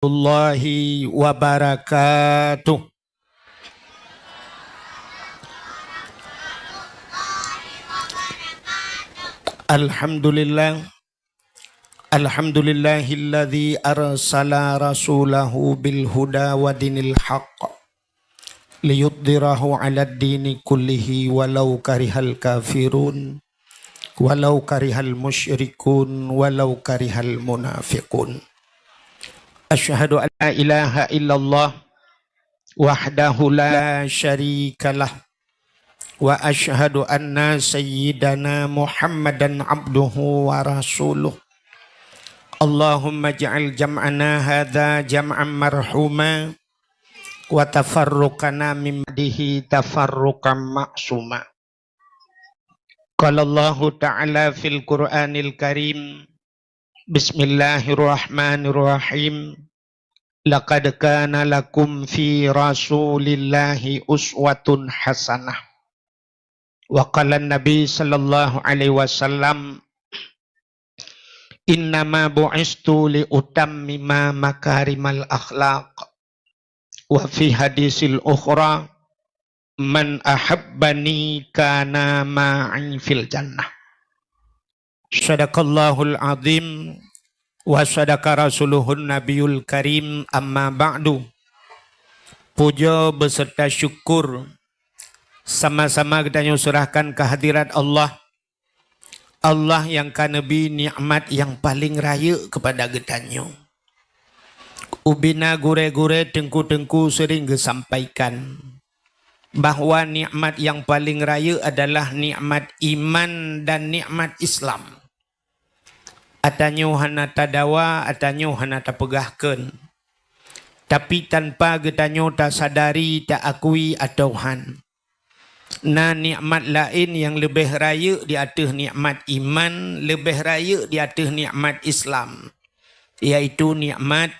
Warahmatullahi wabarakatuh. Alhamdulillah. Alhamdulillahilladzi arsala rasulahu bil huda wa dinil haqq liyudhhirahu 'alad dini kullihi walau karihal kafirun walau karihal musyrikun walau karihal munafiqun. Asyhadu an la ilaha illallah wahdahu la syarikalah wa asyhadu anna sayyidana Muhammadan abduhu wa rasuluh. Allahumma ja'al jam'ana hadza jam'an marhuma wa tafarruqana min ba'dihi tafarruqan ma'suma. Qala Allahu ta'ala fil Qur'anil Karim, Bismillahirrahmanirrahim. Laqad kana lakum fi rasulillahi uswatun hasanah. Wa qala an-nabi sallallahu alaihi wasallam, innama bu'istu li utammima makarimal akhlaq. Wa fi hadisil ukhra, man ahabbani kana ma'i fil jannah. Sadaqallahul azim wa sadaqa rasuluhun nabiyul karim, amma ba'du. Puja beserta syukur sama-sama kita nyusurahkan kehadirat Allah. Allah yang kanebi nikmat yang paling raya kepada getanyo. Ubina gure-gure tengku-tengku sering sampaikan bahwa nikmat yang paling raya adalah nikmat iman dan nikmat Islam. Atanyo hana tadawa, atanyo hana tapegahkeun. Tapi tanpa getanyo tak sadari, tak akui atauhan. Nah, nikmat lain yang lebih raya di atas nikmat iman, lebih raya di atas nikmat Islam, iaitu nikmat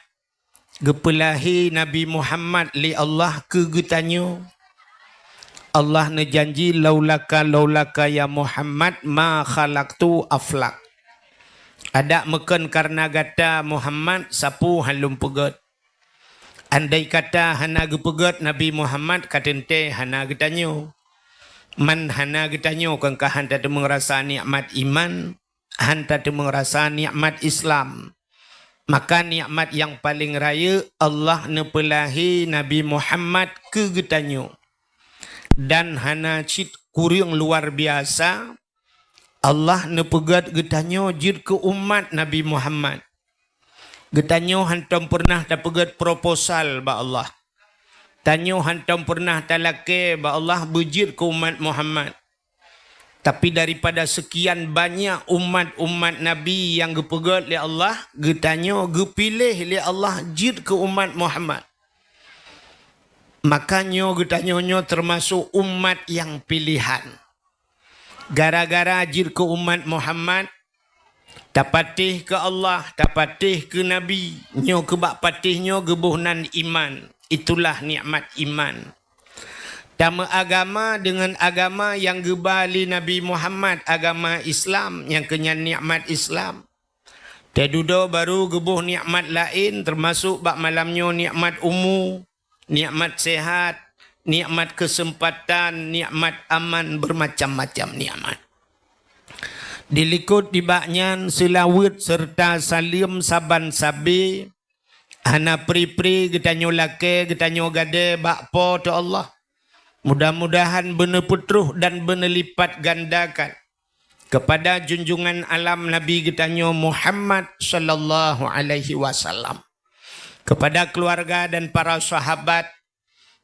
gepelahi Nabi Muhammad li Allah ke getanyo. Allah nejanji laulaka ya Muhammad ma khalaqtu aflak. Ada meken karena gata Muhammad sapu halum pegat. Andai kata hana gepegat Nabi Muhammad katente hana getanyo. Man hana getanyo kangka hanta tu mengerasa nikmat iman, hanta tu mengerasa nikmat Islam. Maka nikmat yang paling raya Allah nepelahi Nabi Muhammad ke getanyo. Dan hana cit kurang luar biasa, Allah nepegat getanyo jid ke umat Nabi Muhammad. Getanyo hantam pernah tapegat proposal ba Allah. Tanyo hantam pernah talake ba Allah bejid ke umat Muhammad. Tapi daripada sekian banyak umat-umat Nabi yang gepegat li Allah, getanyo gepilih li Allah jid ke umat Muhammad. Makanya getanyo termasuk umat yang pilihan. Gara-gara jid ke umat Muhammad, tapatih ke Allah, tapatih ke Nabi, nyo kebak patihnya gebuhnan iman. Itulah nikmat iman. Tama agama dengan agama yang gebali Nabi Muhammad, agama Islam yang kenyan nikmat Islam. Tedudo baru gebuh nikmat lain, termasuk bak malamnya nikmat umur, nikmat sehat, nikmat kesempatan, nikmat aman, bermacam-macam nikmat. Dilikut dibaknyan selawat serta salim saban sabi, hana pri-pri getanyo lake, getanyo gade bakpo tu Allah. Mudah-mudahan benar putruh dan benar lipat gandakan kepada junjungan alam Nabi getanyo Muhammad sallallahu alaihi wasallam. Kepada keluarga dan para sahabat,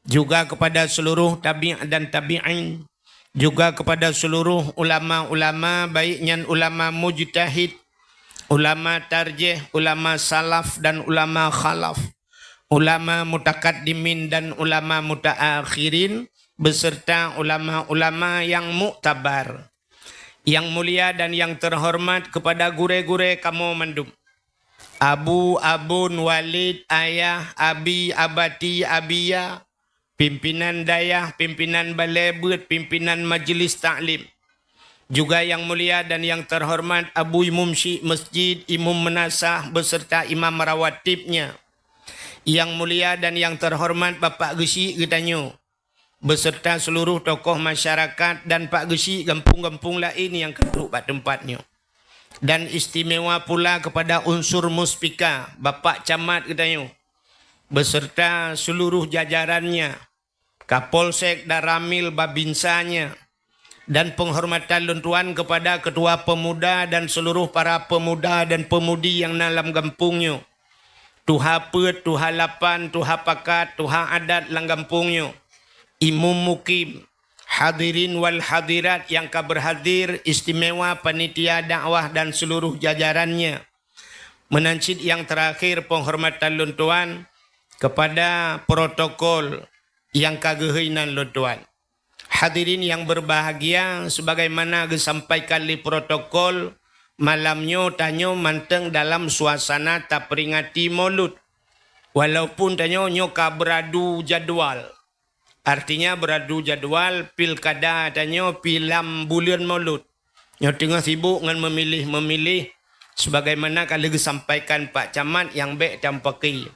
juga kepada seluruh tabi' dan tabi'in, juga kepada seluruh ulama-ulama, baiknya ulama mujtahid, ulama tarjih, ulama salaf dan ulama khalaf, ulama mutakaddimin dan ulama mutaakhirin, beserta ulama-ulama yang muktabar, yang mulia dan yang terhormat, kepada gure-gure kamu mandum. Abu, abun, walid, ayah, abi, abati, abiyah, pimpinan dayah, pimpinan balebut, pimpinan majlis taklim. Juga yang mulia dan yang terhormat Abu Imam Syekh Masjid, Imam Menasah beserta imam rawatibnya. Yang mulia dan yang terhormat Bapak Gesi Gedanyo beserta seluruh tokoh masyarakat dan Pak Gesi kampung-kampung lain yang duduk pada tempatnya. Dan istimewa pula kepada unsur Muspika Bapak Camat Gedanyo beserta seluruh jajarannya, Kapolsek dan Ramil Babinsanya, dan penghormatan luntuan kepada Ketua Pemuda dan seluruh para pemuda dan pemudi yang dalam kampungnya. Tuha Pet, Tuha Lapan, Tuha Pakat, Tuha Adat lang kampungnya. Imam Mukim, hadirin wal hadirat yang berhadir, istimewa panitia dakwah dan seluruh jajarannya. Menancit yang terakhir penghormatan luntuan kepada protokol yang kagehinan luntuan. Hadirin yang berbahagia, sebagaimana disampaikan di protokol, malamnya tanyo manteng dalam suasana tak peringati Maulud. Walaupun tanyo nyoka beradu jadwal. Artinya beradu jadwal pilkada tanyo pilam bulan Maulud. Nyo tengah sibuk dengan memilih sebagaimana kali disampaikan Pak Camat yang baik dan pakai.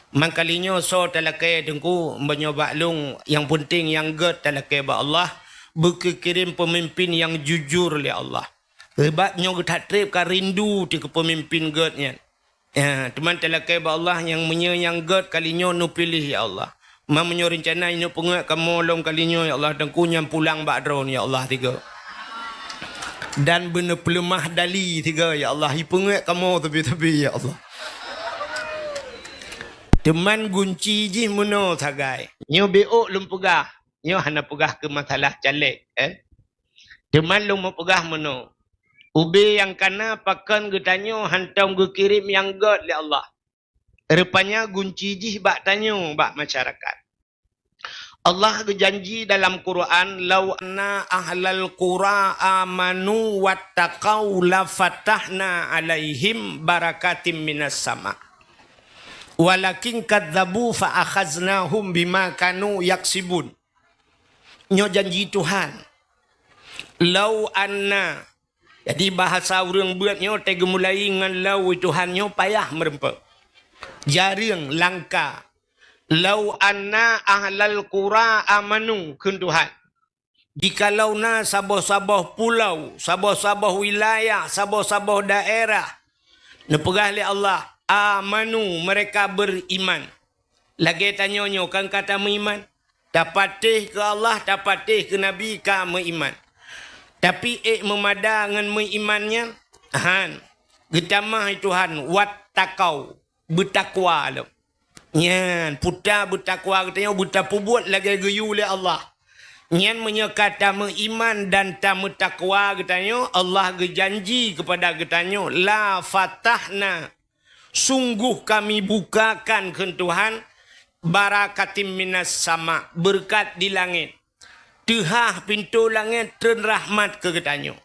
Mangkalinya so talakai tengku menyoba lung yang penting yang ged talakai ba Allah berkirim pemimpin yang jujur oleh Allah. Hebatnya kita trip ka rindu ti ke pemimpin gednya. Ya, teman talakai ba Allah yang yang ged kalinya nu pilih ya Allah. Mamanya rencana ini pengak kamu long kalinya ya Allah dan kunyam pulang bakdron ya Allah tiga. Dan benar pelemah dali tiga ya Allah. Pengak kamu tepi-tepi ya Allah. Teman gunci ji muno sagai. Nyo beok lum pegah. Nyo hana pegah ke masalah caleg. Teman lum pegah muno. Ube yang kana pakan getanyo hantam ge kirim yang god le Allah. Rupanya gunci ji bak tanyo bak masyarakat. Allah berjanji dalam Quran, "Lau anna ahlal qura amanu wattaqau la fatahna alaihim barakatim minas sama." Walakin kadzabu fa akhaznahum bima kanu yaksibun. Nyo janji Tuhan. Lau anna. Jadi bahasa orang buat nyo tege mulai dengan lau Tuhan nyo payah merempa. Jarang langka. Lau anna ahlal qura amanu kun Tuhan. Jikalau na sabah-sabah pulau, sabah-sabah wilayah, sabah-sabah daerah. Nepegah li Allah. Amanu, mereka beriman. Lagi tanya-nyo kan kata beriman. Dapatih ke Allah, dapatih ke Nabi ka beriman. Tapi memada dengan berimannya. Getamah Tuhan. Wattakau. Bertakwa. Nyan, puta bertakwa katanya. Buta pubuat lagi geyu oleh Allah. Nyan menyekata beriman dan tak bertakwa katanya. Allah berjanji kepada katanya. La fatahna. Sungguh kami bukakan ke Tuhan barakatim minas sama, berkat di langit. Tehah pintu langit dan rahmat ke katanya.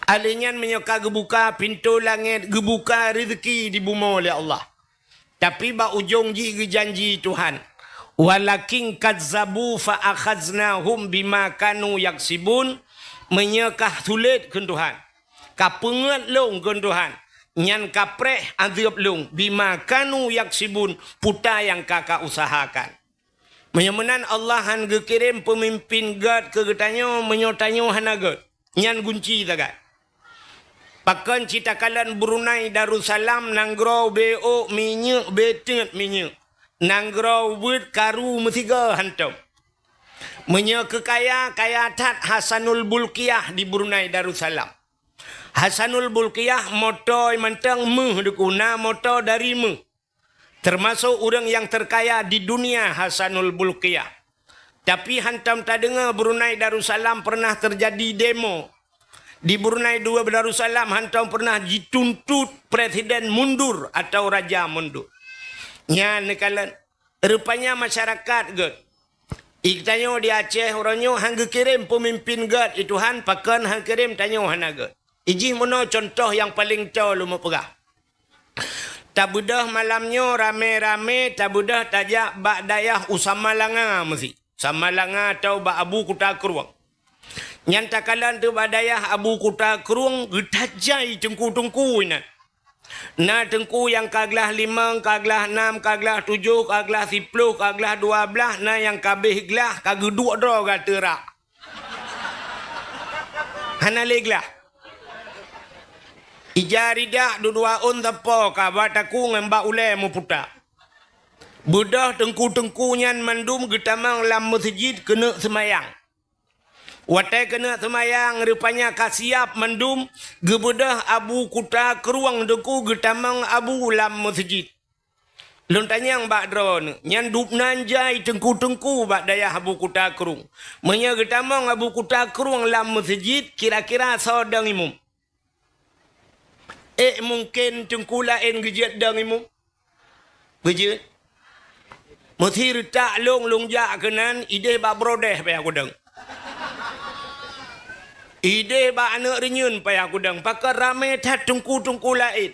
Alinyan menyeka gebuka pintu langit, gebuka rezeki di bumi oleh Allah. Tapi ba ujung ji janji Tuhan. Walakin kadzabu fa akhaznahum bima kanu yaksibun, menyekah sulit ke Tuhan. Kapengat long ke Tuhan. Nyan kapreh azab lung bima kanu yaksibun, puta yang kakak usahakan. Menyemenan Allah han gekirim pemimpin gad ke getanyo menyotanyo hanagat. Nyan gunci tagat. Pakan cita kalan Brunei Darussalam nangrau beo minyak betet minyak. Nangrau wud karu metiga hantam. Menye kekaya kaya tat Hasanul Bulkiyah di Brunei Darussalam. Hasanul Bulkiyah motor mentang dukuna motor dari termasuk orang yang terkaya di dunia Hasanul Bulkiyah. Tapi hantam tak dengar Brunei Darussalam pernah terjadi demo. Di Brunei Darussalam hantam pernah dituntut presiden mundur atau raja mundur. Ya nekalan rupanya masyarakat gad. Iktanyo di Aceh orangnya hang kirim pemimpin gad itu han pakan hang kirim tanyo hanagat. Iji mana contoh yang paling tahu lu mau pegah. Tak budah malamnya rame-rame, tak budah tajak bak dayah Usama Langa mesti. Sama Langa atau bak Abu Kuta Keruang. Nyantakalan tu bak dayah Abu Kuta Keruang, getajai tengku-tengku ini. Na tengku yang kaglah 5, kaglah 6, kaglah 7, kaglah 10, kaglah 12, na yang kabeh glah kagak dua dro kata rak. Hana leglah. Ijari dak dua on tepo ka bataku ngembak ule mu puta. Budah tengku-tengku nyan mandum getamang lam masjid kena semayang. Watai kena semayang rupanya kasiap mandum gebedah abu kuta keruang deku getamang abu lam masjid. Lontanyang bak drone nyan dup nanjai tengku-tengku bak daya abu kuta kerung. Menya getamang abu kuta keruang lam masjid kira-kira sodang imum. Mungkin tengkulain gejat dang imum. Gejat. Mesti tak long jak kenan ide bak brodeh payah aku deng. Ide bak anak renyun payah aku deng. Pakar ramai tak tengku lain.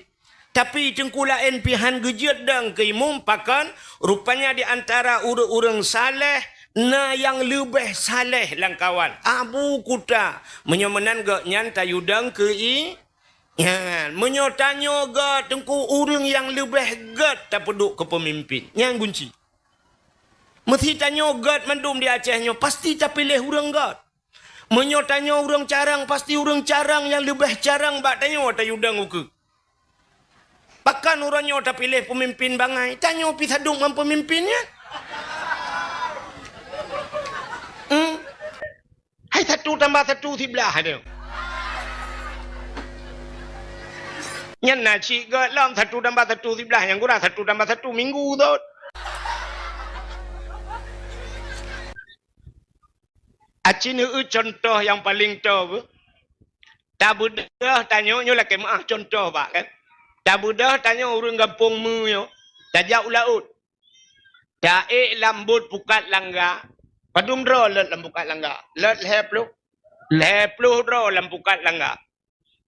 Tapi tengku lain pihan gejat deng ke imum pakan rupanya di antara orang saleh na yang lebih saleh langkawan. Abu kuta menyomenan gak nyan tayudang ke i. Ya, menyotanyo gak tengku orang yang lebih gak tak peduk ke pemimpin. Yang kunci. Mesti tanya God mandum di Acehnya, pasti tak pilih orang God. Menyotanya orang carang, pasti orang carang yang lebih carang bak tanya tak yudang uke. Bahkan orangnya tak pilih pemimpin bangai, tanya pi sadung man pemimpinnya. Hai 1 tambah 1 sebelah ada. Nyan nasi God lam 1 tambah 1 sebelah, yang kurang 1 tambah 1 minggu tu. Acini contoh yang paling tahu. Tak budah tanya lah kemah contoh pak kan. Tak budah tanya orang kampung mu yo. Tak jauh laut. Tak lambut pukat langga. Padum dro let lampukat langga. Let lepluh. Lepluh dro lampukat langga.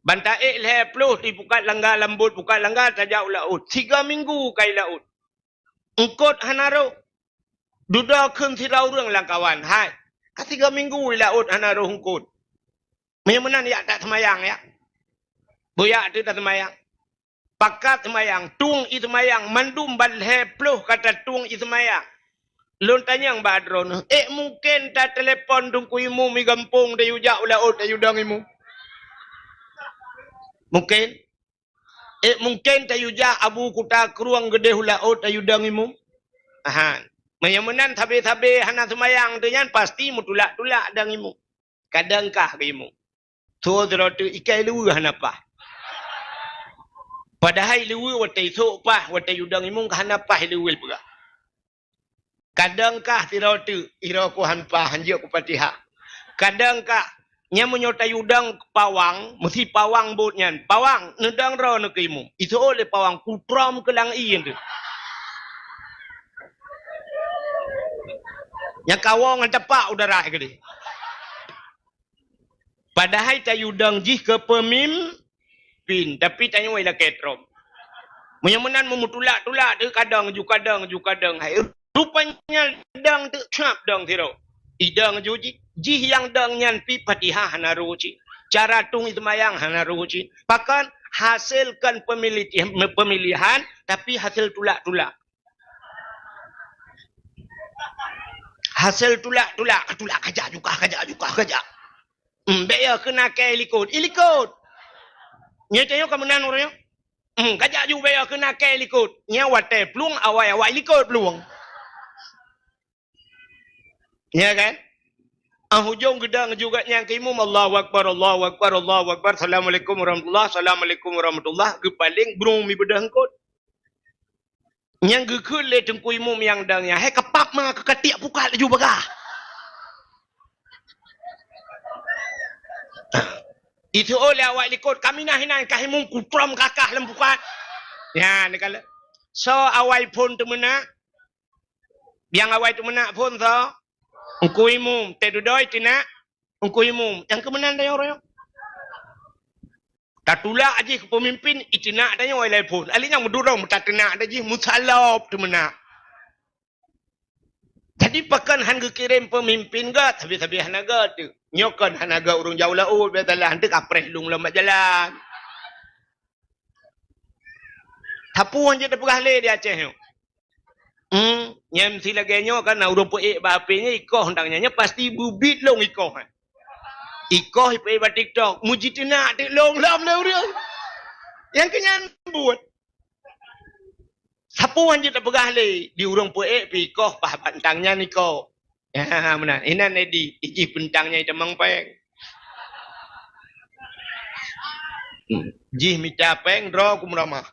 Banta lepluh di pukat langga lambut pukat langga tak jauh laut. 3 minggu kai laut. Engkot hanaro. Duda keung sirau orang langkawan. Hai. 3 minggu laut hana rohungkut. Menyamanan ya tak semayang ya. Boyak tu tak semayang. Pakat semayang. Tung i semayang. Mandum balhe pluh kata tung i semayang. Lontanyang badron. Mungkin tak telefon tungku imu mi gampung dayu jak laut dayu dang imu. Mungkin. Mungkin tayu jak abu kuta keruang gede laut dayu dang imu. Ahan. Menyamanan tabe-tabe hana semayang tu yan pasti mutulak-tulak dang imu. Kadangkah ke imu. So tu ikai lewu hana pah. Padahal lewu watai sok pah watai udang imu hana pah lewu pula. Kadangkah tirau tu ira ku han pah hanjia ku patiha. Kadangkah nya menyotai udang pawang mesti pawang bot nyan. Pawang nedang ro nak imu. Itu oleh pawang kutram kelang iin tu. Yang kawang ang tepak udara ke. Padahal tayudang jih ke pemimpin. Tapi tanya wala ketrom. Menyamanan memutulak-tulak tu kadang. Hai. Rupanya dang tu cap dang tiro. Idang juji. Jih yang dang nyan pi patihah hanaruci. Cara tung itu mayang hanaruci. Pakan hasilkan pemilihan. Tapi hasil tulak-tulak. Hasil tulak kajak juga. Beya kena ke ilikut. Nya tayo kemenan orangnya. Kajak juga beya kena ke ilikut. Nya wate plung awai ilikut plung. Ya kan? Hujung gedang juga yang kimum Allahu Akbar. Assalamualaikum warahmatullah. Kepaling brung mi bedah kot. Yang gekul le tengku imum yang dangnya. Hai kepak mah kekatiak pukat laju bagah. Itu oleh awak likut. Kami nah hinan kahimum kutram kakah lempukat. Ya, ni kala. So awai pun temena. Yang awai temena pun so. Engku imum. Tedudoi tina. Engku imum. Yang kemenan dah orang. Tak tulak aja ke pemimpin, itu nak tanya oleh pun. Alihnya mudurang, tak nak aja, musalab tu mana. Jadi pakan hanga kirim pemimpin gat, habis-habis hanaga tu. Nyokan hanaga urung jauh laut, betalah hantu kapreh lung lembat jalan. Tapuan je dah perah le di Aceh tu. Nyam si laganya kan urang puik ba apenya ikoh hendaknya pasti bubit long ikoh. Ikoh ipe ba TikTok, muji tenak dik long lam le urang. Yang kenyan buat. Sapuan je dah perah le di urang puik pi ikoh bah bantangnya niko. Ya mana? Inan edi iji pentangnya demang peng. Jih minta peng draw kumramah.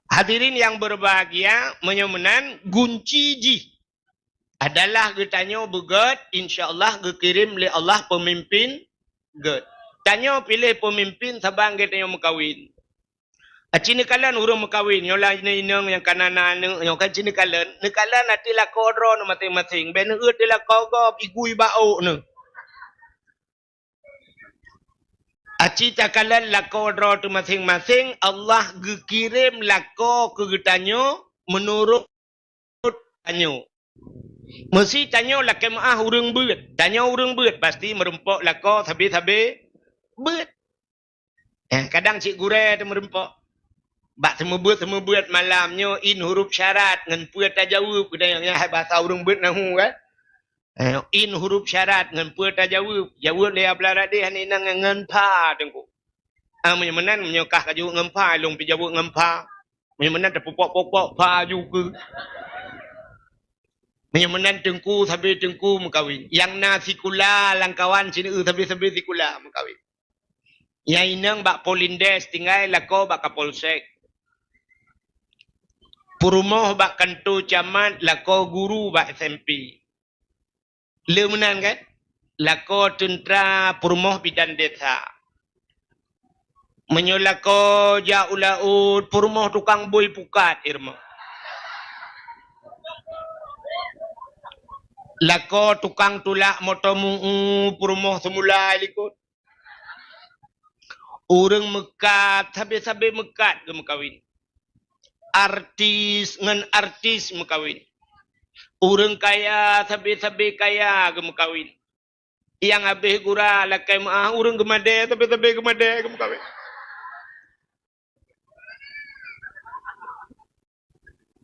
Hadirin yang berbahagia, menyemenan gunci ji adalah getanya begat, insya-Allah gekirim oleh Allah pemimpin get. Tanya pilih pemimpin sabang getanya mekawin. Acini kalan urang mekawin, nyola inang yang kanana yang kan cini kalan, nekalan ati la kodro no masing-masing, ben eut la kogop igui bau ne. Aci cakalan lako draw tu masing-masing, Allah kirim lako ke getanyo menurut tanyo. Mesti tanyo laki maah urang beut. Tanyo urang beut pasti merempok lako sabi-sabi beut. Kadang cik gure tu merempok. Bak semua beut malamnya in huruf syarat ngan puat tajawub gedayang bahasa urang beut nahu kan. In huruf syarat ngan puat tajawub. Jawab dia belarat dia ni nang ngan pa tengku. Menyemenan menyokah kaju ngan pa long pi jawab ngan pa. Menyemenan terpopok-popok pa juga. Menyemenan tengku sampai tengku mengkawin. Yang nasi kula langkawan sini sampai sikula mengkawin. Yang inang bak Polindes tinggal lako bak Kapolsek. Purumoh bak kantor camat lako guru bak SMP. Lemenan kan? Lako tentera Purumoh bidan desa. Menyolako jaulaud Purumoh tukang boy pukat irma. Lako tukang tulak motomu Purumoh semula ikut. Orang mekat, sabi-sabi mekat ke mekawin. Artis ngan artis mekawin. Orang kaya, sabi-sabi kaya ke mekawin. Yang habis gura lakai maah, orang gemade, sabi-sabi gemade ke mekawin.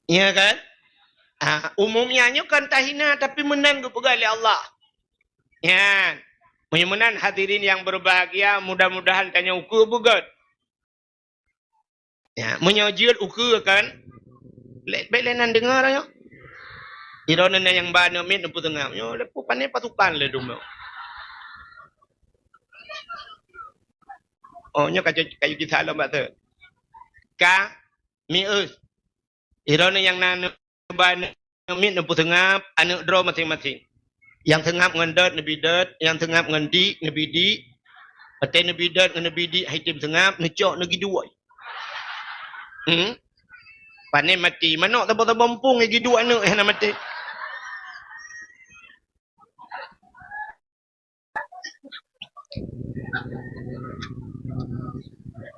Ya kan? Umumnya kan tahina tapi menang ke pegali Allah. Ya. Menyemenan hadirin yang berbahagia, mudah-mudahan tanya ukur begat. Ya, menyojil ukur kan. Baik lenan dengar ya. Ironan yang bana mit nempu tengah. Yo lepu pandai pasukan le dum. Oh nya kayu kita alam bata. Ka mi eus. Ironan yang nan bana mit nempu tengah anak draw masing-masing. Yang tengah ngendat nabi dat, yang tengah ngendi nabi di. Patai nabi dat ngan nabi di haitim tengah ngecok nagi dua. Panai mati manok tabah-tabah mumpung lagi dua anak yang mati.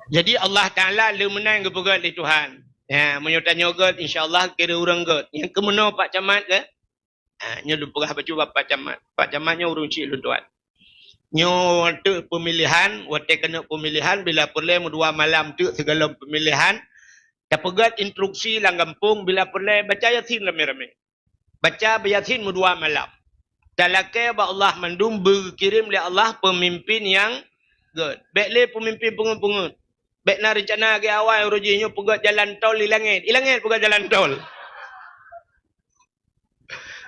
Jadi Allah Taala le menang ke pegat di Tuhan. Ya, menyotanya god insya-Allah kira orang god. Yang kemana Pak Camat ke? Nyo lu perah baju Pak Camat. Pak Camatnya urung cik lu tuan. Nyo tu pemilihan, wate kena pemilihan bila perlu dua malam tu segala pemilihan. Dah pegat instruksi lang kampung bila perlu baca Yasin rame-rame. Baca Yasin dua malam. Talakai ba Allah mandum berkirim oleh Allah pemimpin yang good. Baiklah pemimpin pengut-pengut. Baik nak rencana ke awal rojinya pegat jalan tol di langit. Di langit pegat jalan tol.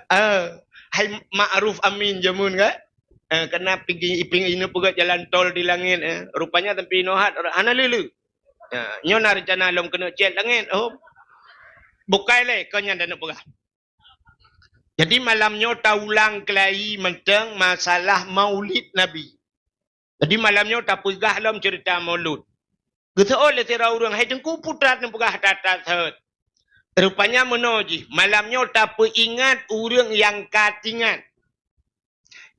Hai Ma'ruf Amin jamun kan? Kena pergi iping ini pegat jalan tol di langit. Rupanya tempi nohat ana lelu. Nyo nak rencana lom kena cet langit. Oh. Bukai le kau nyanda nak perah. Jadi malamnya taulang kelai mentang masalah Maulid Nabi. Jadi malamnya tak pegah dalam cerita Maulud. Kita oleh tira orang hai tengku putrat nan pegah tatat hat. Rupanya menoji malamnya tak ingat orang yang katingat.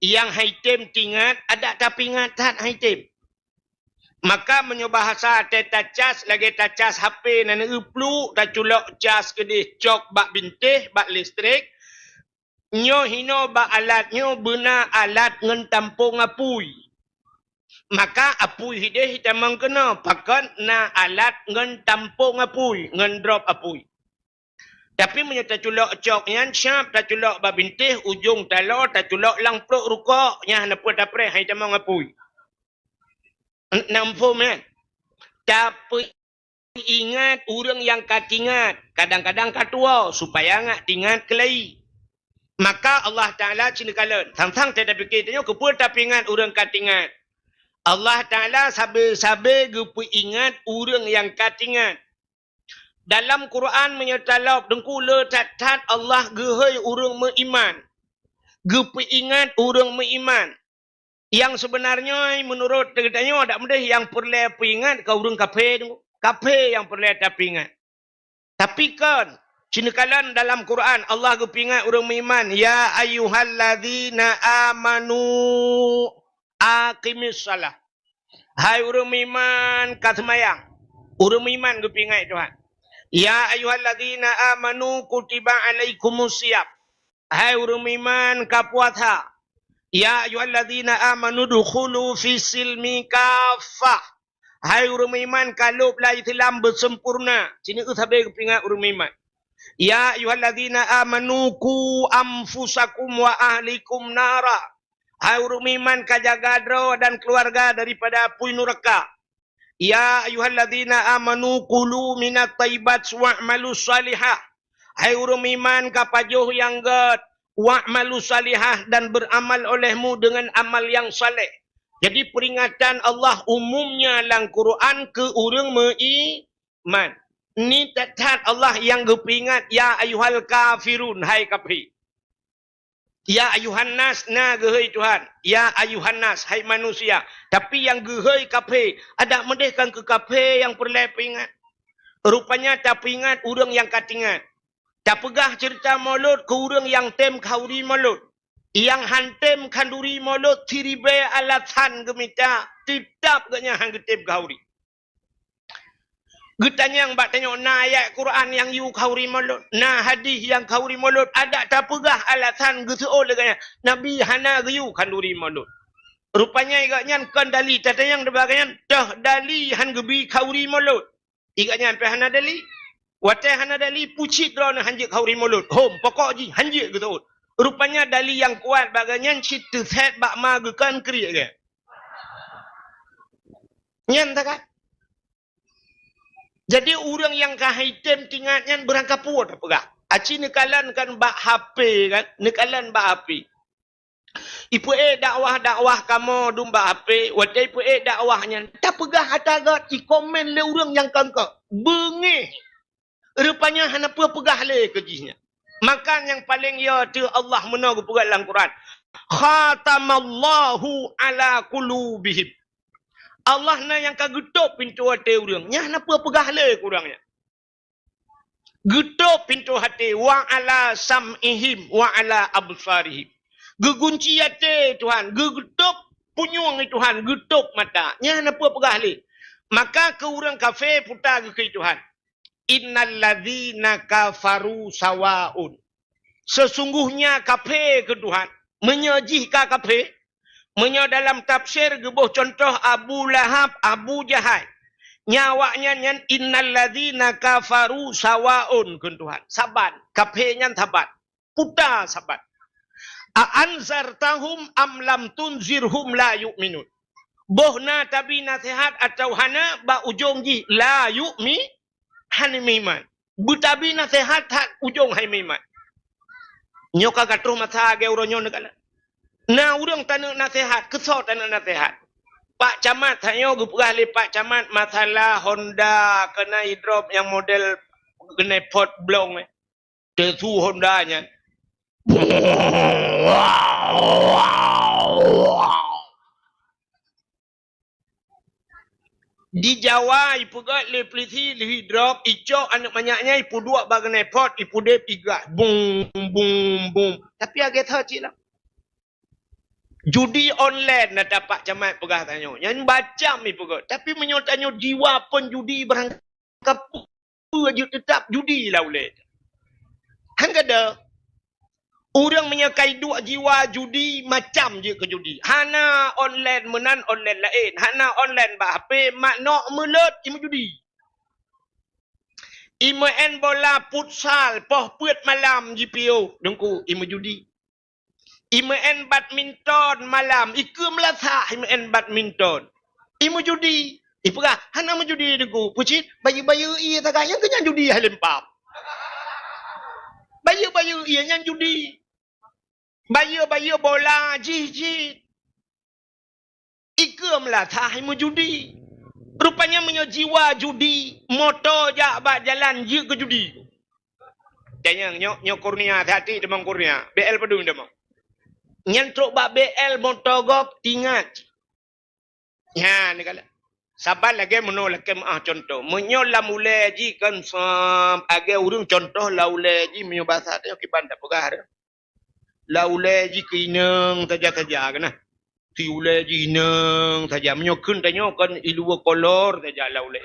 Yang haitem tingat ada tapi ingat tak haitem. Maka menyobahasa tetacas lagi tacas HP nan uplu tak culok cas kedih cok bak bintih bak listrik. Nyo hino ba alat nyo bena alat ngen tampung apui. Maka apui hideh hitamang kena pakan na alat ngen tampung apui, ngen drop apui. Tapi menyata culok cok yang syap, tak culok babintih, ujung talor, tak culok lang peluk rukok, yang napa dapre hitamang apui. Nampu men. Tapi ingat orang yang katingat, kadang-kadang katua supaya ngak tingat kelai. Maka Allah Ta'ala cinikalan. Tang-tang tidak fikir tanya kepul tapi ingat orang katingat. Allah Ta'ala sabe-sabe gepu ingat orang yang katingat. Dalam Quran menyetalap dengkula tat Allah gehai orang beriman. Gepu ingat orang beriman. Yang sebenarnya menurut katanya tak mudah yang perlu ingat ke orang kafir tu. Kafir yang perlu tapi ingat. Tapi kan cinikalan dalam Quran Allah gepingat orang beriman, ya ayyuhalladzina amanu aqimis salah. Hai orang beriman katmayang. Orang beriman gepingat Tuhan. Ya ayyuhalladzina amanu kutiba alaikumusiyam. Hai orang beriman kapuatha. Ya ayyuhalladzina amanu dukhulu fi silmi kafah. Hai orang beriman kalau belai Islam bersempurna. Sini tu sampai kepingat orang beriman. Ya ayyuhalladzina amanu ku anfusakum wa ahlikum nara. Hai orang beriman kajaga dro dan keluarga daripada api neraka. Ya ayyuhalladzina amanu kulu minat tayyibat wa'malu salihah. Hai orang beriman kapajuh yang gad wa'malu salihah dan beramal olehmu dengan amal yang saleh. Jadi peringatan Allah umumnya dalam Quran ke orang beriman. Ni tetap Allah yang gepingat ya ayuhal kafirun hai kafir. Ya ayuhan nas na gehai Tuhan. Ya ayuhan nas hai manusia. Tapi yang gehai kafir ada mendehkan ke kafir yang perlu ingat. Rupanya tak ingat orang yang katingat. Tak pegah cerita maulud ke orang yang tem kauri maulud. Yang hantem kanduri maulud tiribe alatan gemita. Tidak gaknya hang getem kauri. Getanya yang bak tanya na ayat Quran yang you kauri maulud, na hadis yang kauri maulud, ada tak pegah alasan geseol dengan Nabi hana you kanduri maulud. Rupanya igaknya kan dali tatayang debagaian dah dali han gebi kauri maulud. Igaknya sampai hana dali. Watai hana dali pucit drone hanjik kauri maulud. Hom pokok ji hanjik geseol. Rupanya dali yang kuat bagainya cerita set bak ma gekan kriak ke. Nyan tak kan? Jadi orang yang kahaitem tinggatnya berangkat puat apa gak? Aci nekalan kan bak HP kan? Nekalan bak HP. Ipu dakwah kamu dum bak HP. Wadai ipu dakwahnya. Tak pegah hatagat i komen le orang yang kangkak. Bengih. Rupanya hana pegah le kejihnya. Makan yang paling ya tu Allah menagu pegat dalam Quran. Khatamallahu ala qulubihim. Allah na yang kagetup pintu hati orang. Nyah napa pegah le kurangnya. Getup pintu hati wa ala sam'ihim wa ala absarihim. Gegunci hati Tuhan, getup punyung Tuhan, getup mata. Nyah napa pegah le. Maka ke orang kafir putar ke Tuhan. Innal ladzina kafaru sawaun. Sesungguhnya kafir ke Tuhan, menyejihkan kafir. Menyo dalam tafsir gebuh contoh Abu Lahab, Abu Jahal. Nyawaknya nyan innal ladzina kafaru sawaun kun Tuhan. Saban, kafirnya tabat. Puta sabat. A anzartahum am lam tunzirhum la yu'minun. Bohna tabi nasihat atau hana ba ujung ji la yu'mi hanimiman. Butabi nasihat tak ujung hai miman. Nyoka katruh masa ge uronyo negala. Nah, orang tanah nasihat, kesot tanah nasihat. Pak Camat, saya pernah Pak Camat masalah Honda kena hidrop yang model kena pot blong. Tesu Hondanya. Di Jawa, ipu gat le pelisi le hidrop, icok anak banyaknya, ipu dua bagai pot, ipu dep tiga. Boom, boom, boom. Tapi agak tahu cik lah. Judi online nak dapat Camat pegah tanya. Yang baca mi pegah. Tapi menyotanya jiwa pun judi berangkap aja tetap judi lah boleh. Hang ada. Orang menyekai dua jiwa judi macam je ke judi. Hana online menan online lain. Hana online ba HP makna melet imu judi. Imu en bola futsal poh puet malam GPO dengku imu judi. Imu en badminton malam iku melasa imu en badminton. Imu judi. Ipura hana mu judi dengku. Pucit bayu-bayu iya taganya kenya judi halempap. Bayu-bayu iya nyan judi. Bayu bola jijit. Ika melatah imu judi. Rupanya menyo jiwa judi. Motor jak bak jalan je ke judi. Tanya nyok kurnia hati demang kurnia. BL pedung demang. Nyentruk bak BL motor gop tingat. Ya ni kala. Sabar lagi menolak ke contoh. Menyo la mulai ji kan sam age urung contoh la ulai ji menyo bahasa tanya kiban tak pegah. Lauleji kineng saja kena. Si uleji ineng saja menyokun tanyokan ilua kolor saja laule.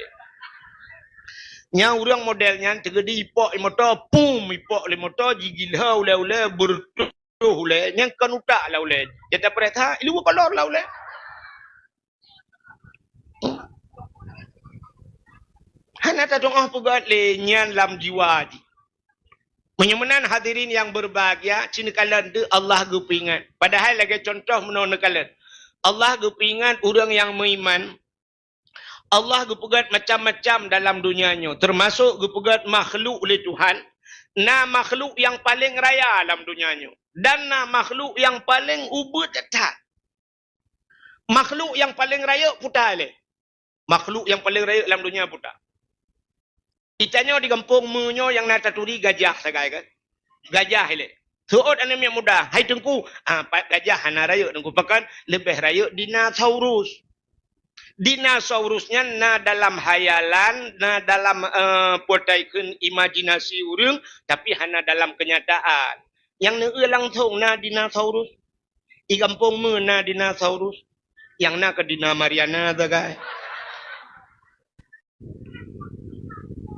Nya urang modelnya tegedi ipok motor pum ipok le motor gigila ule bertuh ule nyang kan utak laule. Jata pereta ilua kolor laule. Hana ta dong pegat le nyan lam jiwa ji. Menyemenan hadirin yang berbahagia, cina kalian tu Allah gupingan. Padahal lagi contoh menolak kalian. Allah gupingan orang yang beriman. Allah gupegat macam-macam dalam dunianya. Termasuk gupegat makhluk oleh Tuhan. Na makhluk yang paling raya dalam dunianya. Dan na makhluk yang paling ubud dekat. Makhluk yang paling raya putar le. Makhluk yang paling raya dalam dunia putar. Itanya di kampung menyo yang nata turi gajah sagai kan. Gajah ile. Suot ane yang mudah. Hai tengku, gajah hana raya tengku pakan lebih raya dinosaurus. Dinosaurusnya na dalam hayalan, na dalam potaikan imajinasi urang tapi hana dalam kenyataan. Yang ne langsung na dinosaurus. Di kampung na dinosaurus. Yang na ke Dina Mariana sagai.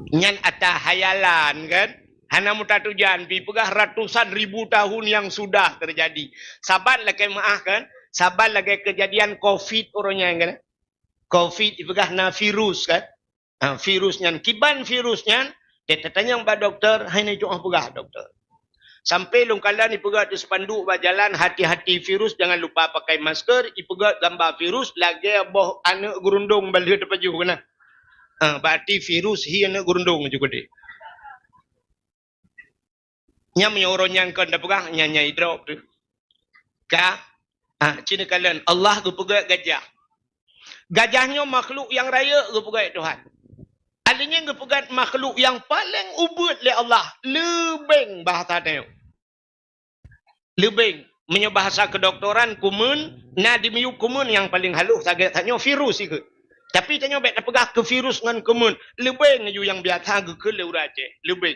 Nyan atas hayalan kan. Hana muta tujan. Pipegah ratusan ribu tahun yang sudah terjadi. Sabar lagi maaf kan. Sabar lagi kejadian COVID orangnya kan. COVID ipegah na virus kan. Virusnya. Kiban virusnya. Dia tanya mbak doktor. Hai ni cuma pegah doktor. Sampai lungkalan ipegah di sepanduk berjalan. Hati-hati virus. Jangan lupa pakai masker. Ipegah gambar virus. Lagi boh anak gerundung balik depan juga kan. Berarti virus hiana gurundung juga deh. Nya menyorong yang kan dapat nya drop tu. Ka cina kalian Allah gupegat gajah. Gajahnya makhluk yang raya gupegat Tuhan. Alinya gupegat makhluk yang paling ubud le Allah. Lebeng bahasa dia. Lebeng menyo bahasa kedoktoran kumun na dimiu kumun yang paling halus sagak tanya virus ikut. Tapi tanya baik nak pegah ke virus dengan kemun. Lebih ju yang biasa ke leuraje. Lebih.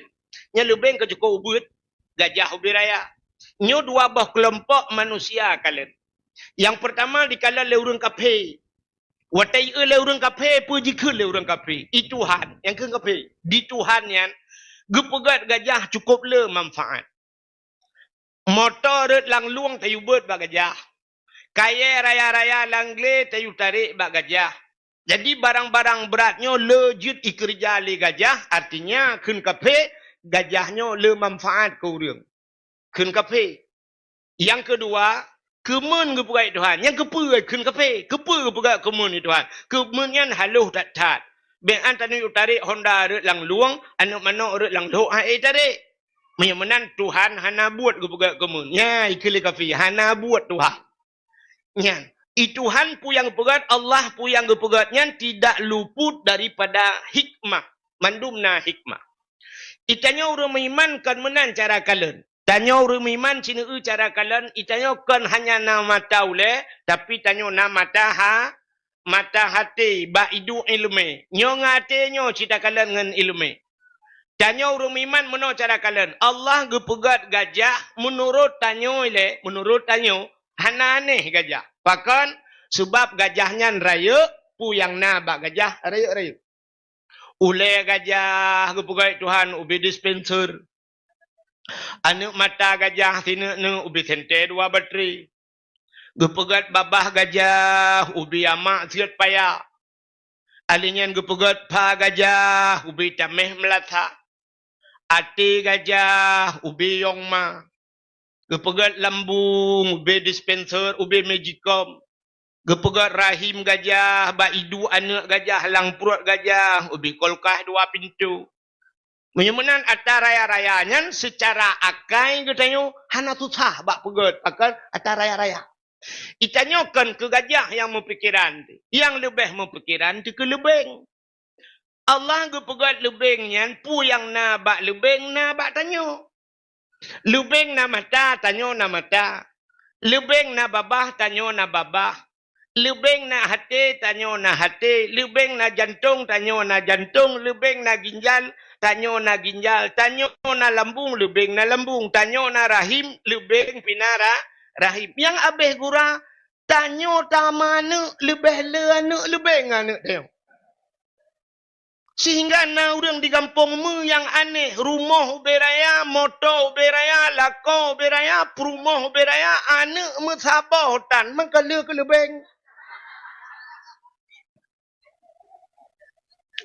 Nya lebih ke cukup ubud. Gajah ubi raya. Nya dua bah kelompok manusia kalian. Yang pertama di kala leurang kafe. Watai leurang kafe puji ke leurang kafe. I Tuhan. Yang ke kafe. Di Tuhan yang. Gepegat gajah cukup le manfaat. Motor lang luang tayu bird bak gajah. Kaya raya-raya langle tayu tarik bak gajah. Jadi barang-barang beratnya legit ikerja le gajah. Artinya kun kafe gajahnya le manfaat ke orang. Kun kafe. Yang kedua, kemun ke pegai Tuhan. Yang kepegai kun kafe. Kepe ke pegai kemun Tuhan. Kemunnya haluh tak-tak. Ben antara tarik Honda rut lang luang. Anak mana rut lang luang. Tarik. Menyamanan Tuhan hana buat ke pegai kemun. Ya ikeli kafe. Hana buat Tuhan. Ya. Tuhan pu yang pegat, Allah pu yang pegatnya tidak luput daripada hikmah. Mandumna hikmah. Itanya orang iman kan menan cara kalian. Tanya orang iman cina cara kalian. Itanya kan hanya nama taule. Tapi tanya nama taha. Mata hati. Ba idu ilmu. Nyong hatinya cita kalian dengan ilmu. Tanya orang iman mana cara kalian. Allah gepegat gajah. Menurut tanya ile. Menurut tanya. Hana aneh gajah. Bahkan sebab gajahnya raya, pu yang nabak gajah raya-raya. Ule gajah kepegai Tuhan ubi dispenser. Anu mata gajah tina nu ubi sente dua bateri. Gepegat babah gajah ubi amak siat paya. Alinyan gepegat pa gajah ubi tameh melata. Ati gajah ubi yongma. Gepegat lambung ubi dispenser ubi magicom. Gepegat rahim gajah ba idu anak gajah lang perut gajah ubi kolkah dua pintu. Menyemenan atas raya-rayanya secara akai katanya hana susah bak pegat akan atas raya-raya. Itanyakan ke gajah yang mempikiran. Yang lebih mempikiran itu ke lebeng. Allah gepegat lebengnya pu yang na bak lebeng na bak tanya. Lebeng na mata tanya na mata. Lebeng na babah tanya na babah. Lebeng na hati tanya na hati. Lebeng na jantung tanya na jantung. Lebeng na ginjal tanya na ginjal. Tanya na lambung lebeng na lambung. Tanya na rahim lebeng pinara rahim. Yang abeh gura tanya ta mana lebih le anak lebeng anak dia. Sehingga na orang di kampung mu yang aneh, rumah beraya, motor beraya, lako beraya, perumah beraya, anak mu sabar hutan, mengkala ke lebeng.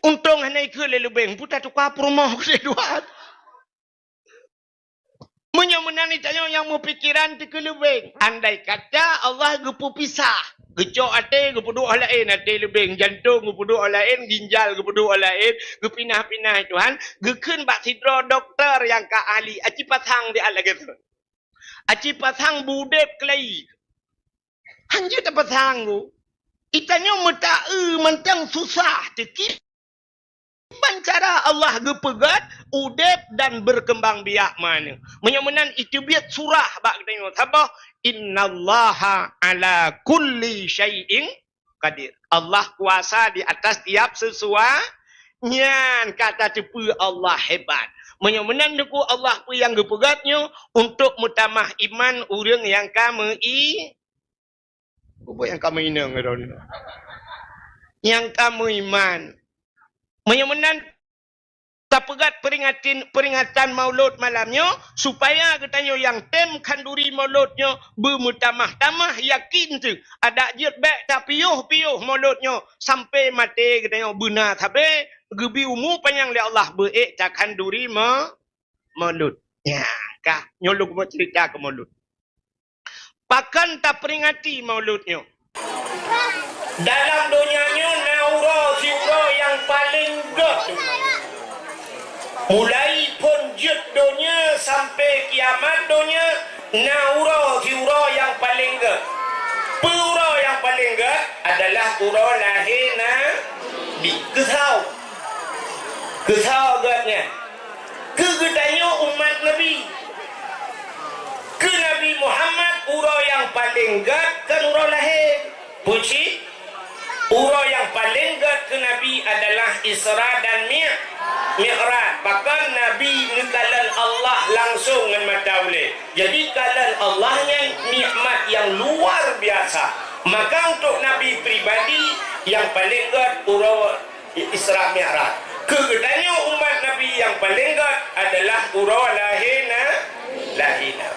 Untung hanya ikut lebeng, putar tukar perumah ke dua. Menyemenan itanya yang mau pikiran ke lebeng. Andai kata Allah gepu pisah. Gecok ate, gepu dua lain ate lebeng. Jantung gepu dua lain, ginjal gepu dua lain. Gepinah-pinah Tuhan. Gekun bak sidro dokter yang ka ahli. Aci pasang di ala gitu. Aci pasang budep kelai. Hanju tak pasang tu. Itanya metae mentang susah. Tekip. Cara Allah gepegat, udep dan berkembang biak mana. Menyemenan itu biat surah bak tengok. Sabah innallaha ala kulli syai'in qadir. Allah kuasa di atas tiap sesuatu. Nyan kata tepu Allah hebat. Menyemenan deku Allah pu yang gepegatnya untuk mutamah iman orang yang kami apa yang kami inang yang kamu iman. Menyemenan tapegat peringatan maulud malamnya supaya katanya yang tem kanduri mauludnya bermutamah-tamah yakin tu ada jet baik tak piuh mauludnya sampai mati katanya benar tapi gebi umur panjang li Allah baik tak kanduri maulud. Ya kah nyolok buat cerita ke maulud. Pakan tak peringati mauludnya. Dalam dunianya naura siura yang paling gede. Mulai pun jet dunia sampai kiamat dunia naura siura yang paling gede. Pura yang paling gede adalah pura lahir Nabi. Kesau. Kesau gednya. Kegedanya umat Nabi. Ke Nabi Muhammad pura yang paling gede kan pura lahir. Puji. Ura yang paling gede ke Nabi adalah Isra dan Mi'raj. Bahkan Nabi nekalan Allah langsung dengan mata oleh. Jadi kalan Allah yang nikmat yang luar biasa. Maka untuk Nabi pribadi yang paling gede ura Isra Mi'raj. Kegedanya umat Nabi yang paling gede adalah ura lahina.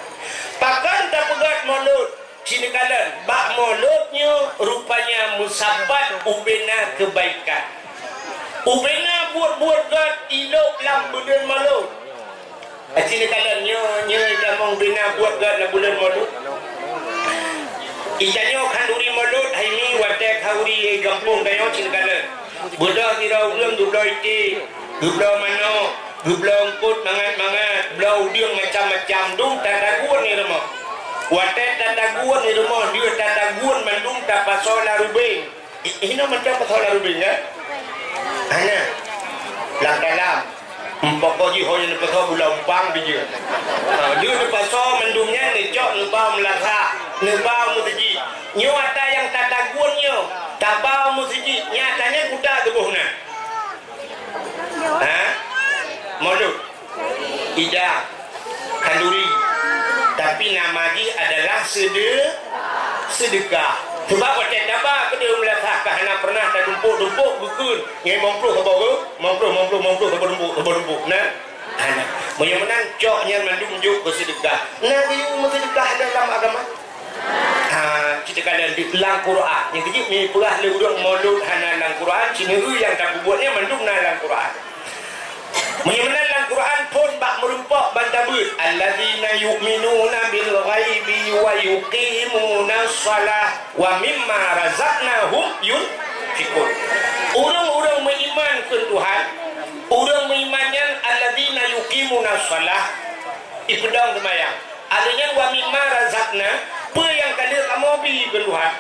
Bahkan tak pegat maulud. Sini kalian, bak mauludnya rupanya musabat ubena kebaikan. Ubena buat-buat gad ilok lam bulan maulud. Sini kalian, nyo damang ubena buat gad la bulan maulud. Ijanyo kanduri maulud, haimi watek hauri gampung dayo sini kalian. Budak kira ulang dublau iti, dublau mano, dublau angkut mangat-mangat, dublau diang macam-macam, dung tataguan ni remah. Watet tataguan ni rumah dia tataguan mandung tak pasal larubing. Ini macam pasal larubing ya? Ana. Lang dalam. Pokok ji hoy ni pasal bulampang dia. Dia ni pasal mandungnya ni cok lebau melasa, lebau musiji. Nyo ata yang tataguannya, tabau musiji. Nyatanya kuda gebuhna. Ha? Maulud. Ida. Kanduri. Tapi nama dia adalah sedekah. Sebab wadah dabak ke dia melaksanakan anak pernah tak tumpuk-tumpuk bukun. Ngai mongkruh ke bawah, mongkruh ke bawah tumpuk. Nah, anak. Menyamanan coknya mandum bersedekah. Nabi bersedekah dalam agama. Kita kalian di dalam Quran. Yang kecil ni pula le urang maulud hana dalam Quran. Cina yang tak buatnya mandum dalam Quran. Menyamanan dalam Quran pun bak merumpak bantabut. Alladzina yu'minuna bil ghaibi wa yuqimuna shalah wa mimma razaqnahum yunfiqun. Orang-orang beriman ke Tuhan, orang berimannya alladzina yuqimuna shalah, ibadang sembahyang. Adanya wa mimma razaqna, apa yang kada kamu beri ke Tuhan,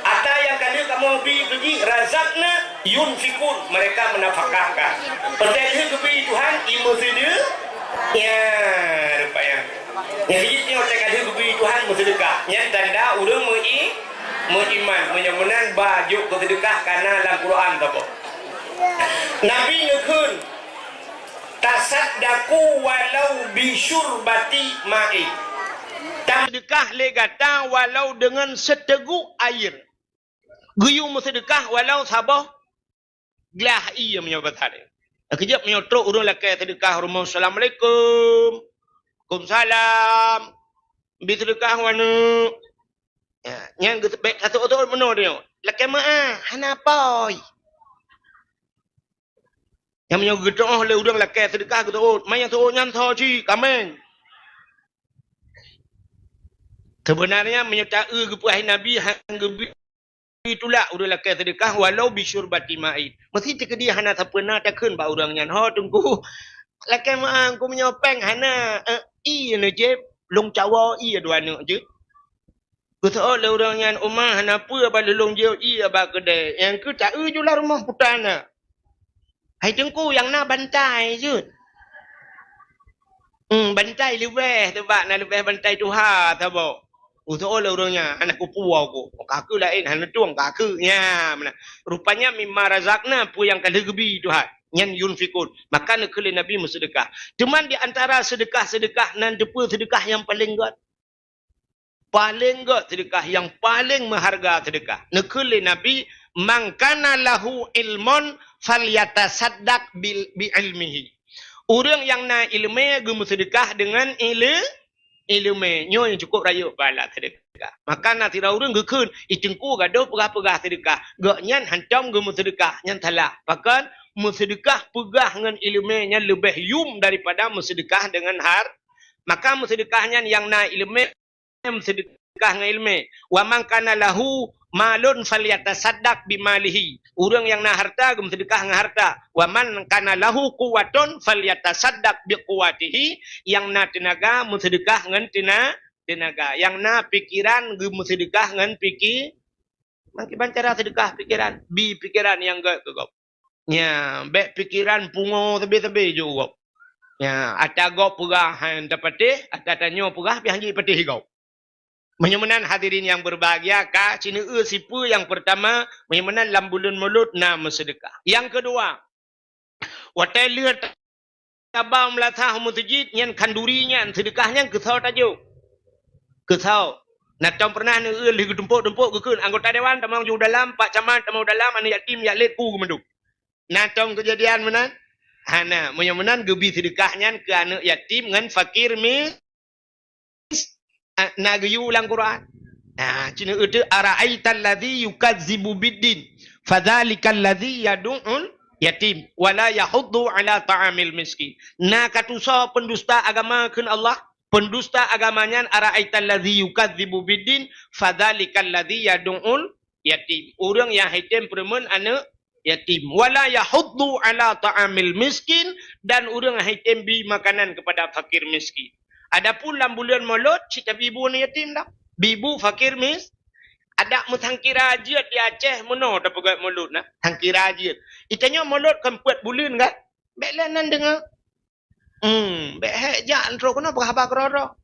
atau yang kada kamu beri ke razaqna yunfiqun, mereka menafkahkan. Pertama ke beri Tuhan imu sedekah. Ya, rupanya. Yang ini tengok tak kada ke beri Tuhan bersedekah. Yang tanda orang beriman, menyamanan baju bersedekah karena dalam Quran apa? Nabi ngekun tasaddaku walau bisyurbati ma'i. Sedekah legata walau dengan seteguk air. Guyung sedekah walau sabah gelah ia menyebut hari. Kejap menyotrok urang lakai sedekah rumah assalamualaikum. Waalaikumsalam. Bi sedekah wana. Ya, yang baik satu orang benar dia. Lakai maah hana poi. Yang menyebut gedong oleh urang lakai sedekah ke tu. Mai yang tu nyan tho ci kameng. Sebenarnya menyertai kepuasan Nabi hang itulah urang lakai sedekah walau bisyurbati ma'id. Mesti terkedia hana tak pernah takkan ba urang nyan ho tunggu. Lakai maang ku menyopeng hana i ne je long cawa i dua ne je. Ku tahu le urang nyan umah hana apa ba long je i ba kedai. Yang ku tak julah rumah putana. Hai tengku yang na bantai je. Bantai lebih sebab nak lebih bantai Tuhan tabo. Usaha lah orangnya anak kupu aku. Kaku lain hanya tuang kaku. Ya, mana? Rupanya mimma razaqna apa yang kada gebi Tuhan. Yang yunfikun. Maka nak kali Nabi bersedekah. Cuman di antara sedekah-sedekah nan depa sedekah yang paling god. Paling god sedekah yang paling mengharga sedekah. Nak kali Nabi mangkana lahu ilmun falyatasaddaq bi ilmihi. Orang yang na ilmu gemu sedekah dengan ilmu nyo yang cukup raya bala sedekah. Maka na tira orang gekun itengku gaduh pegah-pegah sedekah. Gaknyan hancam gemu sedekah nyan talak. Bahkan bersedekah pegah dengan ilmunya lebih yum daripada bersedekah dengan maka bersedekahnya yang na ilmu bersedekah dengan ilmu. Wa man kana lahu malun falyatasaddaq bimalihi. Orang yang na harta gem sedekah dengan harta. Wa man kana lahu quwwatun falyatasaddaq biquwwatihi. Yang na tenaga bersedekah dengan tenaga. Yang na pikiran gem sedekah dengan pikir. Makin cara sedekah pikiran. Bi pikiran yang gak kegop. Ya, baik pikiran pungo tebe-tebe juga. Ya, ada gop pegah dapatih, ada tanyo pegah pi hanji patih gop. Menyamanan hadirin yang berbahagia, ka cina sipu yang pertama, menyamanan lam bulan Maulud nama sedekah. Yang kedua, watai lihat tabam latah mutjid yang kandurinya sedekahnya kesau tajuk. Kesau. Nak tahu pernah ni lih dempuk-dempuk gekun anggota dewan tamang ju dalam, pak camat tamang dalam anak yatim yak let ku gemenduk. Nak tahu kejadian mana? Hana menyamanan gebi sedekahnya ke anak yatim dengan fakir nak gayu ulang Quran. Nah, cina itu ara'aital ladzi yukadzibu biddin fadzalikal ladzi yad'ul yatim wala yahuddu ala ta'amil miskin. Nak katusa pendusta agama keun Allah, pendusta agamanya ara'aital ladzi yukadzibu biddin fadzalikal ladzi yad'ul yatim. Orang yang hitam peremen anak yatim wala yahuddu ala ta'amil miskin dan orang hitam bi makanan kepada fakir miskin. Adapun dalam bulan Maulud, cita bibu ni yatim dah. Bibu fakir ada mutangkira ajiat di Aceh mana dah pegat Maulud nah. Tangkira ajiat. Itanya Maulud kan 4 bulan kan? Belanan dengar. Bek jak antro kena berhabar kerara.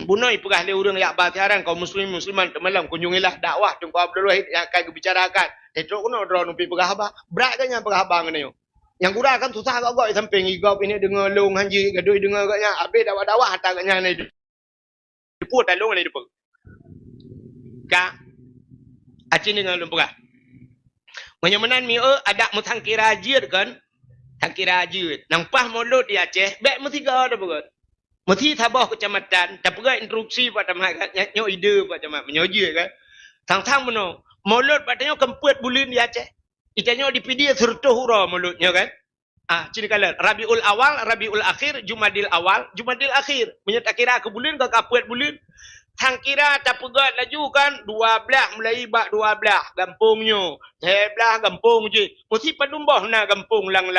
Bunoi pegah le urang yak batiaran kaum musliman temalam kunjungilah dakwah tunggu Abdul Wahid yang akan dibicarakan. Tetro kena dro numpi pegah habar. Berat kan yang pegah habar ngene yo. Yang kurang kan susah agak samping igap ini dengan long hanji gadoi dengan agaknya habis dakwah hantar agaknya ni. Depu tak long ni depu. Ka acin dengan long pegah. Menyamanan mi ada mutangkira ajir kan. Tak kira je. Nampak mulut di Aceh, baik mesti kau dah berat. Mesti tabah kecamatan, tak pegang instruksi pada mahat, nyo ide pada mahat, menyoje kan. Tang-tang meno, mulut patanya kempet bulan di Aceh. Itanya dipidi sertuh hura mulutnya kan. Cini kala Rabiul Awal, Rabiul Akhir, Jumadil Awal, Jumadil Akhir. Menyat tak kira ke bulan ke kapuat bulan. Hang kira tak pegat laju kan 12 mulai bak 12 gampungnya 13 gampung je mesti padumbah na gampung lang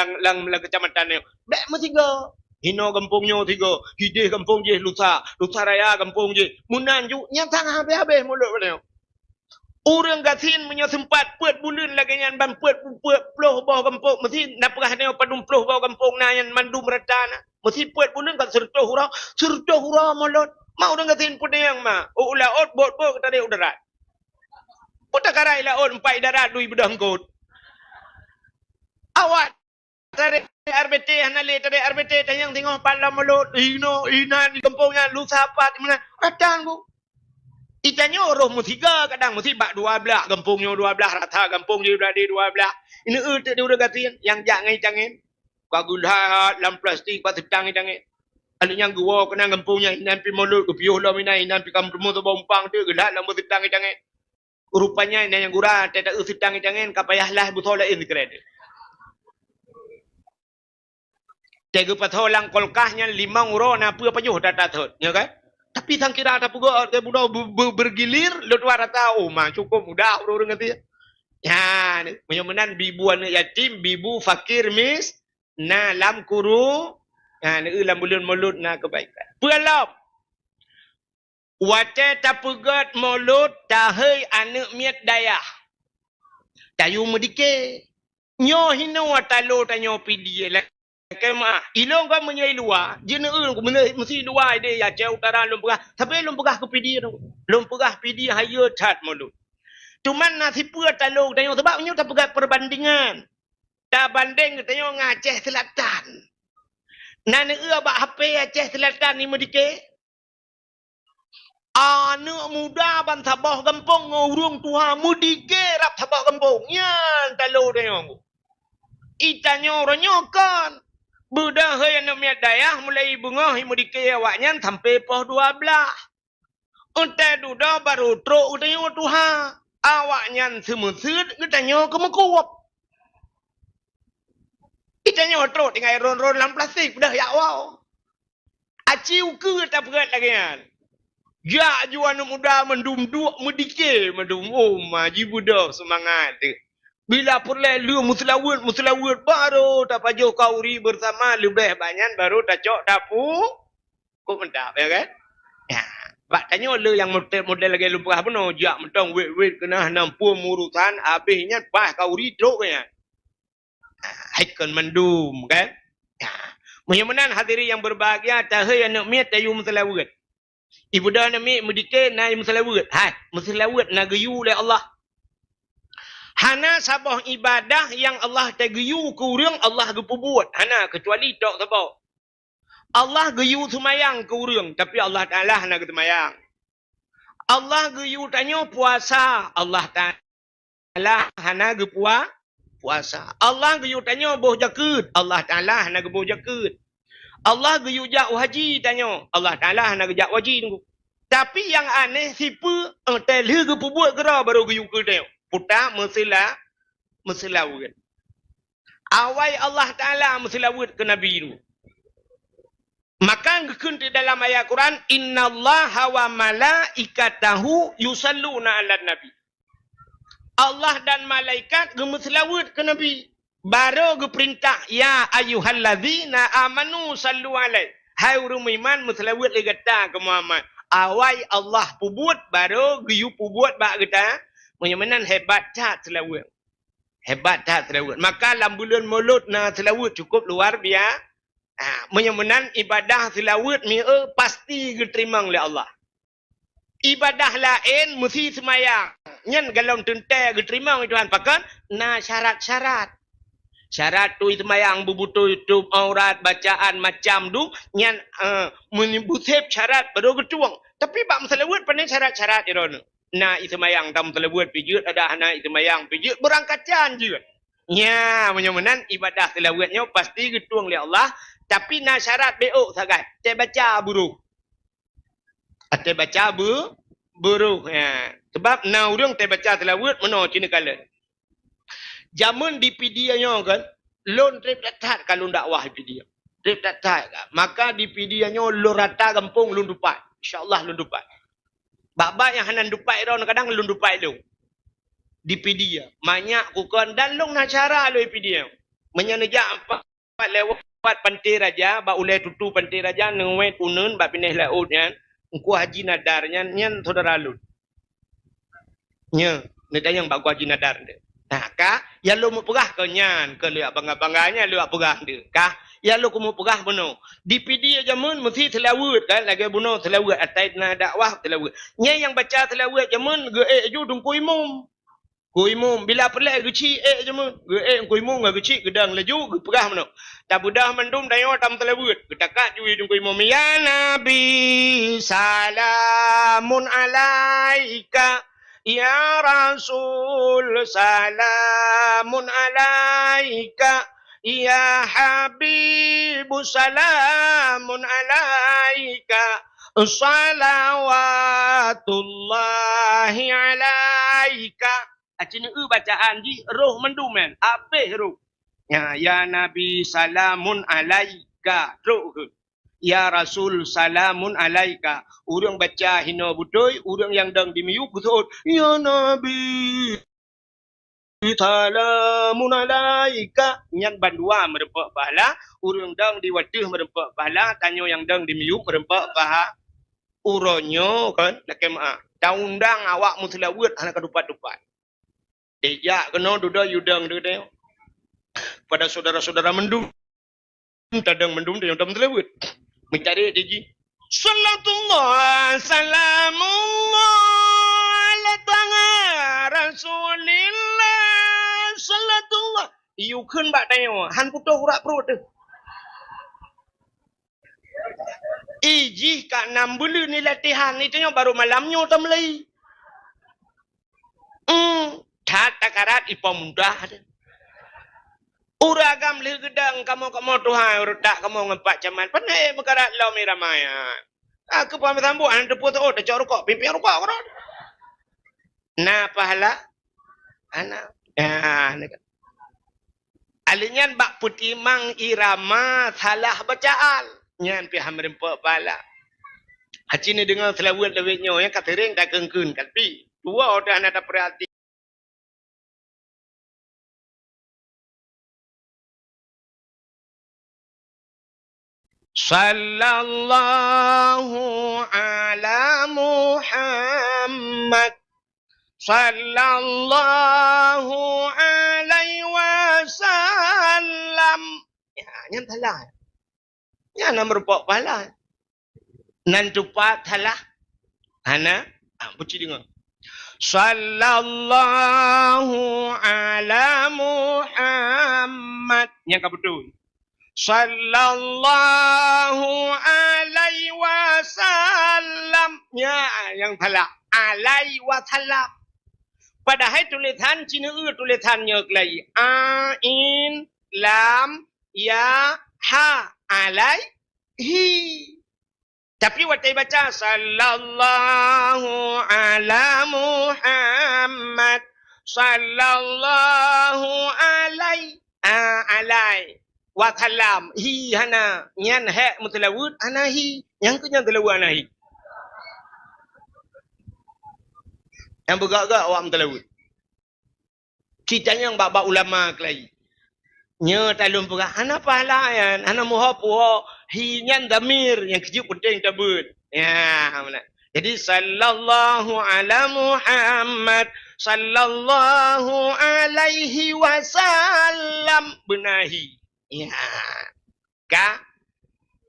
kecamatan ni bek mesti go hino gampungnya 3 hidih gampung je lusa raya gampung je munan ju nyang tang habis mulut pada orang gasin punya sempat puat bulan lagi yang ban puat puluh bawah gampung mesti nak perah ni padum puluh bawah gampung na yang mandu merata na mesti puat bulan kan serta hura mulut mau dengan tin pun yang mah laut bot kita dia udarat puta karai laut empai darat dui bedah ngkut awat tadi RBT hanale tadi RBT tanyang tengok pala mulut ina di kampungnya lu sahabat mana kadang bu itanya roh musiga kadang mesti bak 12 kampungnya 12 rata kampung dia berada 12 ini dia udah gatin yang jangan kagulhat dalam plastik pas sedang jangan ada yang gua kena gampungnya inan pi mulut ke piuh lah minai inan pi kampung tu bompang tu gelat lah mesti tang jangan rupanya inan yang gura tak sedang jangan kapayahlah betul lain kredit tega patolang kolkahnya 5 euro na apa payuh data thot ya kan tapi sang kira tak puga ke budak bergilir luar rata mah cukup mudah orang ngerti ya menyamanan bibuan yatim bibu fakir mis na lam kuru ni ulam bulan mulut na kebaikan. Pelop. Wace tapugat mulut tahai anak miat dayah. Tayu medike. Nyo hino watalo tanyo pidi lah. Kema ilong ka menyai luar. Jena ko mesti luar dia ya jauh utara lum pegah. Tapi lum pegah ke pidi tu. Lum pegah pidi haya tat mulut. Cuman nasi pua talo tanyo sebab nyo tapugat perbandingan. Ta banding tanyo ngaceh Selatan. Nana bak HP Aceh Selatan ni medike. Anak muda ban Sabah kampung ngurung tuha medike rap Sabah kampung. Yan talo dia. Itanya orangnya kan. Budak hai anak miat dayah mulai bunga medike awaknya sampai poh 12. Untai duda baru truk utanya tuha. Awaknya semesut ngetanya kemekuap. Itanya otrot dengan ron-ron dalam plastik dah ya wow. Aciu ke tak berat lagi kan. Ya juan muda mendum duk medike mendum maji budak semangat tu. Bila perle lu muslawut baru tak pajuh kauri bersama lebih banyak baru tak cok dapu kok mendap ya kan. Ya, bak tanya lu yang model lagi lupa apa no jak mentong wet kena nampu urusan habisnya pas kauri truk kan. Haikon mendum kan. Mudah-mudahan hadiri yang berbahagia tahai anak miat tayu muslawut. Ibu dah anak miat medike naik muslawut. Muslawut nagayu oleh Allah. Hana sabah ibadah yang Allah tagayu ke urang Allah gepu buat. Hana kecuali tok sabah. Allah gayu semayang ke urang tapi Allah Taala hana ke semayang. Allah gayu tanya puasa. Allah Taala hana ke puasa. Allah gayu tanya boh jakut. Allah Taala hana ke boh jakut. Allah gayu jak haji tanya. Allah Taala hana ke jak haji tunggu. Tapi yang aneh siapa telih ke buat gerak baru gayu ke tanya. Putar meselawut. Awai Allah Taala meselawut ke Nabi tu. Maka ngekun di dalam ayat Quran innallaha wa malaikatahu yusalluna 'alan nabi. Allah dan malaikat gemeselawut ke Nabi. Baru geperintah ya ayyuhallazina amanu sallu alaihi. Hai orang iman meselawut le kata ke Muhammad. Awai Allah pubut baru geyu pubut bak kita. Menyamanan hebat tak selawut. Hebat tak selawut. Maka dalam bulan mulut na selawut cukup luar biasa. Menyamanan ibadah selawut pasti diterima oleh Allah. Ibadah lain mesti semayang. Nyan kalau tentai diterima oleh Tuhan. Pakan na syarat-syarat. Syarat tu semayang berbutuh YouTube aurat bacaan macam tu. Nyan menyebut syarat baru ketuang. Tapi bak selawut pandai syarat-syarat dia. Na semayang tam selawut pijut ada anak semayang pijut berangkatan je. Ya, menyamanan ibadah tilawatnya pasti getuang oleh Allah. Tapi nak syarat beok sangat. Dia baca buruk. Dia baca buruk. Ya. Sebab na urang dia baca tilawat mana cina kala. Zaman di PDA-nya kan, lon trip datat kalau dakwah PDA. Trip datat. Maka di PDA-nya lon rata kampung lon dupat. InsyaAllah lon dupat. Bak-bak yang hanan dupat itu kadang lon dupat itu. Di PDA. Banyak kukan dan long nak cara lo PDA. Menyenejak empat lewat pantai raja, bak ulai tutu pantai raja, nengwet unun, bak pindah laut kan. Engkau haji nadarnya, nyan saudara lu. Nya, nida yang bak haji nadar dia. Nah, kah? Ya lu mau pegah ke nyan, ke lihat bangga-bangganya lu pegah dia. Kah? Ya lu mau pegah benar. Di PDA jamun mesti telawut kan, lagi benar telawut atai na dakwah telawut. Nya yang baca telawut jamun ge ju dungku imum. Kuimum bila pelak geci je mun kuimum ga geci gedang laju pegah mano tak budah mandum dayo tam telawut ketakat ju dung kuimum ya nabi salamun alaika ya rasul salamun alaika ya habib salamun alaika salawatullahi alaika. Acina bacaan di roh mendumen ape roh ya nabi salamun alaika roh ya rasul salamun alaika urang baca hina butoy urang yang dang dimiu betul ya nabi salamun alaika nyan bandua merempak pahala urang dang diwatih merempak pahala tanyo yang dang dimiu merempak pahala uronyo kan nak kema daundang awak mutlawat anak kedupat-dupat. Ya, kena duda yudang duda. Pada saudara-saudara mendum, tadang mendum dia yang tak terlewat. Mencari diji. Salatullah, salamullah, ala tanga Rasulillah, salatullah. Iu kun bak dayo, han putuh urak perut tu. Iji kak 6 bulan ni latihan ni tanya baru malamnya tak mulai. Tata karat ipa mudah. Uragam li gedang kamu Tuhan urdak kamu ngempak caman. Panai berkarat lau miramaya. Aku paham tambu an depu tu dah cak rokok pipi rokok kau. Nah pahala anak. Alinyan bak putih mang irama salah bacaan. Nyan pi hamrempak pahala. Haji ni dengar selawat lewetnya yang katering tak kengkun tapi dua orang ada perhati. Sallallahu ala Muhammad sallallahu alaihi wasallam. Ya, yang salah. Ya, nak merupak pahala. Nan tupat salah. Hana, puci dengar. Sallallahu ala Muhammad. Yang kau betul. Sallallahu alaihi wasallam. Ya, yang salah. Alaihi wasallam. Padahal tulisan Cina tulisannya lagi. Ain, lam, ya, ha. Alaihi. Tapi waktu baca sallallahu ala Muhammad sallallahu alaihi wasallam hi hana nyan he mutlawud anahi yang tu yang telawud anahi yang bergak-gak awak mutlawud ceritanya yang bab ulama kelai nya talum pegah ana pahala yan ana moha puho hi nyan damir yang kecil penting tabut ya mana jadi sallallahu ala Muhammad sallallahu alaihi wasallam benahi ya ka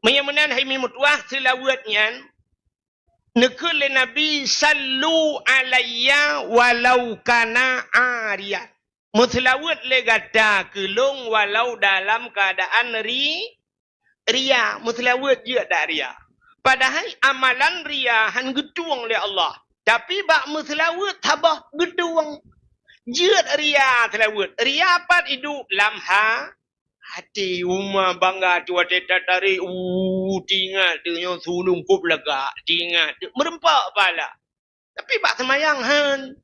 menyamanan hai mimutwah selawat nyan nekul nabi sallu alayya walau kana ariyan mutlawat legata kelong walau dalam keadaan ria mutlawat je tak ria padahal amalan ria han getuang oleh Allah tapi bak mutlawat tabah getuang Jeut ria telawut. Ria pat hidup lamha hati umma bangga tua teta tari tingat dia sulung kup lega tingat merempak pala. Tapi bak semayang han.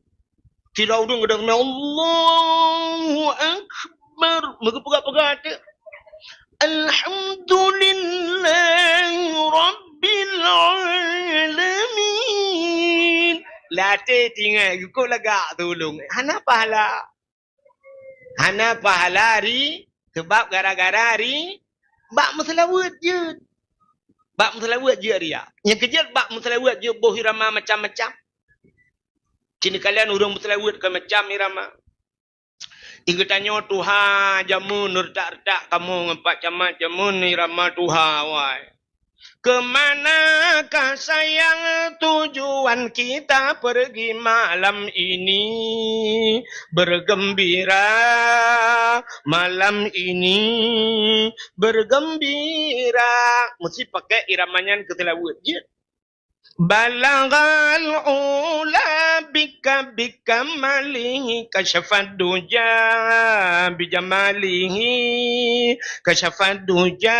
Tidak udung gedang Allahu Akbar. Megepegak-pegak tu. Alhamdulillahi Rabbil Alamin. Latih tinggal yuko lega tolong. Hana pahala. Hana pahala hari. Sebab gara-gara hari. Bak meselawat je. Bak meselawat je dia. Yang kejut bak meselawat je. Boh irama macam-macam. Cina kalian urang meselawat ke macam irama. Tiga tanya Tuhan jamun retak-retak kamu ngempak camat jamun irama Tuhan wai. Kemanakah sayang tujuan kita pergi malam ini bergembira malam ini bergembira mesti pakai iramanya ketelawut je. Balagal ula bika malihi kasyafad duja bijamalihi kasyafad duja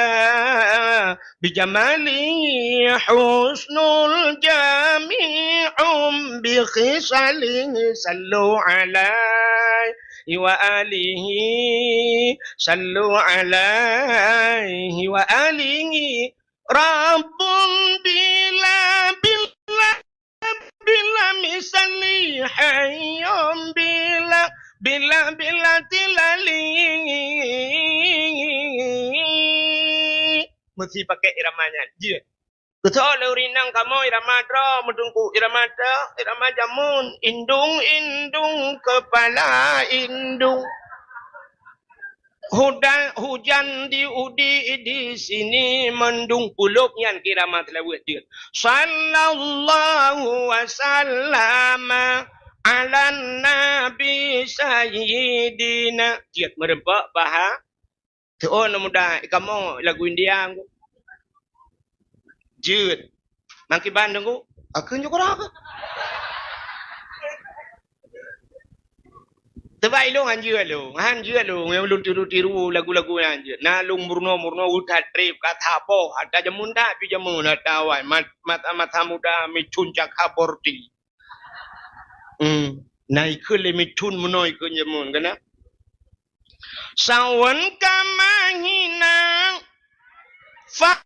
bijamalihi husnul jami'um bi khisalihi sallu alaihi wa alihi sallu alaihi wa alihi Rabbun bila misali hayyum bila tilali mesti pakai iramanya je. Betul urinang kamu irama dra medungku irama da irama jamun indung kepala indung hujan di sini mendung puluk yang kiramat lewat dia. Sallallahu wasallama ala nabi sayyidina. Jiat merempak baha. Oh mudah kamu lagu India aku. Jiat. Mangki Bandung aku. Aku juga aku. Tebai lo hanjir lo yang lu tiru lagu-lagu hanjir. Na lu murno utat trip kata po ada jamun dah pi jamun ada wai mata muda micunjak haborti. Naik le micun menoi ke jamun kana. Sawan kamahina fa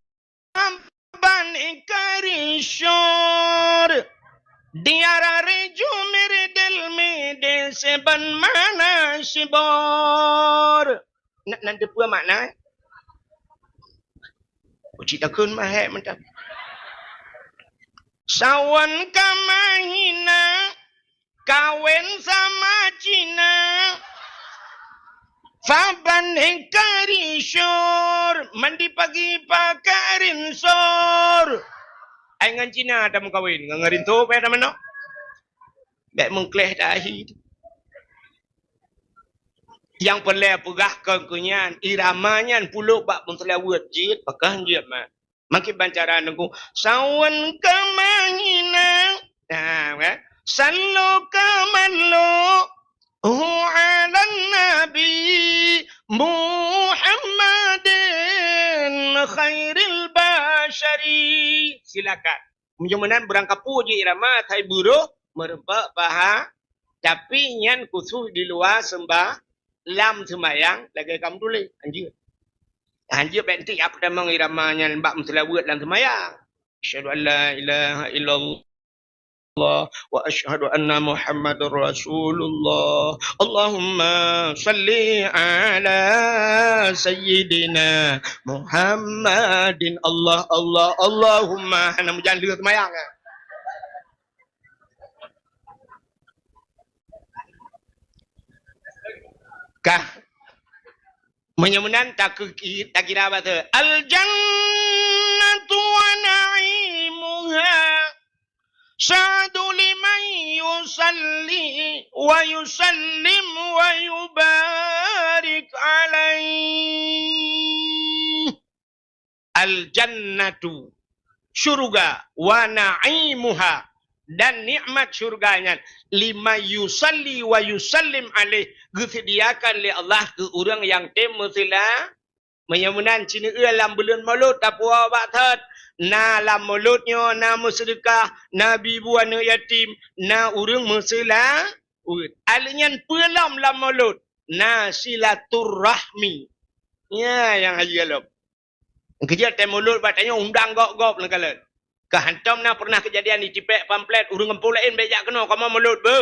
ban ikarishor. Diara reju meredel mede seban mana sibor. Nanti pua makna. Cerita kun mahek mentap. Sawan kamahina kawin sama Cina. Faban hengkari syur mandi pagi pakarin sor. Dengan Cina ada mengkawin, ngangarin tu apa mana? Bek mengkleh dahi. Yang pelai pegah kekunyan, iramanya puluk bak mentelawat jid, pakah jid mak. Makin bancara nunggu sawan kamangina. Nah, sallu kamallu ala nabi Muhammadin khairil bashari. Silakan. Menjemanan berangkat puji irama thai buruh merempak baha tapi nyan khusus di luar sembah lam sembayang lagi kamu tulis anjir bentik apa nama iramanya lembak menselawat dalam sembayang. Asyhadu an la ilaha illallah wa asyhadu anna Muhammadar Rasulullah. Allahumma salli ala sayyidina Muhammadin. Allahumma hana jangan lihat semayang. Kah menyemunan tak kira apa tu? Al jannatu wa na'imuha sa'du liman yusalli wa yusallim wa yubarik alaih. Al jannatu syurga wa na'imuha dan nikmat syurganya lima yusalli wa yusallim alaih disediakan oleh Allah ke orang yang temutilah menyamunan cina dalam bulan Maulud tapua batat na lam mulutnya na bersedekah na bibu anak yatim na urang mesela alinyan pelam lam mulut na silaturrahmi ya yang haji alam kerja tem mulut batanya undang gok-gok lah kala kehantam na pernah kejadian di cipek pamflet urang kampung lain bejak kena kama mulut be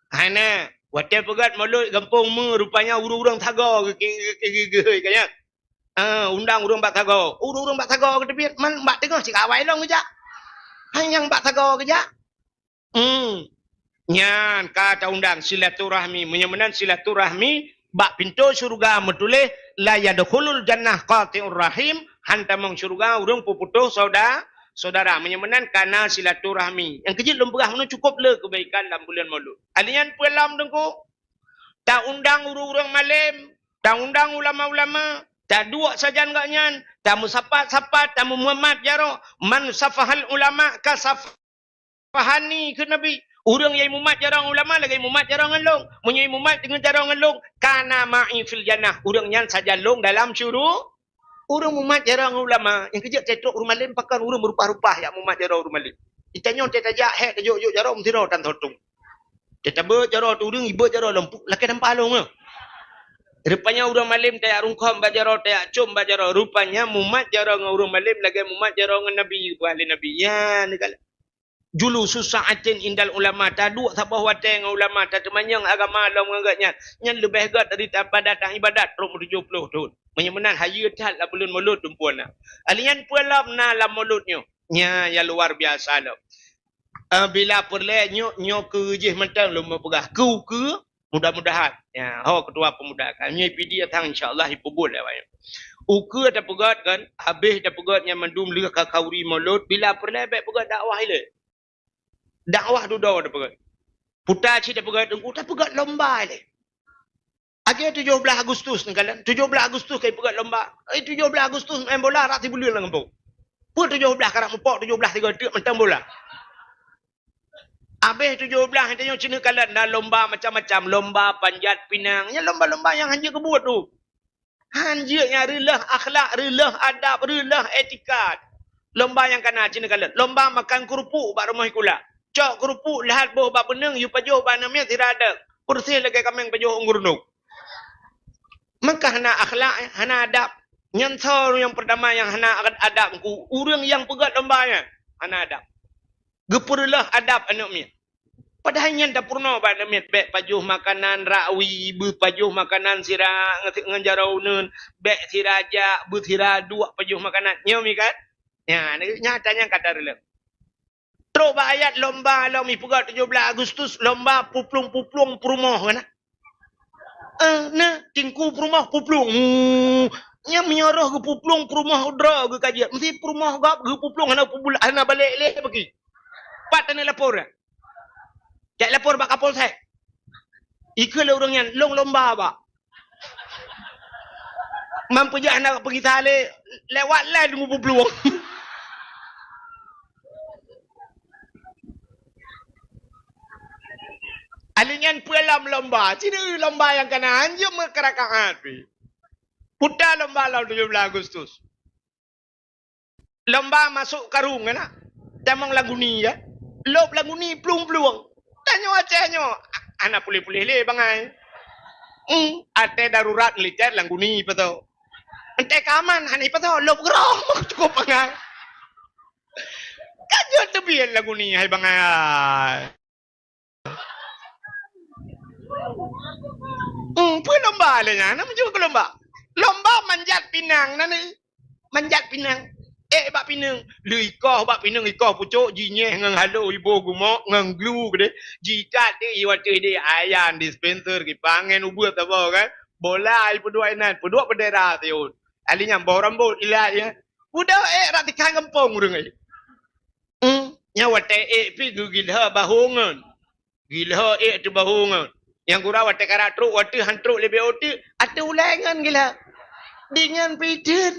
hana watel pegat mulut kampung me rupanya urang-urang taga kaya undang urang bak taga urang bak taga ke tepi man bak tengah cik awai long kejak hanyang bak taga kejak nyan kata undang silaturahmi menyamanan silaturahmi bak pintu syurga metulih la yadkhulul jannah qati'ur rahim hantamang syurga urang puputuh saudara menyamanan kana silaturahmi yang kecil lemperah mana cukup le kebaikan dalam bulan Maulud alian pelam dengku tak undang urang-urang malam tak undang ulama-ulama tak dua saja enggaknya tak musapat-sapat tak Muhammad jaro man safahal ulama ka safahani ke nabi urang yang mumat jarang ulama lagi mumat jarang ngelong munyai mumat dengan jarang ngelong kana ma'i fil jannah urang nyan saja long dalam syurga urang mumat jarang ulama yang kerja cetok rumah lain pakan urang berupah-rupah ya mumat jarang rumah lain ditanya tetajak hek tajuk jarang tiro tan thotung tetabe jarang urang ibu jarang lempuk laki dan palung rupanya urang malim tak rungkam bajaro tak cum bajaro rupanya mumat jarang urang malim lagi mumat jarang nabi ahli nabi ya negala julu susaatin indal ulama tadu sabah wateng ulama tatemanyang agama long ngagaknya nyan lebih gat dari pada datang ibadat 70 tahun menyamanan hayu tat la bulan Maulud tumpuana alian pualam na la Mauludnya nya ya luar biasa lo bila perle nyo ke je mentang lumba pegah ke mudah-mudahan ya ketua pemuda kami pidi datang insyaallah hipubul ya uke ada pegat kan habis ada pegatnya mandum leh ka kauri Maulud bila perle baik pegat dakwah ile dakwah duda ada pegat putar ci ada pegat engku tak pegat lomba ile Akhir 17 Agustus ni kalian 17 Agustus kai pegat lomba 17 Agustus main bola rati bulan lah ngempau pun 17 karak mepok 17 3 detik mentang bola habis 17 hanya Cina kalian dah lomba macam-macam lomba panjat pinang ya lomba-lomba yang hanya kebuat tu hanya rilah akhlak rilah adab rilah etikat lomba yang kena Cina kalian lomba makan kerupuk bak rumah kula cok kerupuk lihat boh bak beneng you pajuh bak namanya tidak ada kursi lagi kami pajuh unggurnuk maka hana akhlak hana adab nyantar yang pertama yang hana adab ku urang yang pegat lombanya hana adab gepurlah adab anaknya padahal yang tak purna pada met bek pajuh makanan rawi bu pajuh makanan sira nganjarauneun bek siraja bu sira dua pajuh makanan nyomi kan ya nyatanya kata rela terus ayat lomba mi pegat 17 Agustus lomba puplung-puplung perumah kan tingku perumah puplung nya menyarah ke puplung perumah udra ke kajian mesti perumah gap ke puplung hana balik leh bagi pat tanya lapor cak lapor bak kapolsek ikut orang yang long lomba bak mampu je anak pergi tali lewat lah dengan puplung alinyan pualam lomba cina lomba yang kena anjum kerakaat putar lomba lalu 17 Agustus lomba masuk karung kan tamang lagu ni ya lop lagu ni plung-plung tanya acehnya anak pulih-pulih le bangai ate darurat militer lagu ni patau ente kaman hani patau lop gerong cukup bangai kajo tebian lagu ni hai bangai pun lomba le nya nama juga lomba manjat pinang nani manjat pinang bak pinang lui ikoh bak pinang ikoh pucuk jinyeh ngang halo ibu gumok ngang glue gede jikat de iwate de ayan dispenser ki pangen ubut apa kan bola ai pedua inan pedua bendera tiun alinya bau rambut ilah ya budak rak tikang kampung urang ai nya wate pi gilha bahungan gilha tu bahungan yang gura wate karatru wate hantru lebih oti ate ulangan gila dengan pidin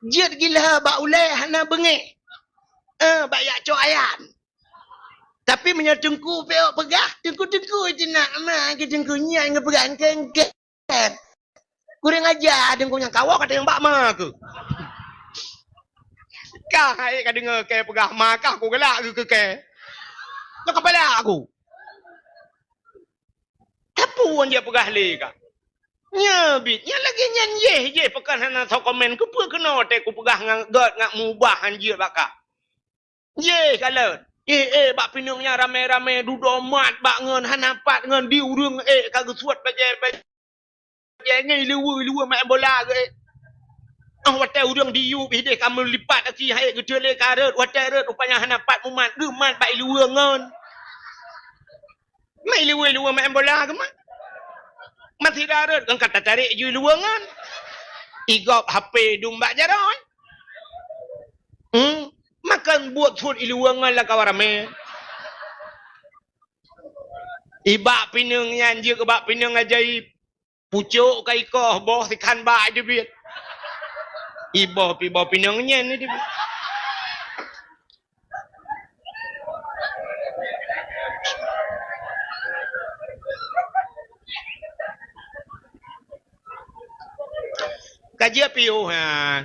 jet gila ba ulai hana bengek ba ya co ayan Tapi menyatungku pegah, tungku je nak mah ke tungkunya ngepegang kengket. Kurang ajar tungku yang kawak kata yang bak mah ke. Kah ai ka dengar ke pegah maka aku gelak ke. Nak kepala aku. Tapuan dia pegah le ka. Nya bit, nya lagi nyan ye pekan hana tau komen ku pe kena te ku pegah ngang god ngak mubah anjir baka. Ye kalau bak pinungnya rame-rame duduk mat bak ngan hanapat ngan diu reung kagak suat baje ngai lewu main bola ke. Watai urang diu bih kamu lipat aki hai gedele karet watai ret rupanya hanapat mumat gemat bak lewu ngan. Mai lewu main bola ke mat. Mati darat kan kata tarik je lewu ngan. Igop HP dumbak jaran. Makan buat food iluangan lah kawarame. Ibak pinang yang je ke bak pinang ajaib. Pucuk ke ikoh boh ikan bak je biat. Iboh pinangnya ni dia. Kajian piuh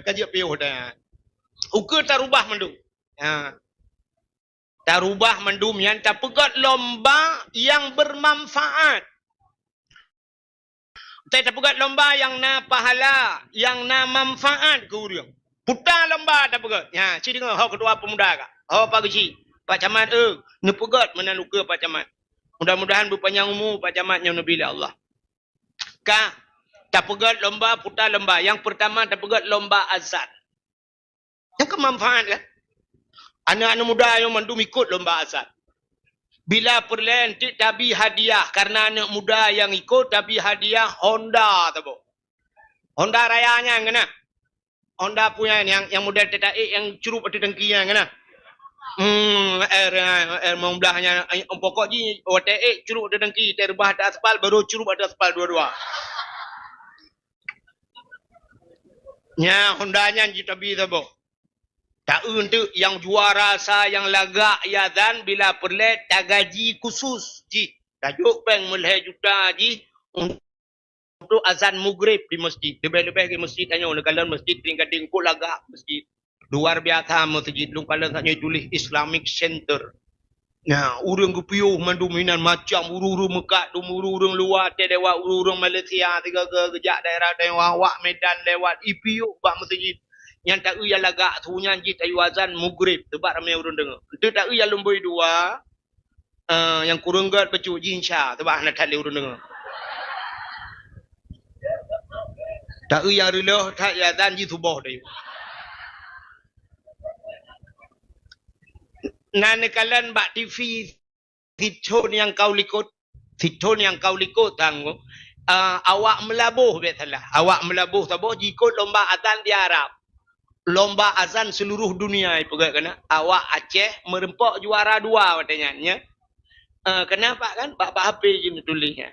kajian piuh dah. Ukur tarubah mandu. Tarubah mandum yang tak pegat lomba yang bermanfaat. Tak pegat lomba yang na pahala, yang na manfaat ke urang. Putar lomba tak pegat. Ya, ci dengar hau kedua pemuda kak. Hau Pak Geci, Pak Camat ne pegat mana luka Pak Camat. Mudah-mudahan berpanjang umur Pak Camat yang nabi Allah. Kak, tak pegat lomba putar lomba. Yang pertama tak pegat lomba azan. Yang kemanfaat kan? Anak-anak muda yang mandum ikut lomba azan. Bila perlahan tabi hadiah. Karena anak muda yang ikut tabi hadiah Honda. Tahu. Honda rayanya kena. Honda punya yang model TTX yang curup ada dengkinya kena. Air memblahnya. Pokok je TTX curup ada dengki. Terbah ada aspal baru curup ada aspal dua-dua. Ya Hondanya je tabi tahu. Tak untuk yang juara sa yang lagak yadan bila perle tak gaji khusus ji. Tajuk peng mulai juta ji untuk azan maghrib di masjid. Lebih-lebih ke masjid hanya kalau masjid tingkat ko lagak masjid. Luar biasa masjid lu kalau hanya tulis Islamic Center. Nah, urang gupiuh manduminan macam uru-uru Mekah, uru-uru luar lewat uru-uru Malaysia tiga kejak daerah Wak Medan lewat ipiuh bak masjid. Yang tak uya lagak sunya jit ayu azan maghrib sebab ramai orang dengar. Itu tak uya lembui dua yang kurang gat becu jinsha sebab nak tak orang dengar. Tak uya rela tak ya azan ji subuh dah. Nan kalan bak TV siton yang kau likut tanggo awak melabuh betlah. Awak melabuh taboh jikut lomba azan di Arab. Lomba azan seluruh dunia pegat kena awak Aceh merempok juara 2 katanya. Kenapa kan bak HP je tulisnya.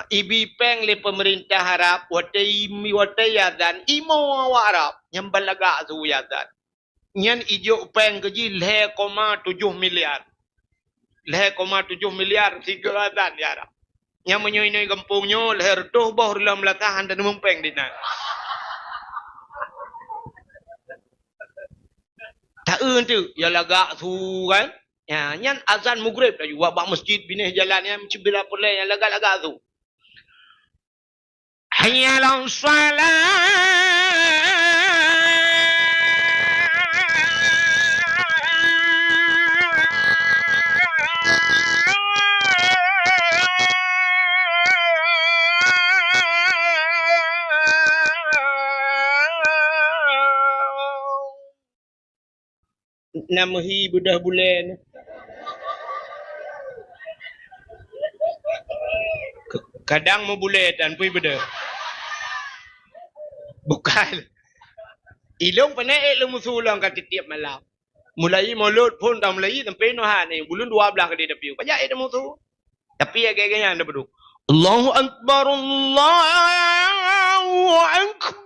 Ibi peng le pemerintah Arab watai azan imo awak Arab yang balagak su azan. Nyan ijo peng keji 0,7 miliar. 0,7 miliar tiga azan di Arab. Yang menyoinoi kampungnya leher tuh boh dalam latahan dan mempeng di sana. Tak tu ya lagak tu kan. Ya, nyan azan maghrib dah juga bak masjid binih jalan yang bila pulai yang lagak-lagak tu. Hayya 'alas salat. Namahi bedah bulan. Kadang mau bulan dan pui bedah. Bukan. Ilung panai ilung musulang kat tiap malam. Mulai mulut pun dah mulai sampai nohan ni. Bulan 12 ke dia piu. Banyak itu musuh. Tapi agak-agaknya anda berdua. Allahu Akbar, Allahu Akbar.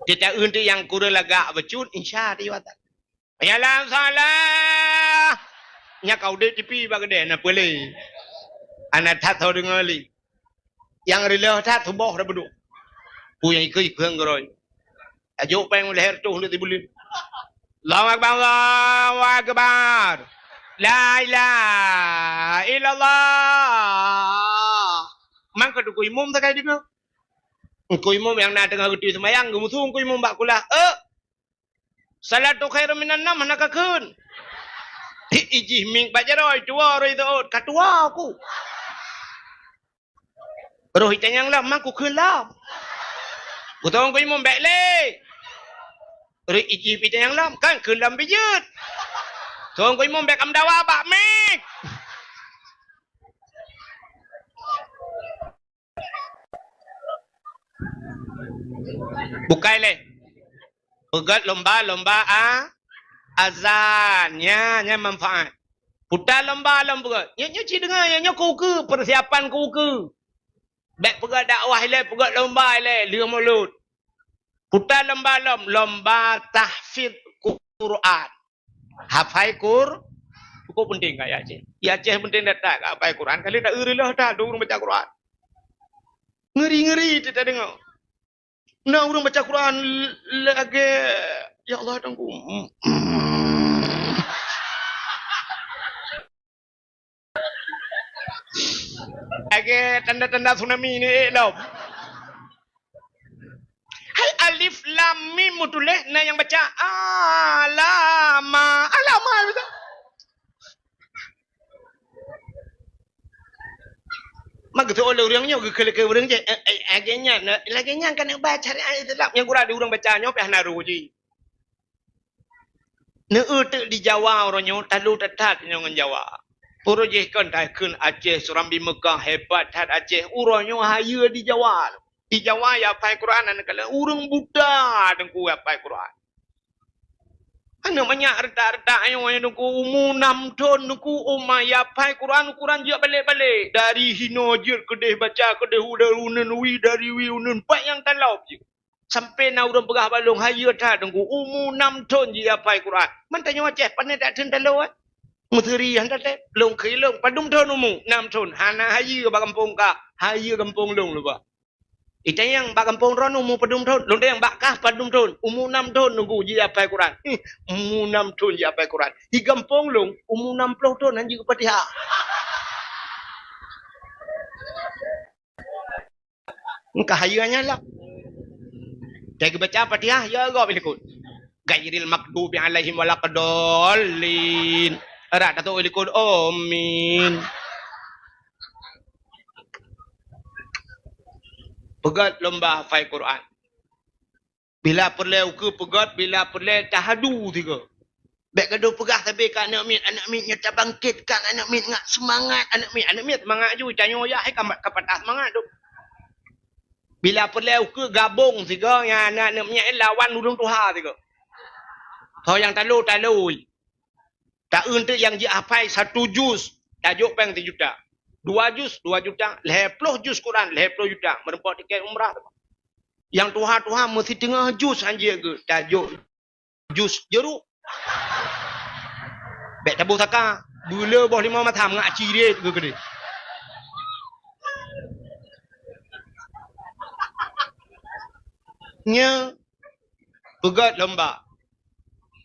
Kita untuk yang kurang lagak bercut, insya Allah. Yalah salah. Nya kau dek tipi bagade na boleh. Anak tak tahu dengar li. Yang rela tak tubuh dah beduk. Punya ikut geroi. Ajo peng leher tu lu tibulin. Allahu akbar, Allahu akbar. La ilaha illallah. Mang ka du imam tak kai dengar. Ko imam yang nak tengah reti semayang, gemutung ko imam bak kulah. Salatu khairum minan nam nak keun. Iji ming bajaroi tua roi tu katua aku. Roh itanyang lam mang ku keun lam. Gutong ko imam bek le. Ri iji pitanyang lam kan keun lam bijut. Tong ko imam bek am dawa bak mik. Bukai le. Pegat lomba azannya manfaat. Putar lomba pegat. Nya ci dengar nya ku ke persiapan ku ke. Bek pegat dakwah le, pegat lomba le, liur mulut. Putar lomba tahfidz Quran. Hafai cukup penting kat Aceh. Ya Aceh penting dah tak hafai Quran. Kali tak irilah dah orang baca Quran. Ngeri-ngeri kita dengar. Nah, orang baca Quran lagi, ya Allah tangku. Lagi tanda-tanda tsunami ni dah. Hai alif lam mim tulis, nah yang baca alama betul. Maka tu oleh orangnya ke orang je agaknya kan baca cari ayat tetap yang kurang ada orang bacanya apa naru je. Neutek di Jawa orangnya talu tetat yang Jawa. Puro je kan dah kun Aceh Surambi Mekah hebat tat Aceh orangnya haya di Jawa. Di Jawa ya pai Quran kalau orang Buddha dengku pai Quran. Ana banyak retak-retak yang dengku umur 6 tahun dengku umaya pai Quran je balik-balik dari hino je kedeh baca kedeh udah wi dari wi unen pak yang talau je. Sampai na urang pegah balong haya dah dengku umur 6 tahun je pai Quran. Man tanya Aceh pandai tak ten talau ah. Muteri han tak long khilong padum tahun umur 6 tahun. Hana haya ba kampung ka, haya kampung long lupa. Itu yang bak kampung ron umur padum tahun. Long yang bakah padum tahun. Umur 6 tahun nunggu je hafal Quran. Umur 6 tahun je hafal Quran. Di kampung long umur 60 tahun anjing ke Fatihah. Engkau hayanya lah. Dia baca Fatihah ya gak boleh ikut. Gairil makdubi alaihim walaqdallin. Ara tak tahu ikut amin. Pegat lomba hafal Quran. Bila perlu ke pegat, bila perlu tahadu tiga. Baik gaduh pegah tapi kat anak mit nyata bangkitkan anak mit ngak semangat anak mit semangat je tanya ya hai kapat semangat tu. Bila perlu ke gabung tiga yang anak mit lawan urang Tuhan tiga. Kau yang talu. Tak untuk yang je hafal 1 juz, tajuk peng 3 juta. 2 juz, 2 juta. 20 juz Quran, 20 juta. Merempat tiket umrah. Yang Tuhan mesti tengah juz anjir ke. Tajuk juz jeruk. Bek tabuh saka. Bula boh 5 matam ngaci dia ke dia. Nya pegat lomba.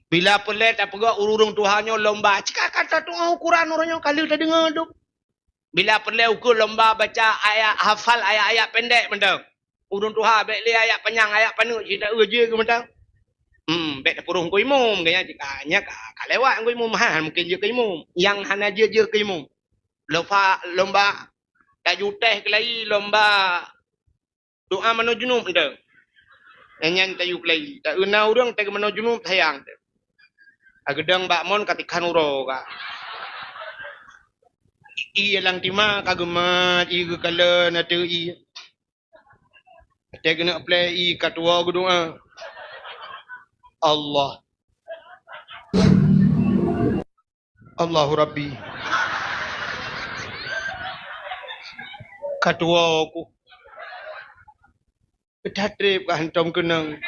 Bila pelet tak pegat urung Tuhannya lomba. Cakap kata Tuhan Quran orangnya kali tak dengar tu. Bila perlu ukur lomba baca ayat hafal ayat-ayat pendek mentang. Urung Tuhan baik le ayat panjang ayat panuk cerita je ke mentang. Baik purung ko imum gaya jikanya ka lewat ko imum mungkin je ke imum. Yang hana je ke imum. Lomba tajuteh kelai lomba doa mano junub mentang. Yang tayu kelai. Tak una urang tak mano junub sayang. Agedang bakmon katikan uro ka. I lang tima kagemat i kala na te i te kena apply i katua doa Allah Allahu Rabbi katua aku kedatrip ka hantam kenang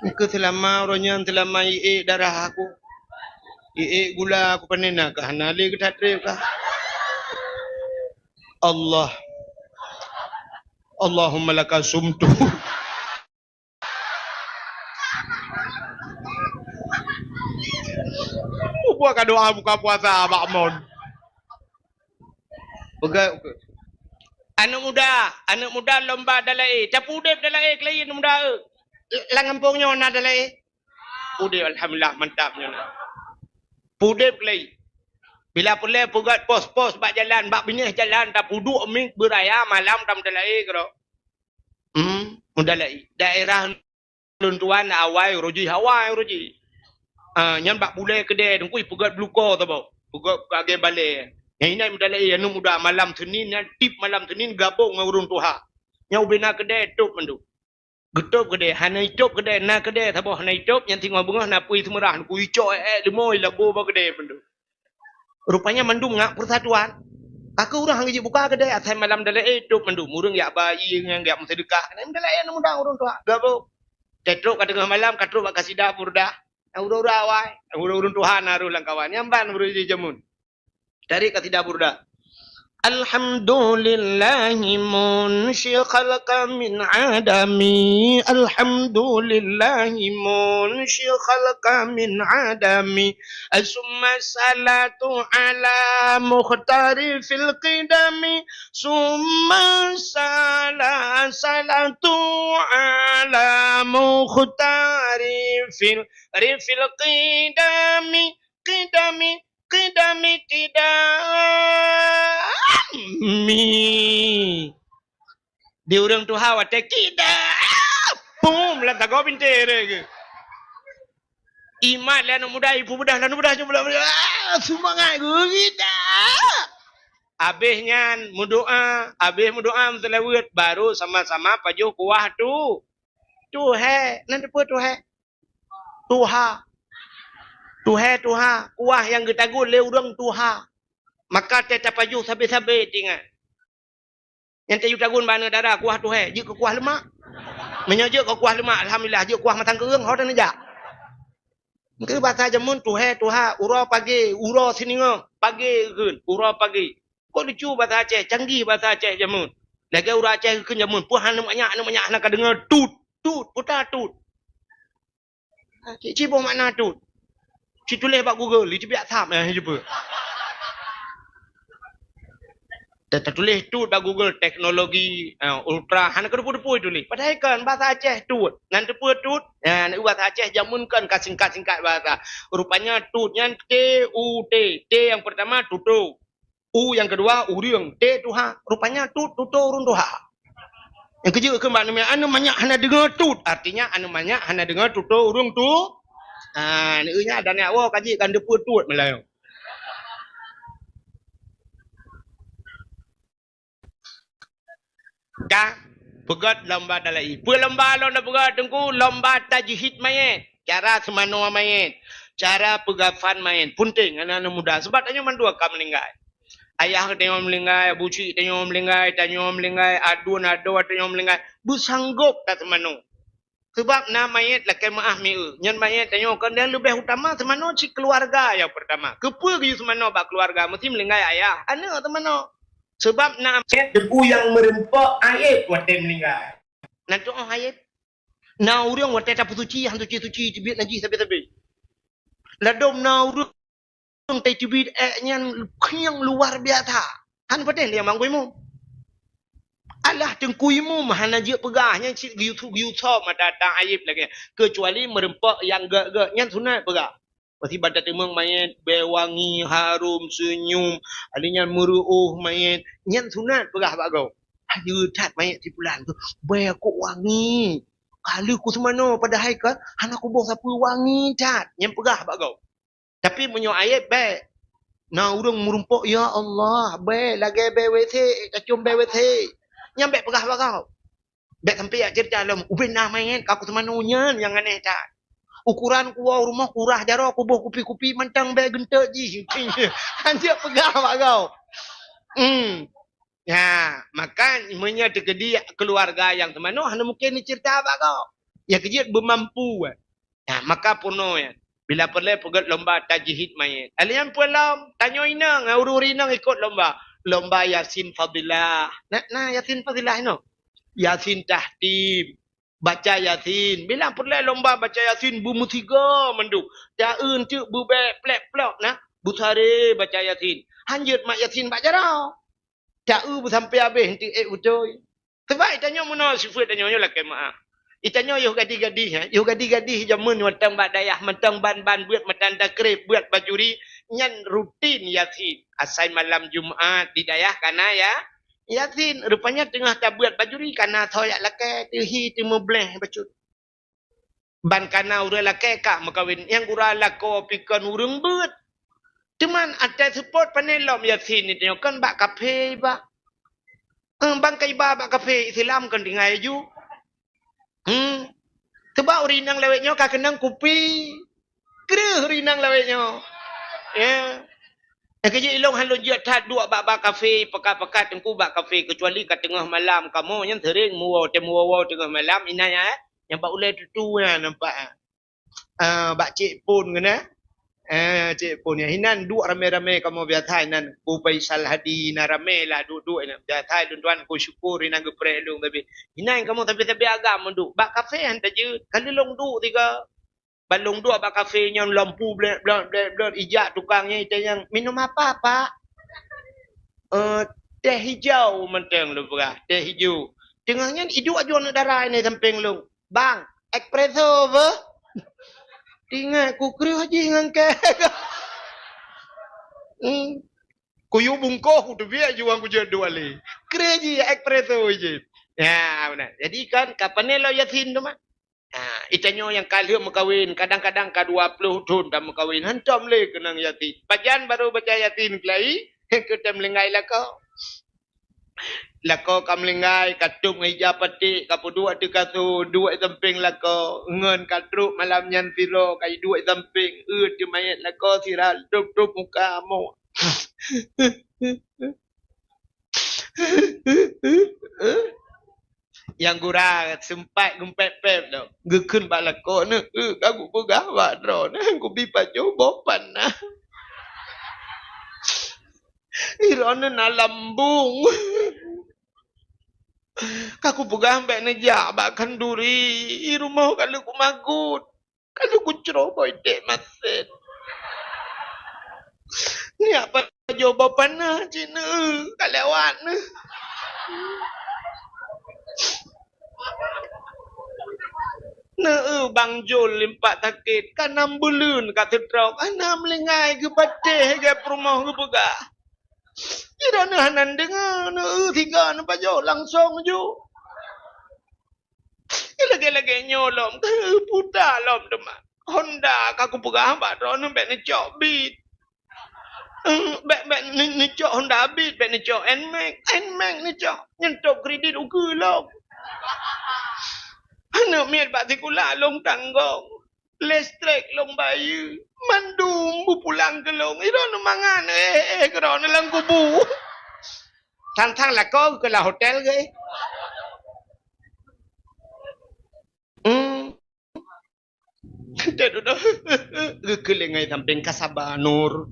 Ke selama orangnya selama darah aku. Gula aku panena kah? Nali ke tatrib kah? Allah. Allahumma laka sumtu. Buat doa buka puasa Abang Mon. Pegang. Anak muda lomba dalai. Tapi udep dalai kelain muda. Langampungnya mana dalai? Udep alhamdulillah mantapnya. Udep kelai. Bila pulai pegat pos-pos bak jalan, bak binih jalan, tak puduk ming beraya malam tam dalai kero. Mudalai. Daerah luntuan awai roji hawai roji. Nyan bak pulai kedai dengkui pegat bluko tu bau. Pegat kage balai. Yang ini mudalai anu muda malam Senin, yang tip malam Senin gabung dengan urun tuha. Yang ubina kedai tup mendu. Getup kedai, hana itup kedai, na kedai tabo hana itup, yang tinggal bunga na pui semerah, ku icok lemoi lagu ba kedai mendu. Rupanya mendung ngak persatuan. Aku orang hang buka kedai asal malam dalai tup mendu. Murung ya bayi yang gak sedekah. Nan dalai anu muda urun tuha. Gabung. Tetruk kat tengah malam, katruk bak kasidah burdah. Ura-ura awai, urun tuha naruh langkawan. Nyamban beruji jamun. Dari kasidah burdah. Alhamdulillahi munshi khalqa min adami. Alhamdulillahi munshi khalqa min adami. Summa salatu ala mukhtari fil qidami. Summa salatu ala mukhtari fil qidami. Qidami. Di orang tu hawa kita. Boom lah tak kau pintar ke. Imat lah nak mudah, ibu mudah lah nak mudah cuma semangat kita. Habisnya mudoa, selawat baru sama-sama pajuh kuah tu. Tu hai, nanti apa tu hai? Tuha. Tuha, kuah yang getagul le urang tuha. Maka tetap paju sabe-sabe tinggal. Yang tayu tagun bana darah kuah tuha, je ke kuah lemak. Menyaje ke kuah lemak, alhamdulillah je kuah matang kereng hau dan aja. Ke bahasa jamun tuha, ura pagi, ura sininga, pagi keun, ura pagi. Kok lucu bahasa Aceh, canggih bahasa Aceh jamun. Lagi ura Aceh keun jamun, puhan banyak nak dengar tut, putar tut. Cik boh makna tut. Cik tulis bak Google, dia biak sam yang jumpa. Tak tulis tu bak Google teknologi ultra, hana kedepu-depu tulis. Padahal kan bahasa Aceh tut. Nan depu tut, nak bahasa Aceh jamun kan singkat-singkat bahasa. Rupanya tutnya T-U-T. T yang pertama tutu. U yang kedua uriung. T tuha. Rupanya tutu urun tuha. Yang kecil ke makna anu banyak hana dengar tut. Artinya anu banyak hana dengar tutu urung tu. Ni nya dan nak awak kaji kan depu tut Melayu. Ka pegat lomba dalai. Lomba lo nak pegat tengku lomba tajhid mayit. Cara semano mayit. Cara pegafan mayit. Penting anak-anak muda sebab tanya mandua kam meninggal. Ayah tanya meninggal, buci tanya meninggal, adun tanya meninggal. Bersanggup tak semano. Sebab na mayat lakai maah mi'u. Nyan mayat tanya kan yang lebih utama semano si keluarga yang pertama. Kepa ke semano bak keluarga mesti melinggai ayah. Ana semano. Sebab na mayat debu yang merempak aib watai melinggai. Nanti aib. Na urang watai tak suci, han suci tibit najis sabi-sabi. Ladom na urang tai tibit nyan yang luar biasa. Han paten dia mangkuimu. Allah tengkuimu mahana je pegahnya si YouTube mah datang aib lagi kecuali merempak yang gak yang sunat pegah pasti badan temeng mayat bewangi harum senyum adanya meruuh mayat yang sunat pegah bagau ayo tat mayat tipulan tu be aku wangi kali ku semano pada haikal hana ku boh siapa wangi tat yang pegah bagau tapi menyo aib be na urang merempak ya Allah be lagi be WC kacum be WC nyampe pegah bagau. Bek sampai cerita dalam ubin namanya aku semanunya yang aneh tak. Ukuran kuah rumah kurah jaro aku boh kupi-kupi mentang bek gentek ji. Anjir pegah bagau. Ya, maka menye tegedi keluarga yang semano hanya mungkin cerita bagau. Ya kejut bermampu. Nah, maka puno ya. Bila perlu pegat lomba tajhid mayit. Alian pulang tanya inang, uru-uru inang ikut lomba. Lomba Yasin Fadilah. Nah Yasin Fadilah no. Yasin Tahtim. Baca Yasin. Bila perlu lomba baca Yasin bu mutiga menduk. Daun tu bu plek-plek nah. Bu sare baca Yasin. Hanjut mak Yasin baca dah. Daun bu sampai habis nanti betul. Sebab tanya mana sifat tanya lah kemah. Itanya yuh gadi-gadi ha. Yuh gadi-gadi jamun matang badayah matang ban-ban buat matan takrib buat bajuri nyan rutin Yasin. Asai malam Jumaat di dayah kana ya. Yasin rupanya tengah tak buat bajuri kana thoyak lakai tihi timu bleh bacut. Ban kana ura lakai kak makawin yang ura lako pikan urung buat. Cuman ada support panelom Yasin ni tengok kan bak kafe bak. Bang kai bak kafe Islam kan dingai ju. Sebab rinang lewetnya kak kenang kupi. Kereh rinang lewetnya. Ya. Kerja ilong halun jat tat dua bak kafe pekat-pekat tengku bak kafe kecuali kat tengah malam kamu yang sering muwa tengah malam inanya yang bak ulai tutu nampak. Bak cik pun kena. Cik pun ya hinan dua rame-rame kamu biasa hinan ku Faisal Hadi na rame lah duduk ina biasa tuan ku syukur hinan ke perelung tapi hinan kamu tapi agak menduk bak kafe han taje kali long du tiga balong dua bak kafe nya lampu blek ijak tukangnya itu yang minum apa pak teh hijau menteng lu berah teh hijau tengahnya hidup aja nak darah ini samping lu bang espresso apa tinggal ku kriu haji ngangke. Kuyu bungkoh tu biar juang ku jodoh ali. Kriu espresso je. Ya benar. Jadi kan kapan lo Yasin tu mah? Itanyo yang kali mengkawin kadang-kadang ka 20 tahun dah mengkawin hantam le kenang Yasin. Bajan baru baca Yasin kelai kita melengai lah kau. Lako kamlingai katum ngija pati kapu dua tu dua samping lako ngen katruk malam nyan piro kai dua samping di mayat lako siral tup muka mo. Yang gura sempat gumpet pep dah. Gekun balako ne aku pegah bak dro ne aku bi pajo bopan nah. Irone na lambung. Kaku pegah ambek nejak bak kanduri. I rumah kalau ku magut. Kalau ku ceroboy dek maset. Ni apa jawapan nah cina kalewat nah. Bang Jol limpak takit kanam bulun kata trok anam lengai ke pateh ke rumah ke pegah. Ira na hanan dengar tiga na pajo langsung ju. Lagi-lagi nyolom ke puta lom demak. Honda kaku pegah ba ro na bet ni cok beat. Bet ni cok Honda beat bet ni cok Nmax ni cok nyentok kredit uku lom. Anak miat bak tikula long tanggong. Listrik long bayu. Mandum bu pulang ke long. Iro no mangan kero na lang kubu. Thang là có cái là hotel ghê. Jadi dah. Kelengai samping kasaba nur.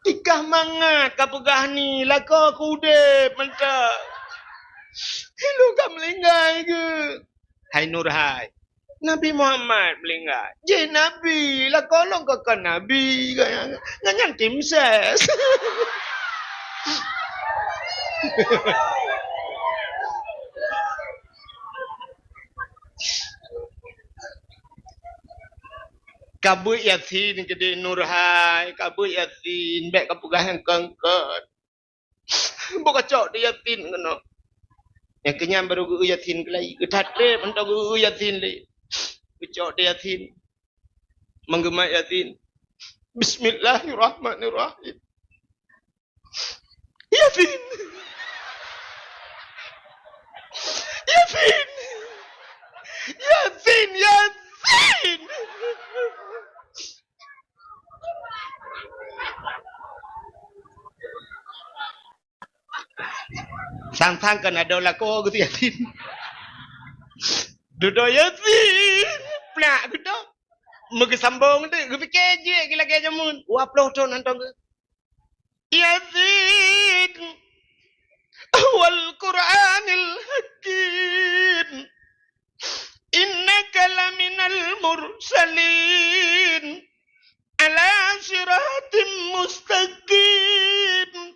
Tikah mangat kapegah ni lako kude mentah. Hello kam lengai ke? Hai Nur hai. Nabi Muhammad melingkai. Je Nabi lah kolong kakak Nabi. Nganyan tim ses. Kabut Yasin ke Nur hai. Kabut Yasin. Baik kapugah yang kengkot. Bukan cok dia Yasin kena. Yang kenyang baru gue Yasin ke lagi. Ketatre mentau gue Yasin lagi. Kecok dia Yasin. Menggemak Yasin. Bismillahirrahmanirrahim. Yasin. Yasin. Yasin. Yasin. Sang-sang kan ada lah kau gitu Yasin. Duduk Yasin. Plak ke tu. Megesambung tu. Gue fikir je. Gila kaya jamun. Waploh tu nantong ke. Yasin. Wal Quranil Hakim. Innaka laminal mursalin. Ala siratim mustaqim.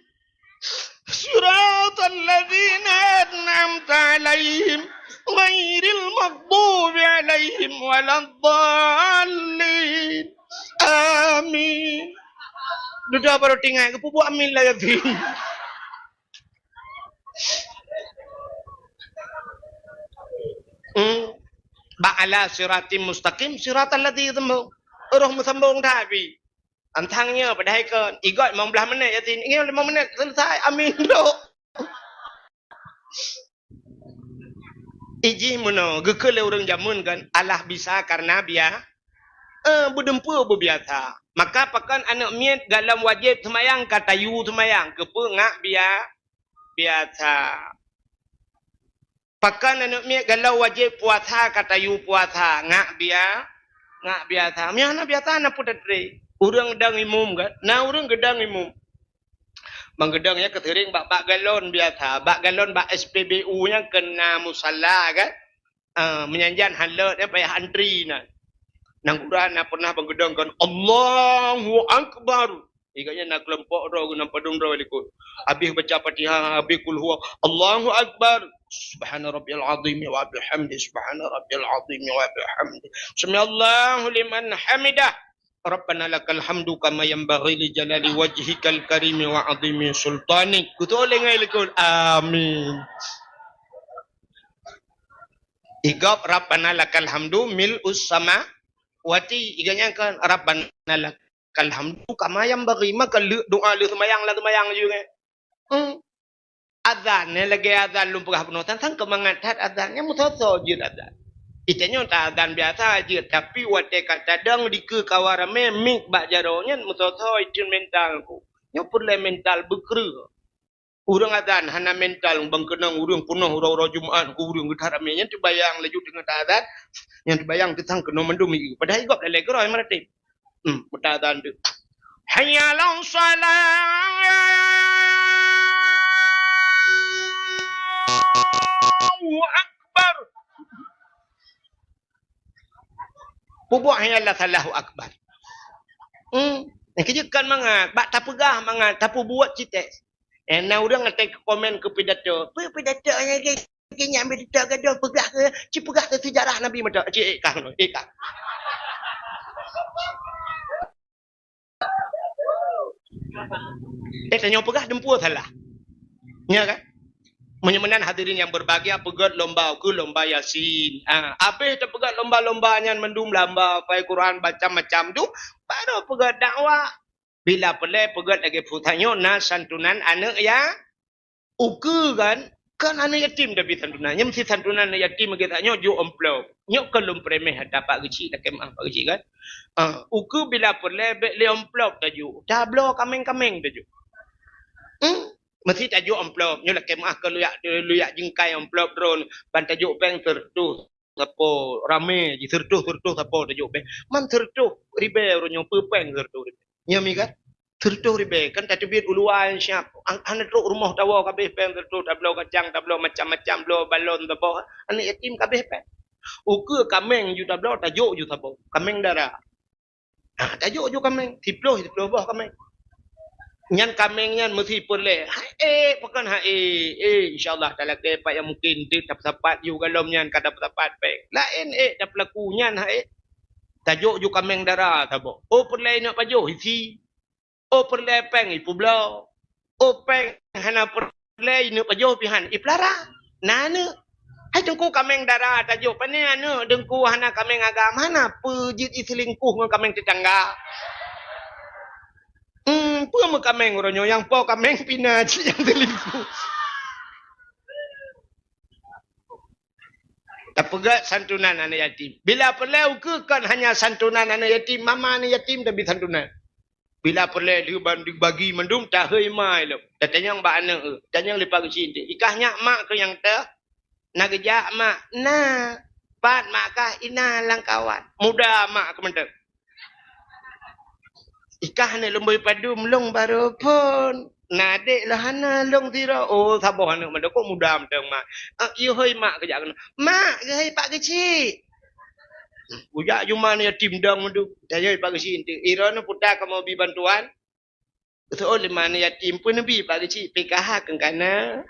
صراط الذين أنعمت عليهم غير المغضوب عليهم ولا الضالين آمين. Duda baru tinggal ke pupuk amin lah yatin. Ba'ala siratim mustaqim siratal ladzi tambu. Roh musambung tapi. Antangnya pada kan igot 15 minit yatin. Ingin 5 minit selesai. Amin dok. Iji muno gekele orang jamun kan Allah bisa karena biar berdempu berbiasa. Maka pakan anak miat dalam wajib semayang kata yu semayang kepe ngak biasa. Pakan anak miat galau wajib puasa kata yu puasa ngak biasa. Miana biasa na putri. Urang gedang imum kan? Nah urang gedang imum. Bang gedangnya ketering bak galon biasa. Bak galon bak SPBU-nya kena musalla kan? Menyanjian halat ya payah antri nak. Nang Quran pernah bang gedang kan Allahu Akbar. Iganya nak kelompok roh guna padung roh likut. Habis baca Fatihah, habis kul huwa Allahu Akbar. Subhana rabbiyal azim wa bihamdi subhana rabbiyal azim wa bihamdi. Samiallahu liman hamidah. Rabbana lakal hamdu kama yanbaghi li jalali wajhikal karimi wa azimi sultanik. Kutu oleh ngai likul. Amin. Igap Rabbana lakal hamdu mil'us sama wati. Iganya kan Rabbana lakal hamdu kama yanbaghi. Maka doa lu semayang juga. Azan lagi azan lumpur penutan sang kemangatat azannya mutoso je azan. Itanya tak azan biasa aja tapi wate kata dang di ke kawarame mik bak jaronya mutoso itu mental ku. Nya perlu mental bekru. Urang azan hana mental bang kenang urang punah ura-ura Jumaat ku urang getarame nya terbayang laju dengan azan yang terbayang ketang kena mendum iki. Padahal igap lele geroi merati. Muta azan tu. Hayya 'alas salat. Allahu Akbar. Bubuh hanya Allah Allahu Akbar. Kejekan mangat, bak tak pegah mangat, tapi buat cerita. Nah orang ngetek komen ke pidato. Pidato yang kini ambil pidato ke dah pegah ke, pegah ke sejarah Nabi mata. Cik kang. Tanya pegah dempur salah. Ya kan? Menyemenan hadirin yang berbahagia pegat lomba ke lomba Yasin. Habis tu pegat lomba-lombanya mendum lamba pai Quran baca macam tu baru pegat dakwah. Bila pelai pegat lagi putanya na santunan anak ya uke kan anak yatim tapi santunannya mesti santunan anak yatim kita nyo amplop. Nyo kelum premeh dapat kecil tak kemah kecil kan. Uke bila pelai le amplop taju. Dah blo kameng-kameng taju. Mesti tajuk amplop. Nyolah kemah ke luyak jengkai amplop drone. Ban tajuk peng sertuh. Sapo rame je sertuh sapo tajuk peng. Man sertuh ribe ronyo pepeng sertuh ribe. Nyami kan? Sertuh ribe. Kan tak tebit uluan siap. Anak truk rumah tawa kabeh peng sertuh. Tablo kacang, tablo macam-macam. Tablo balon sapo. Anak yatim kabeh peng. Uke kameng ju tablo tajuk ju sapo. Kameng darah. Tajuk ju kameng. Tiploh bah kameng. Nyan kamengnya mesti perle. Bukan insyaallah dalam kepak yang mungkin dia tak sapat you galom nyan kada sapat pek. Lain dak pelaku nyan tajuk ju kameng darah tabo. Perle nak pajo hisi. Perle peng ipu blau. Peng hana perle nak pajo pihan iplara. Nana hai dengku kameng darah tajuk pane anu dengku hana kameng agama hana pejit iselingkuh dengan kameng tetangga. Pua kameng oronyo yang po kameng pinaji yang telingkuh. Tak pegat santunan anak yatim. Bila perlu ke kan hanya santunan anak yatim, mama anak yatim tapi santunan. Bila perlu dibagi mendum tak mai lo. Tanya yang ba anak tanya yang lepas kecil. Ikahnya mak ke yang tak nak kerja mak. Nah, Pat mak ina langkawan. Muda mak kemendek. Ikah ni lembui padu melong baru pun. Nadek lah hana long tira. Oh sabar anak mendek kok muda mendek mak. You hoi mak kejap kena. Mak hei pak kecil. Ujak cuma ni tim dang mendu. Saya pak kecil inti. Ira ni putar kamu bi bantuan. Betul lima ni yatim pun nabi pak kecil. PKH kan kana.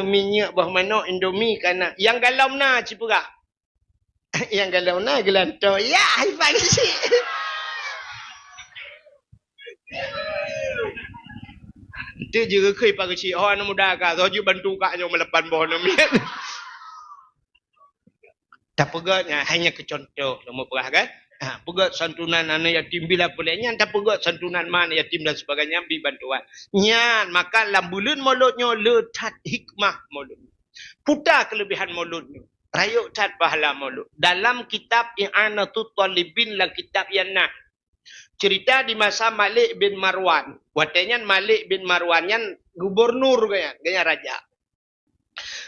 Minyak bah mana Indomie kana. Yang galau na cipura. Yang galau na gelanto. Ya hai pak kecil. Dia juga kei pak kecil. Oh anak muda kah. So je bantu kaknya melepan bawah nama. Tak pegatnya hanya kecontoh. Lama perah kan. Pegat santunan anak yatim bila bolehnya. Tak pegat santunan mana yatim dan sebagainya. Bi bantuan. Nyan. Maka dalam bulan mulutnya. Letat hikmah mulut. Putar kelebihan mulutnya. Rayuk tat pahala mulut. Dalam kitab I'anatul Talibin lah kitab yang nak. Cerita di masa Malik bin Marwan. Watanya Malik bin Marwan yang gubernur gaya raja.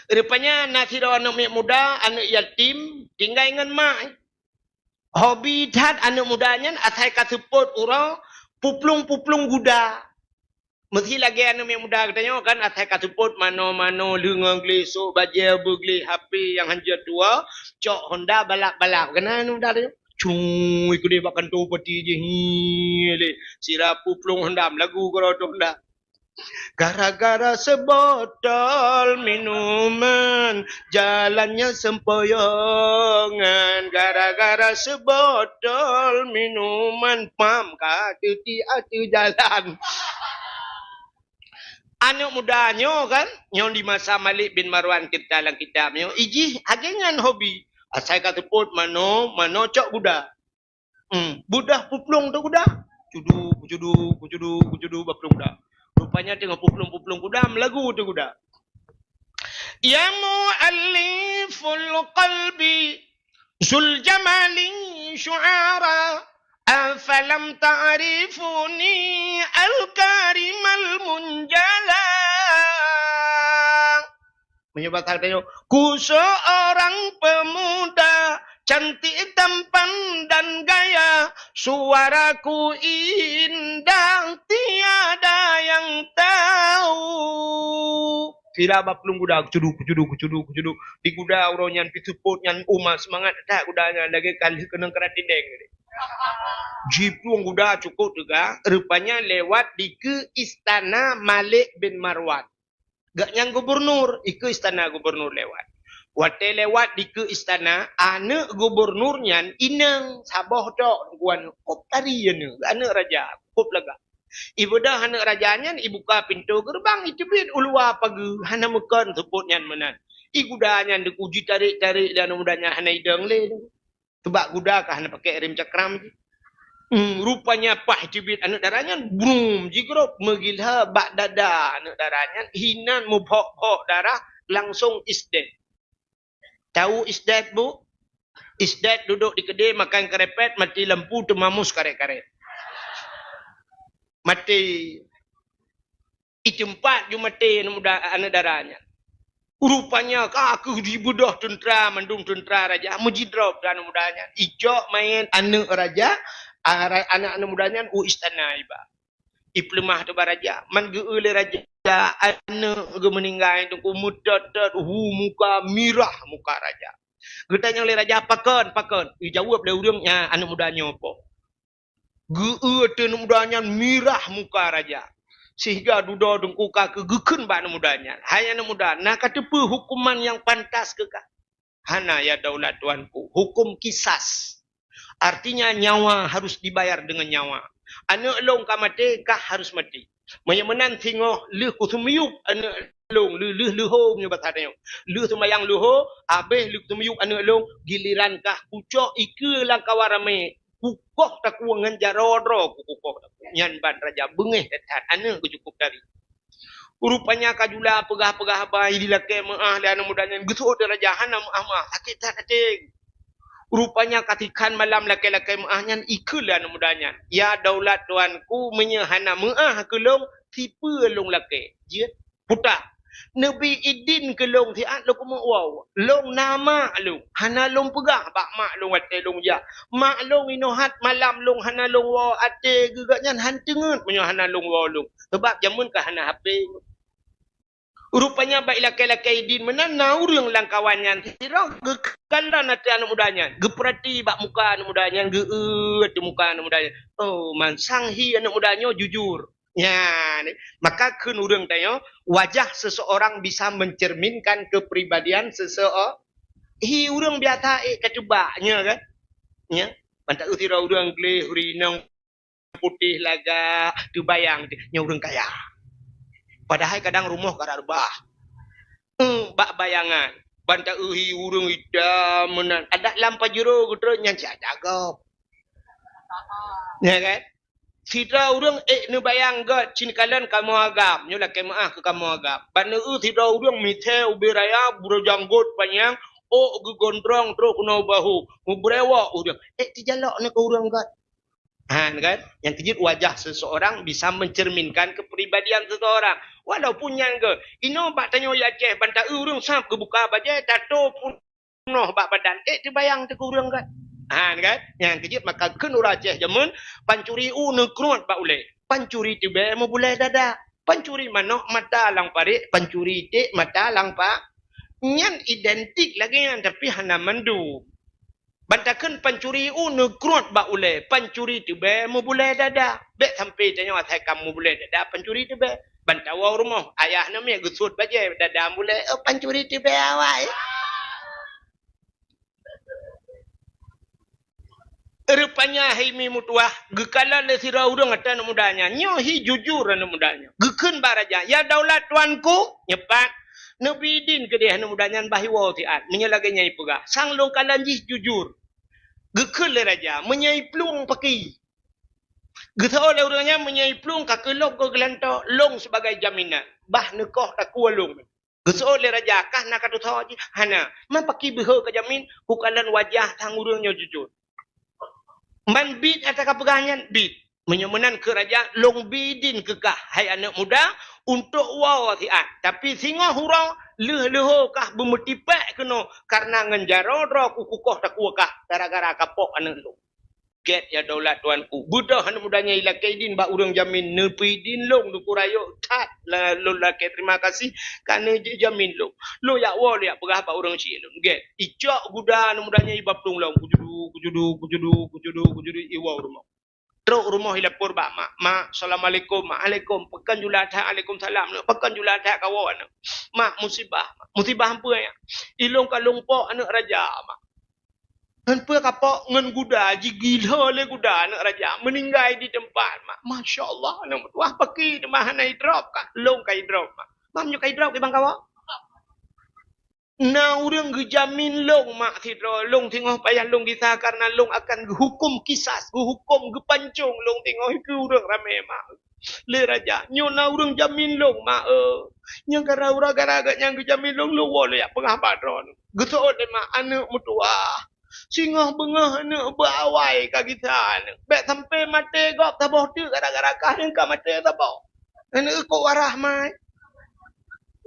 Rupanya nasira anak muda, anak yatim, tinggal dengan mak. Hobi tat anak mudanya, atai kaseput urang, puplung kuda. Mesti lagi anak muda katanya kan atai kaseput mano-mano lengang gelesok, baju bergeli HP yang hanjat tua, cok Honda balap-balap. Kena anak muda katanya. Cung ikut dia makan tu peti je le sirap puplung hendam lagu kerodong dah gara-gara sebotol minuman jalannya sempoyongan gara-gara sebotol minuman pam kaki atu jalan anak mudanya kan yang di masa Malik bin Marwan kita dalam kitabnya iji agengan hobi. Saya kata pun mano cok kuda. Budah puplung tu kuda. Kucudu baplung kuda. Rupanya tengah puplung kuda melagu tu kuda. Ya mu'alliful qalbi zul jamali syu'ara afalam ta'rifuni al-karimal munjala. Menyebabkan katanya, ku seorang pemuda, cantik tampan dan gaya, suaraku indah, tiada yang tahu. Sila baplung kuda, kucudu. Di kuda uronyan pituput, yang umah semangat, tak kudanya, lagi kali kena keratindeng. Jeep tuang kuda cukup juga, rupanya lewat di ke istana Malik bin Marwan. Gak yang gubernur, ke istana gubernur lewat. Waktu lewat di ke istana, anak gubernurnya inang sabah tok kuan kop tari ane, anak raja, kop lega. Ibu dah anak rajanya, ibu buka pintu gerbang, itu bit ulua pagi, hana mekan sebutnya menan. Ibu dah yang dikuji tarik dan mudahnya hana idang le. Tebak kuda kah hana pakai rem cakram je. Rupanya pah cibit anak darahnya brum jigrop megilha bak dada anak darahnya hinan mubhok darah langsung isdet. Tahu isdet bu? Isdet duduk di kedai makan kerepet mati lampu temamus karet-karet. Mati itu empat ju mati anak darahnya. Rupanya aku dibudah tentera mandung tentera raja mujidrop dan mudanya. Ijok main anak raja anak-anak mudanya istana iba. Iplemah tu baraja. Man geule raja anak ge meninggal tu mudat muka mirah muka raja. Getanya oleh raja pakon. Jawab le urangnya anak mudanya apa? Geue tu mudanya mirah muka raja. Sehingga duda dengkuka kegeken ba anak mudanya. Hanya anak muda nak kata pe hukuman yang pantas ke kah? Hana ya daulat tuanku. Hukum kisas. Artinya nyawa harus dibayar dengan nyawa. Anak long kamate kah harus mati. Menyamanan tengok leh kusumiyuk anak long leh leho punya batanya. Leh semayang leho habis leh kusumiyuk anak long giliran kah pucuk ike lang kawarame. Kukoh tak kuangan jarodro kukoh tak. Nyan ban raja bengeh dekat anak cukup dari. Rupanya kajula pegah-pegah bayi dilakai maah dan anak mudanya gesuk raja hana maah sakit tak ating. Rupanya katikan malam laki-laki maahnya ikulah anak mudanya. Ya daulat tuanku menyehana maah kelong tipe long laki. Dia putar. Nabi idin ke long tiat lo kumu wow. Long nama long. Hana long pegah bak mak long ate long ja. Mak long inohat malam long hana long wow ate gegatnya han tengut punya hana long wow long. Sebab jamun ke hana HP. Rupanya baik lakai-lakai idin menana urang lang kawannya. Tira gekalan ate anak mudanya. Geperati bak muka anak mudanya. Geut muka anak mudanya. Oh, mansang hi anak mudanya jujur. Ya, maka kun urang tanya, wajah seseorang bisa mencerminkan kepribadian seseorang. Hi urang biasa kacubanya kan. Ya. Pantak utira urang gleh urinang putih laga tu bayang nya urang kaya. Padahal kadang rumah kada rubah. Bak bayangan. Bantak uhi urang ida menan. Ada lampa jero gutro nya jagop. Ya kan? Sida urang ne bayang ga cinkalan kamu agam. Nyola kemaah ke kamu agam. Bana sida urang mithe ubiraya buru janggut panjang. Oh gegondrong tro kuno bahu. Mubrewa urang. Tijalok ne ke urang ga. Kan? Yang kejut wajah seseorang bisa mencerminkan kepribadian seseorang. Walaupun yang ke, ino bak tanya ya ceh, bantak urang sap ke buka bajai, tato pun noh bak badan. Terbayang te urang kan? Kan? Yang kejut maka kenura ceh jamun, pancuri nekruat bak ule. Pancuri tibe mau boleh dada. Pancuri manok mata lang parik, pancuri te mata lang pa. Nyan identik lagi yang tapi hana mandu. Bantakan pancuri nekruat bak ule. Pancuri tibe mau boleh dada. Bek sampai tanya atai kamu boleh dada pancuri tibe. Bantawa rumah ayah namanya gusut bajai dada boleh pancuri tibe awak. Rupanya himi mutuah gekalan le sira urang atan mudanya. Nyo hi jujur anak mudanya. Geken baraja. Ya daulat tuanku nyepat. Nabi din ke dia anak mudanya bahiwa tiat. Menyalaganya ipegah. Sang long kalanjih jujur. Gekul le raja menyai plung paki. Getau le orangnya menyai plung kakelok ke gelantok long sebagai jaminan. Bah nekoh tak kualung. Getau le raja kah nak katu tahu aja. Hana, man paki beho ke jamin kukalan wajah tang urangnya jujur. Man bid atau kapegangan bid. Menyemenan ke raja long bidin kekah. Hai anak muda untuk wow tiat. Tapi singa hurau leh-leho kah bermetipak kena karena ngenjaro ro kukukoh tak kuakah gara-gara kapok anak lu. Get ya daulat tuanku. Budak anak mudanya ilakai din bak urang jamin nepi din long lu kurayo tat la lu lakai terima kasih karena jamin lu. Lu ya wol ya pegah bak urang ci lu. Get icok budak anak mudanya ibab tung long kujudu iwa rumah. Teruk rumah hilapur bak mak assalamualaikum alaikum pekan julatha alaikum salam pekan julatha kawan mak musibah apa ya ilong kalung po anak raja mak hampa kapok ngan guda ji gila le guda anak raja meninggal di tempat mak masyaallah anak wah peki demah nai drop kah long kai drop mak kai drop ke bang kawa na urang gejamin long mak tidro long tengah payah long kita karena long akan hukum kisas hukum gepancung long tengah ke urang rame mak le raja nyo na urang jamin long mak nyang kara uraga-raga nyang gejamin long lo wole ya pengah padron geto de mak anak mutua singah bengah anak berawai ka kita bek sampai mate gok taboh tu gara-gara kah yang ka mate taboh anak ko warah mai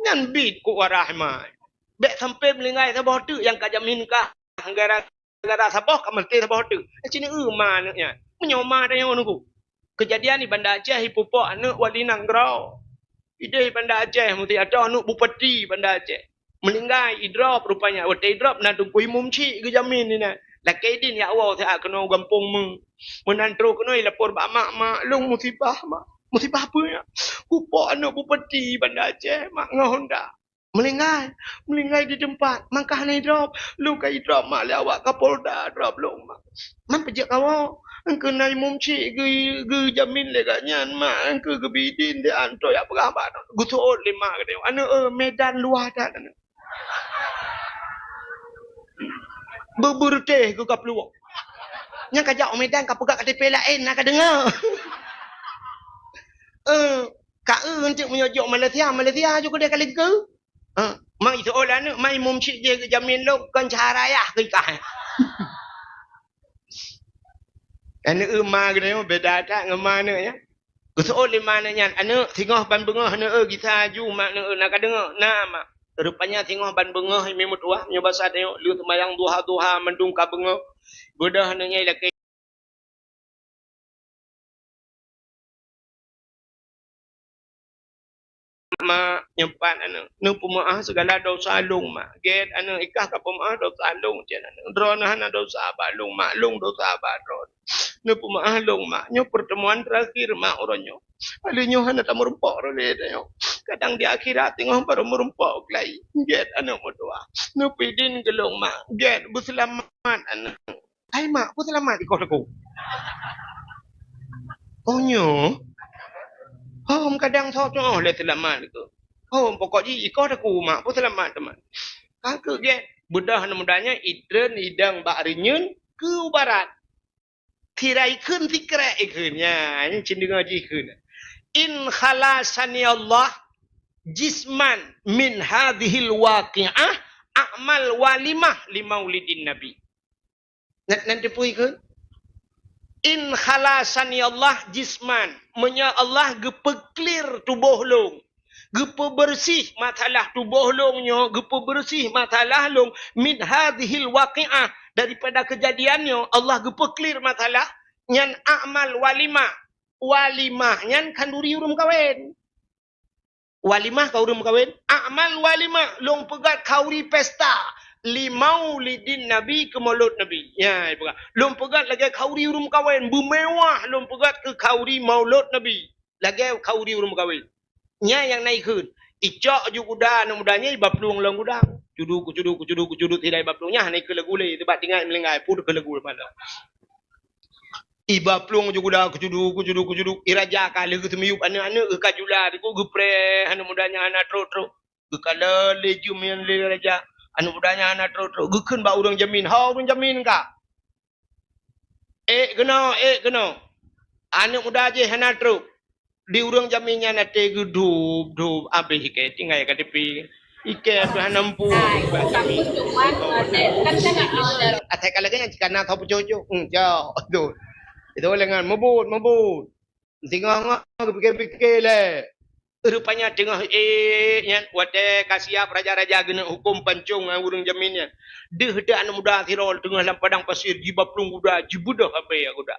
nyan bit ko warah mai Bek sampai melingai sabah tu yang kajamin kah gara-gara sabah kat mesti sabah tu. Sini manaknya. Menyoma dah yang nunggu. Kejadian di Banda Aceh hipupok anak wali nangrau. Ide Banda Aceh mesti ada anak bupati Banda Aceh. Meninggal idrop rupanya. Wate idrop nak tunggu imum cik ke jamin ni nak. Lakai din ya Allah saya kena gampung menantru kena lapor bak mak long musibah mak. Musibah apa ya? Hupok anak bupati Banda Aceh mak ngahon dah. Melinggai di tempat. Mangkah ni drop. Lu kai drop mak le awak Kapolda drop long mak. Man pejak kau. Engke nai mum cik ge jamin le kat nyan mak. Engke ge bidin de anto ya berapa. Gusot le mak de. Anu medan luar dak anu. Berberteh ke kap luar. Nya kajak medan ka pegak KTP lain nak dengar. Kak untuk menyojok Malaysia juga dia kali ke. Mai seolah ni mai mum cik dia ke jamin lo kan carayah ke kah. Anu ma gede beda tak ngema ya. Kesoal di mananya anak tengah ban bengah na kita ju mak nak dengar nama rupanya tengah ban bengah memut wah nyoba sa tengok lu sembayang duha mendung ka bengah bedah nanya laki mak nyempan anak nu pemaah segala dosa lung mak get anak ikah ka pemaah dosa lung jen anak drona hana dosa balung mak lung dosa badron nu pemaah lung mak nyo pertemuan terakhir mak oronyo alinyo hana tamu rempok role tengok kadang di akhirat tengok baru merempok kelai get anak modua nu pidin gelung mak get berselamat anak hai mak berselamat di kau oh nyo Hom kadang thok tu le selamat ke. Hom pokok ji iko aku mak pun selamat teman. Kangke ge bedah mudanya idren idang bak renyun ke barat. Tirai kun fikra ikunnya. Ini cenderung ji kun. In khalasani Allah jisman min hadhil waqi'ah a'mal walimah li maulidin nabi. Nanti pui kun. In khalasani Allah jisman. Menya Allah gepeklir tubuh long. Gepe bersih matalah tubuh longnya. Gepe bersih matalah long. Min hadhil waqi'ah. Daripada kejadiannya. Allah gepeklir matalah. Nyan a'mal walimah. Walimah. Nyan kanduri urum kawin. Walimah kau urum kawin. A'mal walimah. Long pegat kauri pesta. Limaulidin Nabi ke maulud Nabi. Ya, pegat. Lom pegat lagi kauri urum kawin. Bermewah lom pegat ke kauri maulud Nabi. Lagi kauri urum kawin. Nya yang naik kun. Icok ju kuda nak mudanya ibab peluang lang gudang. Cudu tidak ibab peluangnya naik ke legule tempat tinggal melenggai pun ke legule malam. Ibab peluang ju kuda kucudu iraja kali ke temiup anak-anak ke kajula ku gepre anak mudanya anak tro ke kala leju men le raja. Anu budanya anak terus gekeun ba urang jamin. Ha urang jamin ka? Kena. Anak muda je hana terus. Di urang jaminnya na te gedub habis ke tinggal ka tepi. Ike tu hanampu. Atai kalagay yang cikana tau pucoco. Jauh tu. Itu lengan mabut. Tinggal ngah pikir-pikir le. Rupanya tengah nyan wate kasiap raja-raja gena hukum pancung urang jaminnya. Deh dah anak muda tirol tengah dalam padang pasir jibaplung kuda jibudah abai kuda.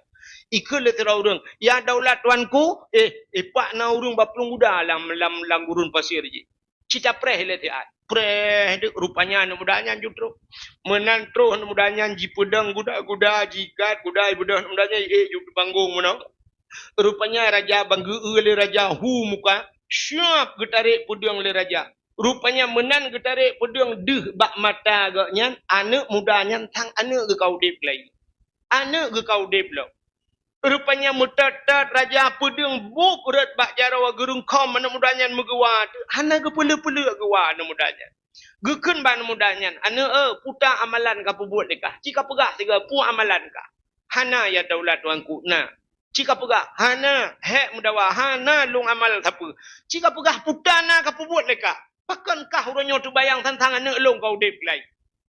Ikut le tirau urang. Ya daulat tuanku pak na urang baplung kuda lam gurun pasir ji. Cita preh le tiat. Preh rupanya anak mudanya jutru. Menan tro anak mudanya ji pedang kuda jikat kuda budak anak mudanya ju panggung menang. Rupanya raja banggu le raja hu muka syap getarik pedang le raja. Rupanya menan getarik pedang deh bak mata agaknya anak mudanya tang anak ke kau dip lagi. Anak ke kau dip lo. Rupanya mutatat raja pedang buk urat bak jarawa gerung kom anak mudanya megawa. Anak ke pele-pele gewa anak mudanya. Gekun ba anak mudanya. Anak puta amalan ka buat dekah. Jika pegah tiga pu amalan ka. Hana ya daulat tuanku. Nah. Jika pegah hana hek mudawa hana lung amal apa. Jika pegah putana ka buat leka. Pakankah uranyo tu bayang tentang anak long kau dep lai.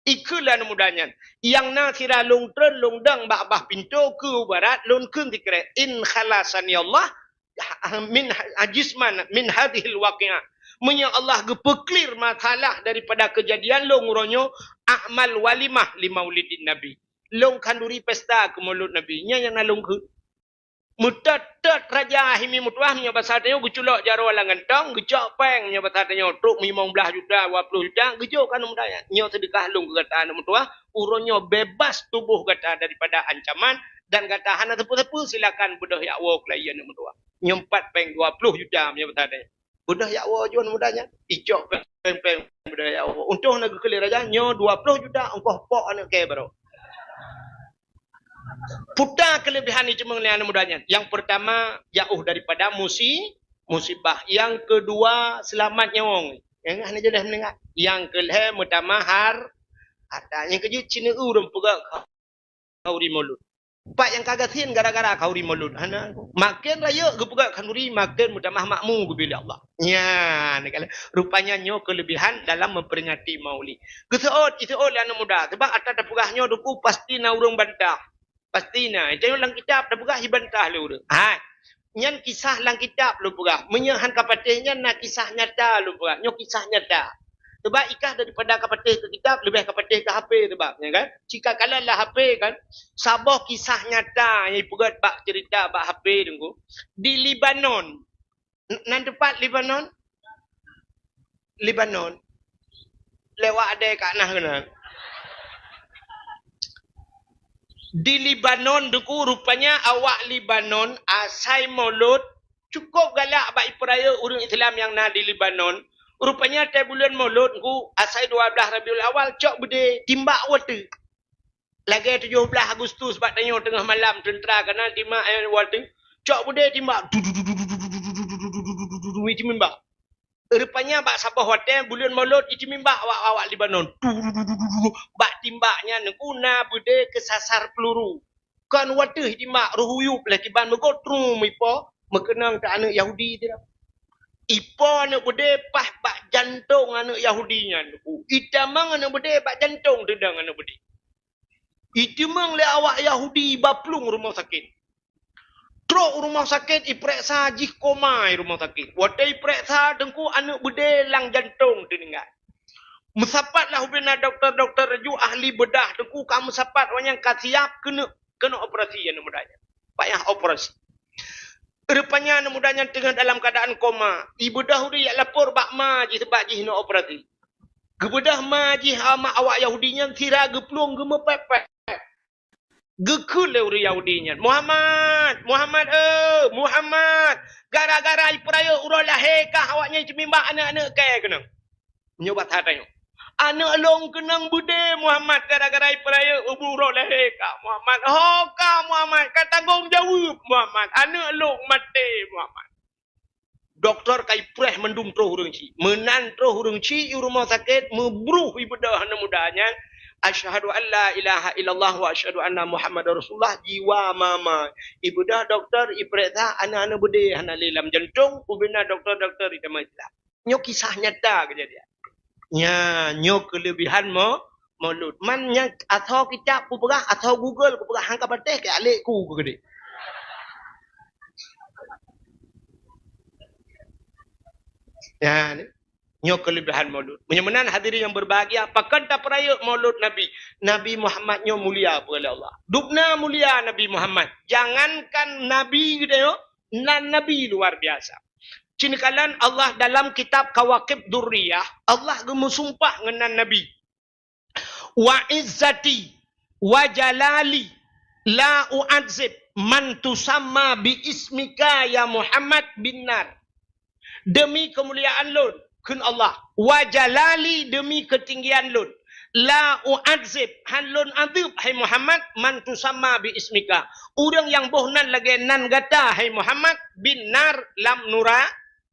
Ikulah mudanya. Yang na sira long tren long dang bak bah pintu ke barat long kun dikre in khalasani Allah min ajisman min hadhil waqi'ah. Menya Allah gepeklir masalah daripada kejadian long uranyo a'mal walimah li maulidin Nabi. Long kanduri pesta ke maulud Nabi. Nya yang nalong ke Mutatat raja himi mutuah nya basatnya guculok jaro langan tong gejok peng nya basatnya truk 15 juta 20 juta gejok kan mudanya nyo sedekah lung kata anak mutuah uronyo bebas tubuh kata daripada ancaman dan kata hana tepu-tepu silakan budah ya Allah klien anak mutuah nyempat peng 20 juta nya basatnya budah ya Allah juan mudanya icok peng budah ya Allah untung nak keli raja nyo 20 juta engkau pok anak ke baro. Putar kelebihan ini cuma anak mudanya. Yang pertama, jauh daripada musibah. Yang kedua, selamatnya wong. Yang hanya dah mendengar. Yang kelima, pertama ada. Yang kedua, Cina urang pegak kauri mulut. Pak yang kagatin gara-gara kauri mulut. Makin raya gepegak kanuri, makin mutamah makmu bila Allah. Ya, rupanya nyo kelebihan dalam memperingati maulid. Keseot anak muda. Sebab atas dapurahnya duku pasti na urang bantah. Pastinya. Itu yang dalam kitab dah berah ibantah le urang. Nyan kisah lang kitab lu pura. Menyahan kapatihnya nak kisah nyata lu pura. Nyo kisah nyata. Sebab ikah daripada kapatih ke kitab, lebih kapatih ke HP sebab. Ya kan? Jika kalian lah HP kan, sabah kisah nyata yang pegat bak cerita bak HP tunggu. Di Libanon. Nan tempat Libanon? Libanon. Lewat ada kat nah kena. Di Libanon duku rupanya awak Libanon asai maulud cukup galak bak iperaya urang Islam yang na di Libanon. Rupanya tiap bulan maulud ku asai 12 Rabiul Awal cok bede timbak water. Lagi 17 Agustus bak tanya tengah malam tentera kena timbak water. Cok bede timbak. Itu mimbak. Rupanya bak sabah hotel bulan maulud itu mimbak awak Libanon. Bak timbaknya guna bede kesasar peluru. Kan water timbak ruhuyup lah tiban megotrum ipo mekenang ke anak Yahudi tidak. Ipo anak bede pah bak jantung anak Yahudinya. Itamang anak bede bak jantung dedang anak bede. Itu mang le awak Yahudi baplung rumah sakit. Truk rumah sakit iperiksa jih koma rumah sakit. Wata iperiksa dengku anak bede lang jantung dengar. Mesapatlah hubungan doktor-dokter ju ahli bedah dengku kamu sapat orang yang siap kena operasi anak mudanya. Payah operasi. Rupanya anak mudanya tengah dalam keadaan koma. Ibu dah dia lapor bak ma ji sebab ji nak operasi. Kebedah ma ji hama awak Yahudinya sira geplung gemepepet. Gekul le Yahudinya. Muhammad, Muhammad. Gara-gara iperaya urang lahir kah awaknya cemimbak anak-anak kaya kena. Nyobat hatanya. Anak long kenang bude Muhammad gara-gara iperaya urang lahir kah Muhammad. Oh kah Muhammad, kau tanggung jawab Muhammad. Anak long mati Muhammad. Doktor kai preh mendum troh urang ci. Menan troh urang ci rumah sakit membruh ibadah anak mudanya. Asyhadu an la ilaha illallah wa asyhadu anna Muhammadar Rasulullah jiwa mama. Ibu dah doktor iperiksa anak-anak bude anak dalam jantung ubina doktor-doktor itu macam. Nyo kisah nyata kejadian. Nya nyo kelebihan maulud. Man yang atau kitab ku perah atau Google ku perah hang kapateh ke alik ku gede. Ya ni. Nyo kelebihan maulud. Menyamanan hadirin yang berbahagia. Pakan tak peraya maulud Nabi. Nabi Muhammad nyo mulia oleh Allah. Dubna mulia Nabi Muhammad. Jangankan Nabi gitu yo. Nan Nabi luar biasa. Cinikalan Allah dalam kitab Kawakib Durriyah. Allah gemusumpah dengan Nabi. Wa izzati wa jalali la u'adzib man tusamma bi ismika ya Muhammad bin nar. Demi kemuliaan Lun. Kun Allah. Wa jalali demi ketinggian Lun. La u'adzib. Han Lun adib. Hai Muhammad. Man tusamma bi ismika. Orang yang bohnan lagi nan gata. Hai Muhammad. Bin nar lam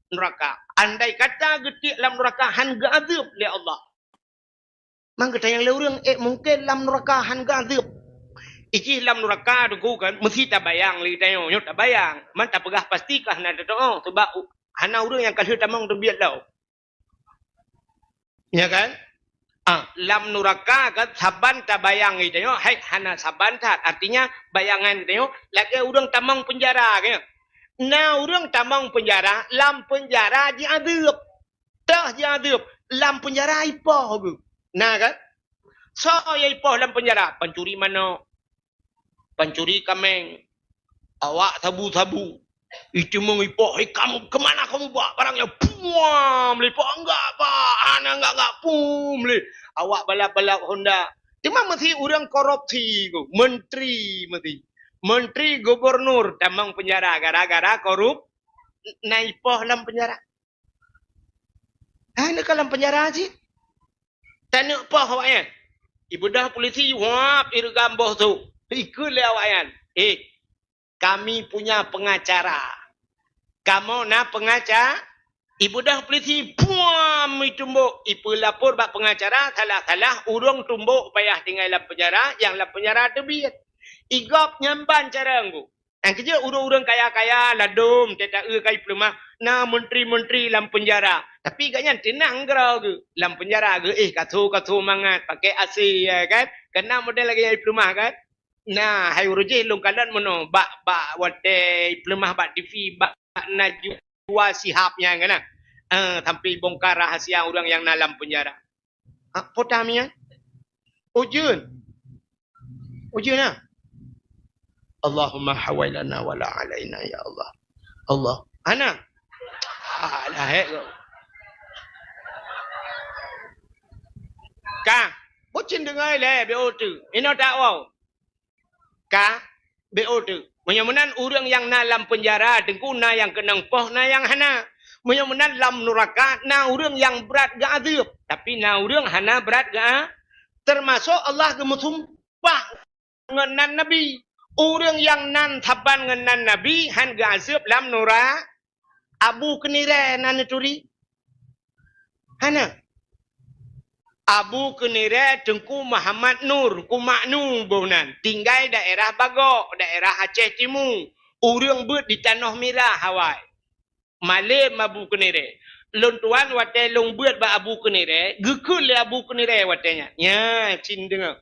neraka. Andai kata getik lam neraka. Han ga'adib li Allah. Mang kata yang orang. Mungkin lam neraka. Han ga'adib. Iki lam neraka tu kan. Mesti tak bayang. Lagi tanya. Tak bayang. Man tak pegah pastikah. Nak tahu. Sebab. Hana orang yang kalau tamang terbiat tau. Ya kan? Lam nuraka kan saban tak bayang itu yo. Hai hana saban tak. Artinya bayangan itu yo. Lagi orang tamang penjara kan. Nah orang tamang penjara, lam penjara diadab. Dah diadab. Lam penjara ipoh ke. Nah kan? So ya ipoh lam penjara. Pencuri mana? Pencuri kameng. Awak sabu-sabu. Itu mengipoh, kamu kemana kamu bawa barangnya? Puam, lipoh enggak pak, anak enggak pum li. Awak balap-balap Honda. Cuma mesti orang korupsi, menteri gubernur tamang penjara gara-gara korup, naipoh dalam penjara. Nak dalam penjara sih? Tanya apa awaknya? Ibu dah polisi, wap irgam boh tu, ikut le awaknya. Kami punya pengacara. Kamu nak pengacara? Ibu dah polisi. Puam itu tumbuk. Ibu lapor bak pengacara. Salah-salah. Urung tumbuk payah tinggal dalam penjara. Yang dalam penjara tu biar. Igop nyamban cara aku. Yang kerja urung-urung kaya-kaya. Ladum. Tidak kai pelumah. Nah menteri-menteri dalam penjara. Tapi katnya tenang kerau ke. Dalam penjara ke. Katu mangat. Pakai AC ya kan. Kena model lagi yang pelumah kan. Nah, hai urujih long kalan mono bak wate pelemah bak TV bak najwa sihapnya kan. Sampai bongkar rahasia orang yang dalam penjara. Potamia. Ujun. Ujun. Allahumma hawailana wala alaina ya Allah. Allah. Ana. Alah Ka, bocin dengar le BO2. Ino tak wow. Ka, BO2. Menyamunan orang yang dalam penjara, dengku na yang kenang poh na yang hana. Menyamunan lam neraka na orang yang berat ga azab. Tapi na orang hana berat ga. Termasuk Allah gemusumpah ngenan Nabi. Orang yang nan taban ngenan Nabi han ga azab lam neraka. Abu kenire nan turi. Hana. Abu Kenire Tengku Muhammad Nur Kumaknu bonan tinggal daerah Bagok daerah Aceh Timur urang bet di Tanah Merah Hawaii Malay Abu Kenire lon tuan wate long bet ba Abu Kenire gekul le Abu Kenire watenya ya cin dengar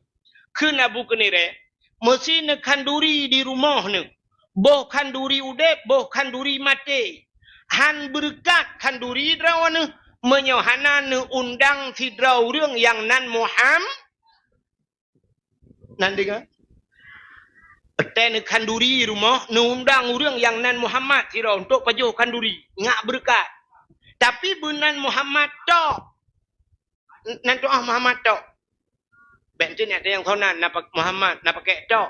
keun Abu Kenire mesti ne kanduri di rumah ne boh kanduri udep boh kanduri mati han berkat kanduri drawana menyohana ne undang tidrau orang yang nan Muhammad nan dengar ete ne kanduri rumah ne undang orang yang nan Muhammad tidrau untuk pajuh kanduri ngak berkat tapi bunan Muhammad tok nan doa Muhammad tok bentin ada yang thonan napak Muhammad napak tok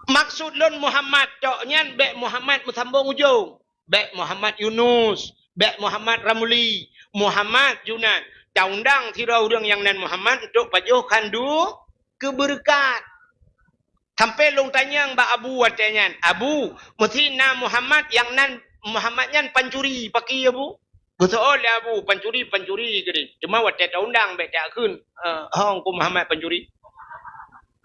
maksud lon Muhammad tok nyan be Muhammad musambung ujung Baik Muhammad Yunus, baik Muhammad Ramli, Muhammad Junan. Undang tirau orang yang nan Muhammad untuk pajuh kandu keberkat. Sampai long tanya Mbak Abu watanya, Abu, mesti na Muhammad yang nan Muhammad nyan pancuri pakai Abu. Betul ya Abu, pancuri gede. Cuma watet undang baik tak kun. Hong ku Muhammad pancuri.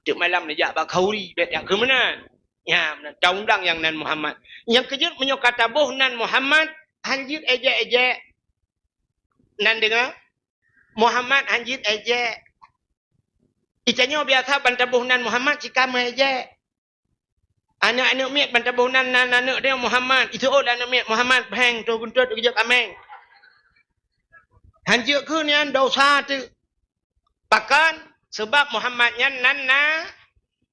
Cik malam ni jak bakauri baik tak ke mana? Ya, undang yang nan Muhammad. Yang kejut menyokata boh nan Muhammad hanjit ejek. Nan dengar? Muhammad hanjit ejek. Itanya biasa bantabuh nan Muhammad jika ejek. Anak-anak miat bantabuh nan anak dia Muhammad. Itu anak miat Muhammad bang tu buntut kejut ameng. Hanjit ke ni dosa tu. Bahkan sebab Muhammadnya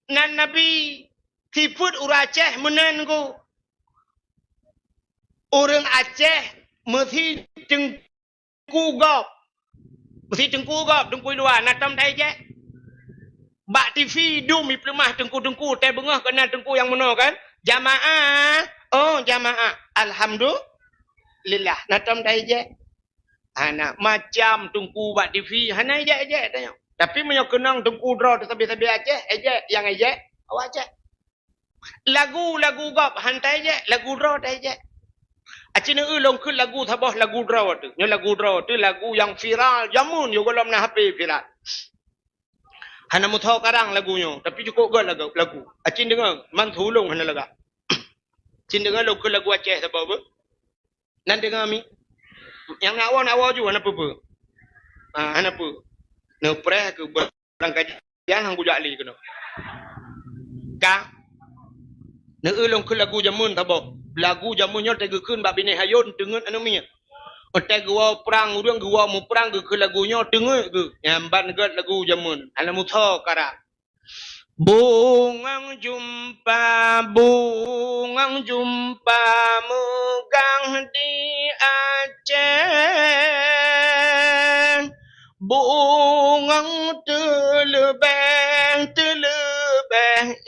nan Nabi. Tiput orang Aceh menangu. Orang Aceh mesti tengku gop. Tengku luar. Natam dah je. Bak TV dum iplemah tengku-tengku. Teh bengah kena tengku yang mana kan? Jamaah. Oh jamaah. Alhamdulillah. Natam dah je. Anak macam tengku bak TV. Hana je. Tapi menyok kenang tengku draw tapi Aceh. Yang awak Aceh. Lagu gop hantai je lagu draw dai je acina long kun lagu thabah lagu draw tu nya lagu draw tu lagu yang viral jamun yo golom na HP viral hana mutho karang lagunya tapi cukup gol lagu acin dengar man thulung hana laga cin dengar long kun lagu Aceh thabah apa nan dengar mi yang awal ju hana apa hana apa ne preh ke barang kajian hang budak ali kena ka ne ulung ke lagu jamun tabo lagu jamunnya tege keun bab bini hayun tengen anu mi ote gua perang urang gua mu perang ke lagunya tenge ke nyamban ke lagu jamun ana mutho kara bungang jumpa megang di Aceh bungang telebeh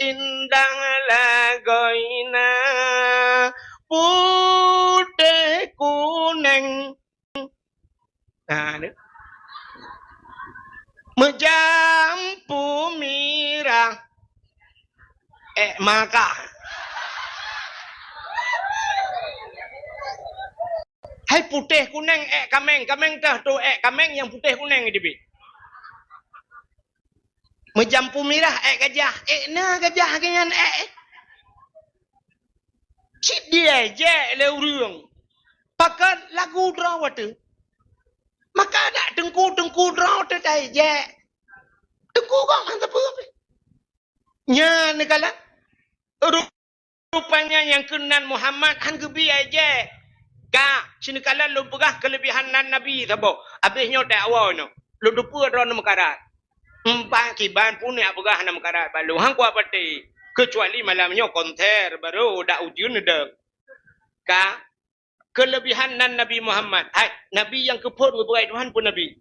indah lagoina putih kuning menjampu mirah maka hai putih kuning kameng tah tu kameng yang putih kuning ni bi menjampu mirah gajah na gajah kenyan cik dia je le urang pakat lagu draw tu maka nak tengku draw tu dai je Teku kau hang apa? Nya negala. Rupanya yang kenan Muhammad hang gebi aja. Ka, sini kala lu pegah kelebihan Nabi tabo. Habisnya dakwah no. Lu dupu ron mekarat. Empat kiban pun ya pegah na mekarat balu. Hang ku apa ti? Kecuali malamnya konter baru dak ujian dah. Ka, kelebihan Nabi Muhammad. Hai, Nabi yang keput ngebuat Tuhan pun Nabi.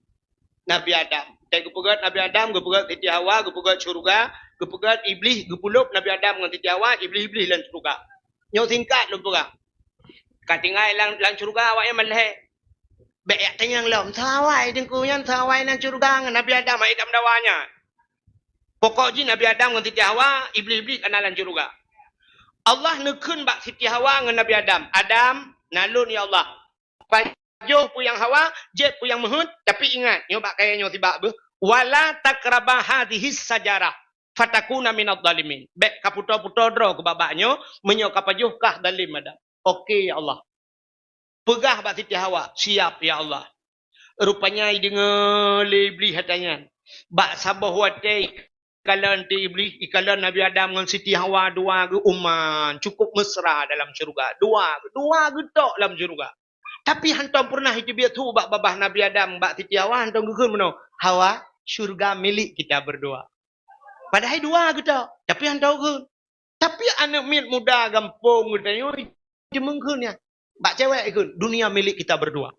Nabi Adam. Dan kepegat Nabi Adam, kepegat Siti Hawa, kepegat syurga, kepegat iblis, kepulup Nabi Adam dengan Siti Hawa, iblis-iblis dalam syurga. Yang singkat lu pegang. Katingai lang syurga awak yang malih. Baik tanyang lom, sawai dengku yang sawai nang syurga dengan Nabi Adam, ai dam dawanya. Pokok ji Nabi Adam dengan Siti Hawa, iblis-iblis analan syurga. Allah nekun bak Siti Hawa dengan Nabi Adam. Adam, nalun ya Allah. Pajuh pu yang Hawa, jet pu yang Mahud, tapi ingat, nyo bak kaya nyo tibak be. Wala takrabah hadhihi sajarah. Fatakuna minadh dhalimin. Bek kaputo-puto dro ke babaknyo, menyo kapajuh kah dalim Adam. Okey ya Allah. Pegah bak Siti Hawa, siap ya Allah. Rupanya dengar lebli hatanya. Bak sabah watai ikalan ti iblis, ikalan Nabi Adam dengan Siti Hawa dua ke uman, cukup mesra dalam syurga. Dua getok dalam syurga. Tapi hantam pernah hidup tu bak babah Nabi Adam, bak Siti Hawa hantam geun meno. Hawa, syurga milik kita berdua. Padahal dua getok, tapi hantam geun. Tapi anak muda gampung katanya, jemengkeunnya. Bak cewek geun, dunia milik kita berdua.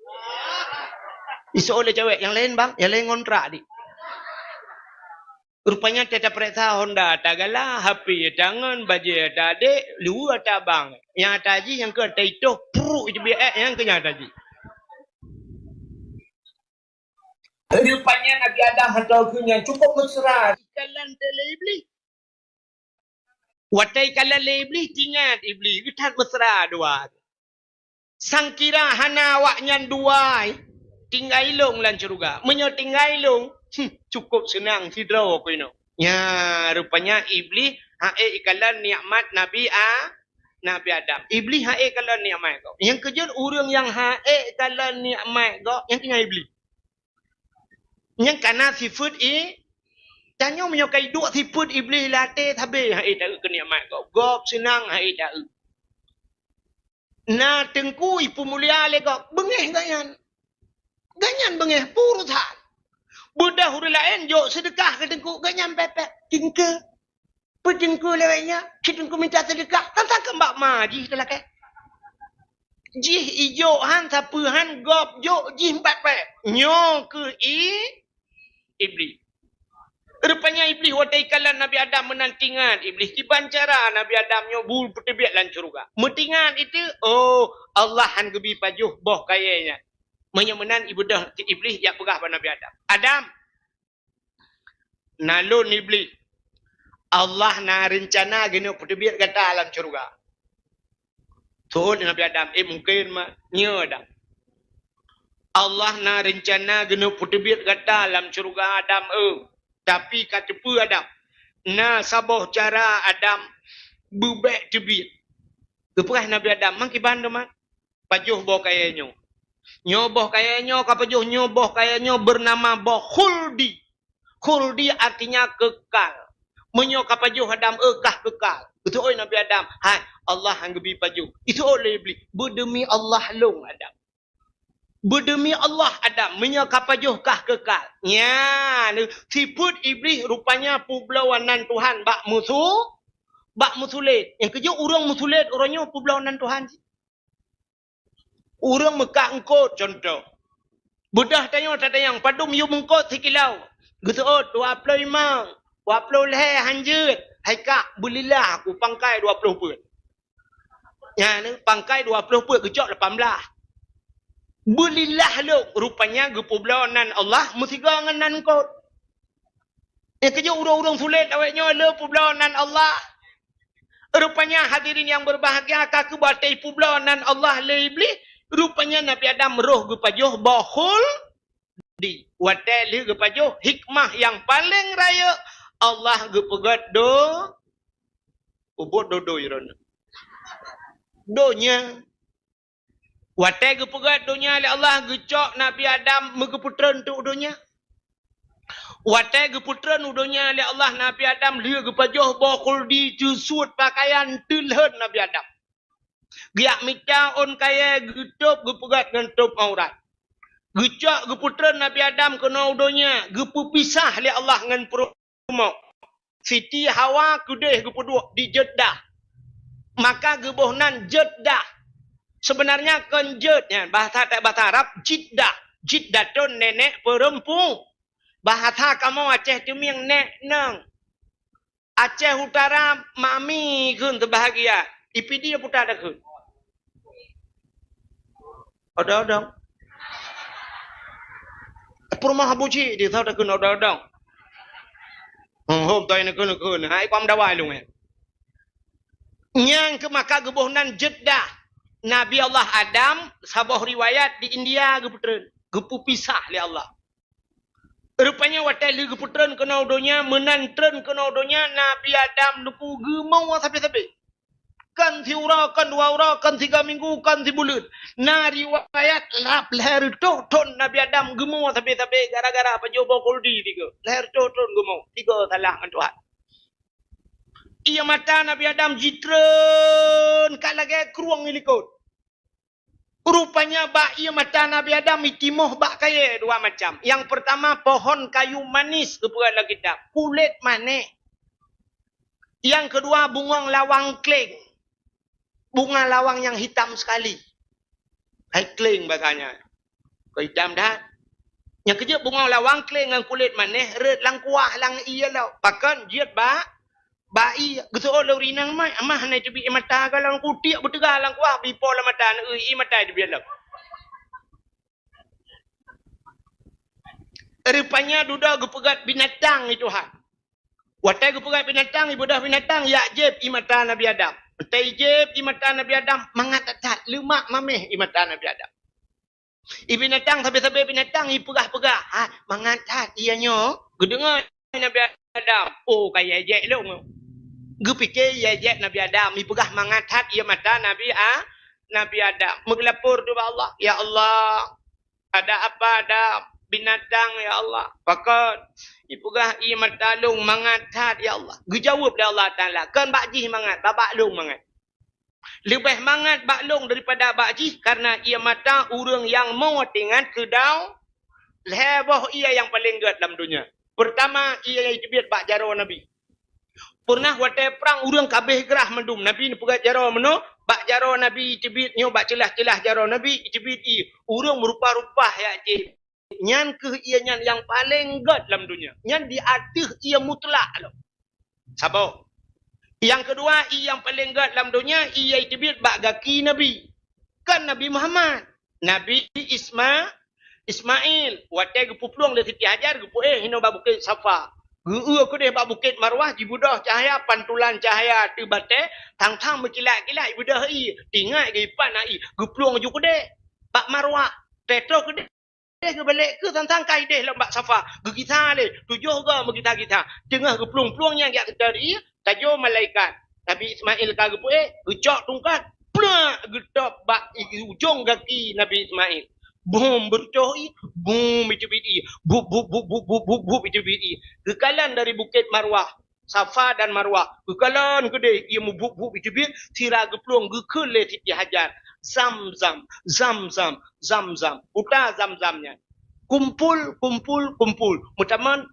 Isu oleh cewek, yang lain bang, yang lain ngontrak di. Rupanya tetap periksa Honda, tagalah HP, tangan, baju, adik, luar tabang. Yang taji, yang ke itu, peruk itu biar yang ke taji. Rupanya Nabi Adam atau kunya cukup mesra. Ikalan tele iblis. Watai kalan iblis, tinggal iblis. Kita mesra dua. Sangkira hana waknya dua. Tinggal ilung lan syurga. Menyo tinggal ilung. Cukup senang sidra aku ini. Ya, rupanya iblis hae ikalan nikmat Nabi Adam. Iblis hae ikalan nikmat kau. Yang kejut orang yang hae ikalan nikmat kau, yang tinggal iblis. Yang kana sifat tanya menyokai dua sifat iblis latih habis hae tak ke nikmat kau. Gop senang hae tak. Na tengku ipu mulia le kau. Bengeh ganyan. Ganyan bengeh purusan. Budak huru lain jok sedekah ke tengku ganyan pepek tingke. Petengku lewatnya, kitengku minta sedekah. Tentang kembak maji telah ke. Jih ijo han siapa han gop jok jih pepek. Nyo ke iblis. Rupanya iblis watai kalan Nabi Adam menantingan. Iblis dibancara Nabi Adam nyo bul petebiak lan syurga. Metingan itu, oh Allah han gebi pajuh boh kayanya. Menyemenan ibadah iblis yang pegah pada Nabi Adam. Adam. Nalun iblis. Allah na rencana gini petebiak kata alam syurga. So Nabi Adam, mungkin nyo Adam. Allah na rencana gini petebiak kata alam syurga Adam. Tapi kata pu Adam. Na saboh cara Adam bubek tebiak. Kepegah Nabi Adam. Mangkiban teman. Pajuh boh kayanya. Nyoboh kayaknya, kapajuh nyoboh kayaknya bernama boh khuldi. Khuldi artinya kekal. Menyo kapajuh Adam kekal. Betul oi Nabi Adam. Hai, Allah yang gebi pajuh. Itu oleh iblis. Berdemi Allah long Adam. Berdemi Allah Adam. Menyo kapajuh kekal. Ya, sifat iblis rupanya publawanan Tuhan. Bak musulit. Yang kerja orang musulit, orangnya publawanan Tuhan. Orang Mekah engkau contoh. Budah tanya tak tayang. Padum you mengkot sikilau. Gesuot 25. 20 leh hanjut. Hai kak, bulilah aku pangkai 20 pun. Ya, ni pangkai 20 pun kejok 18. Bulilah lu. Rupanya gepublawanan Allah musiga nganan kau. Kerja orang-orang sulit awaknya lu publawanan Allah. Rupanya hadirin yang berbahagia kak batai publawanan Allah le iblis. Rupanya Nabi Adam roh gepajuh bahul di watai gepajuh hikmah yang paling raya Allah gepegat ubud do irona donya watai gepegat donya oleh Allah gecok Nabi Adam megeputran tu donya Watai geputra nudonya oleh Allah Nabi Adam dia gepajoh bokul di jusut pakaian tilhan Nabi Adam. Giak mita on kaya getup gepegat ngentup aurat. Gecak geputra Nabi Adam kena udonya gepupisah oleh Allah ngan perumau. Siti Hawa kudeh gepuduk di Jeddah. Maka gebohnan Jeddah. Sebenarnya kan Jeddah bahasa Arab Jeddah. Jeddah tu nenek perempuan. Bahasa kamu Aceh tu yang nek nang. Aceh Utara mami kun terbahagia. IPD dia putar dah kun. Ada. Perumah Habuji dia tahu dah kun ada. Hom toy nak kun. Hai kwam dawai lu eh. Yang ke maka gebohnan Jeddah. Nabi Allah Adam sabah riwayat di India geputren. Gepu pisah li Allah. Rupanya watai li geputren kena udonya menantren kena udonya Nabi Adam nuku gemau sampai-sampai. Kan tiura, kan dua ura, kan 3 minggu, kan 3 bulan. Na riwayat lap leher ton Nabi Adam gemau sampai-sampai gara-gara apa jobo kuldi tiga. Leher ton gemau. Tiga salah Tuhan. Ia mata Nabi Adam jitren kalage keruang ilikut. Rupanya bak ia mata Nabi Adam itimoh bak kaya 2 macam. Yang pertama pohon kayu manis kepada kita. Kulit manis. Yang kedua bunga lawang kling. Bunga lawang yang hitam sekali. Hai kling baganya. Hitam dah. Yang ketiga bunga lawang kling dengan kulit manis. Red lang kuah lang iya lau. Bahkan jiat bak. Bai gitu lo rinang mai amah na tebi mata galang kutik bertegal lang kuah bipo la mata i mata dia biar. Rupanya duda gepegat binatang itu ha. Watai gepegat binatang ibu dah binatang ya jeb i mata Nabi Adam. Tai jeb i mata Nabi Adam mangatat lemak mameh i mata Nabi Adam. I binatang sampai-sampai binatang i pegah-pegah ha mangatat ianyo gedengar Nabi Adam. Oh kaya jek lu. Gue fikir ya Nabi Adam pegah mangatat ia mata Nabi Adam mengelapur kepada Allah, ya Allah ada apa ada binatang ya Allah pakat ipegah ia mata long mangatat ya Allah gue jawab dia Allah Taala kan bakji mangat babak long mangat lebih mangat bak long daripada bakji karena ia mata urang yang mau tingat kedau leboh ia yang paling gerat dalam dunia. Pertama ia yang jebit bak jaro Nabi. Pernah watai perang urang kabeh gerah mendum Nabi ni pegat jaro meno bak jaro Nabi cebit nyo bak celah-celah jaro Nabi cebit i urang merupa-rupa ya je nyan ke ia nyan yang paling god dalam dunia nyan di atas ia mutlak lo sabo yang kedua i yang paling god dalam dunia ia cebit bak gaki Nabi kan Nabi Muhammad Nabi Ismail watai gepu peluang dari Siti Hajar gepu hino bak bukit Safa. Aku deh bak bukit Marwah di budah cahaya pantulan cahaya tu bate tang-tang berkilat-kilat budah i tinggal ke ipan ai gepluang ju deh bak Marwah tetro ke deh ke balik ke tang-tang kai deh lembak Safa gegita le tujuh ga megita-gita tengah gepluang-pluang yang yak tadi tajo malaikat Nabi Ismail ka gepu gecok tungkat plak getop bak ujung kaki Nabi Ismail. Boom bercohi, boom bidi, bub bidi. Kekalan dari bukit Marwah, Safa dan Marwah. Kekalan gede ia mu bub bidi, tira gepluang gekele Siti Hajar. Zam-zam. Uta zam-zamnya. Kumpul. Mutaman.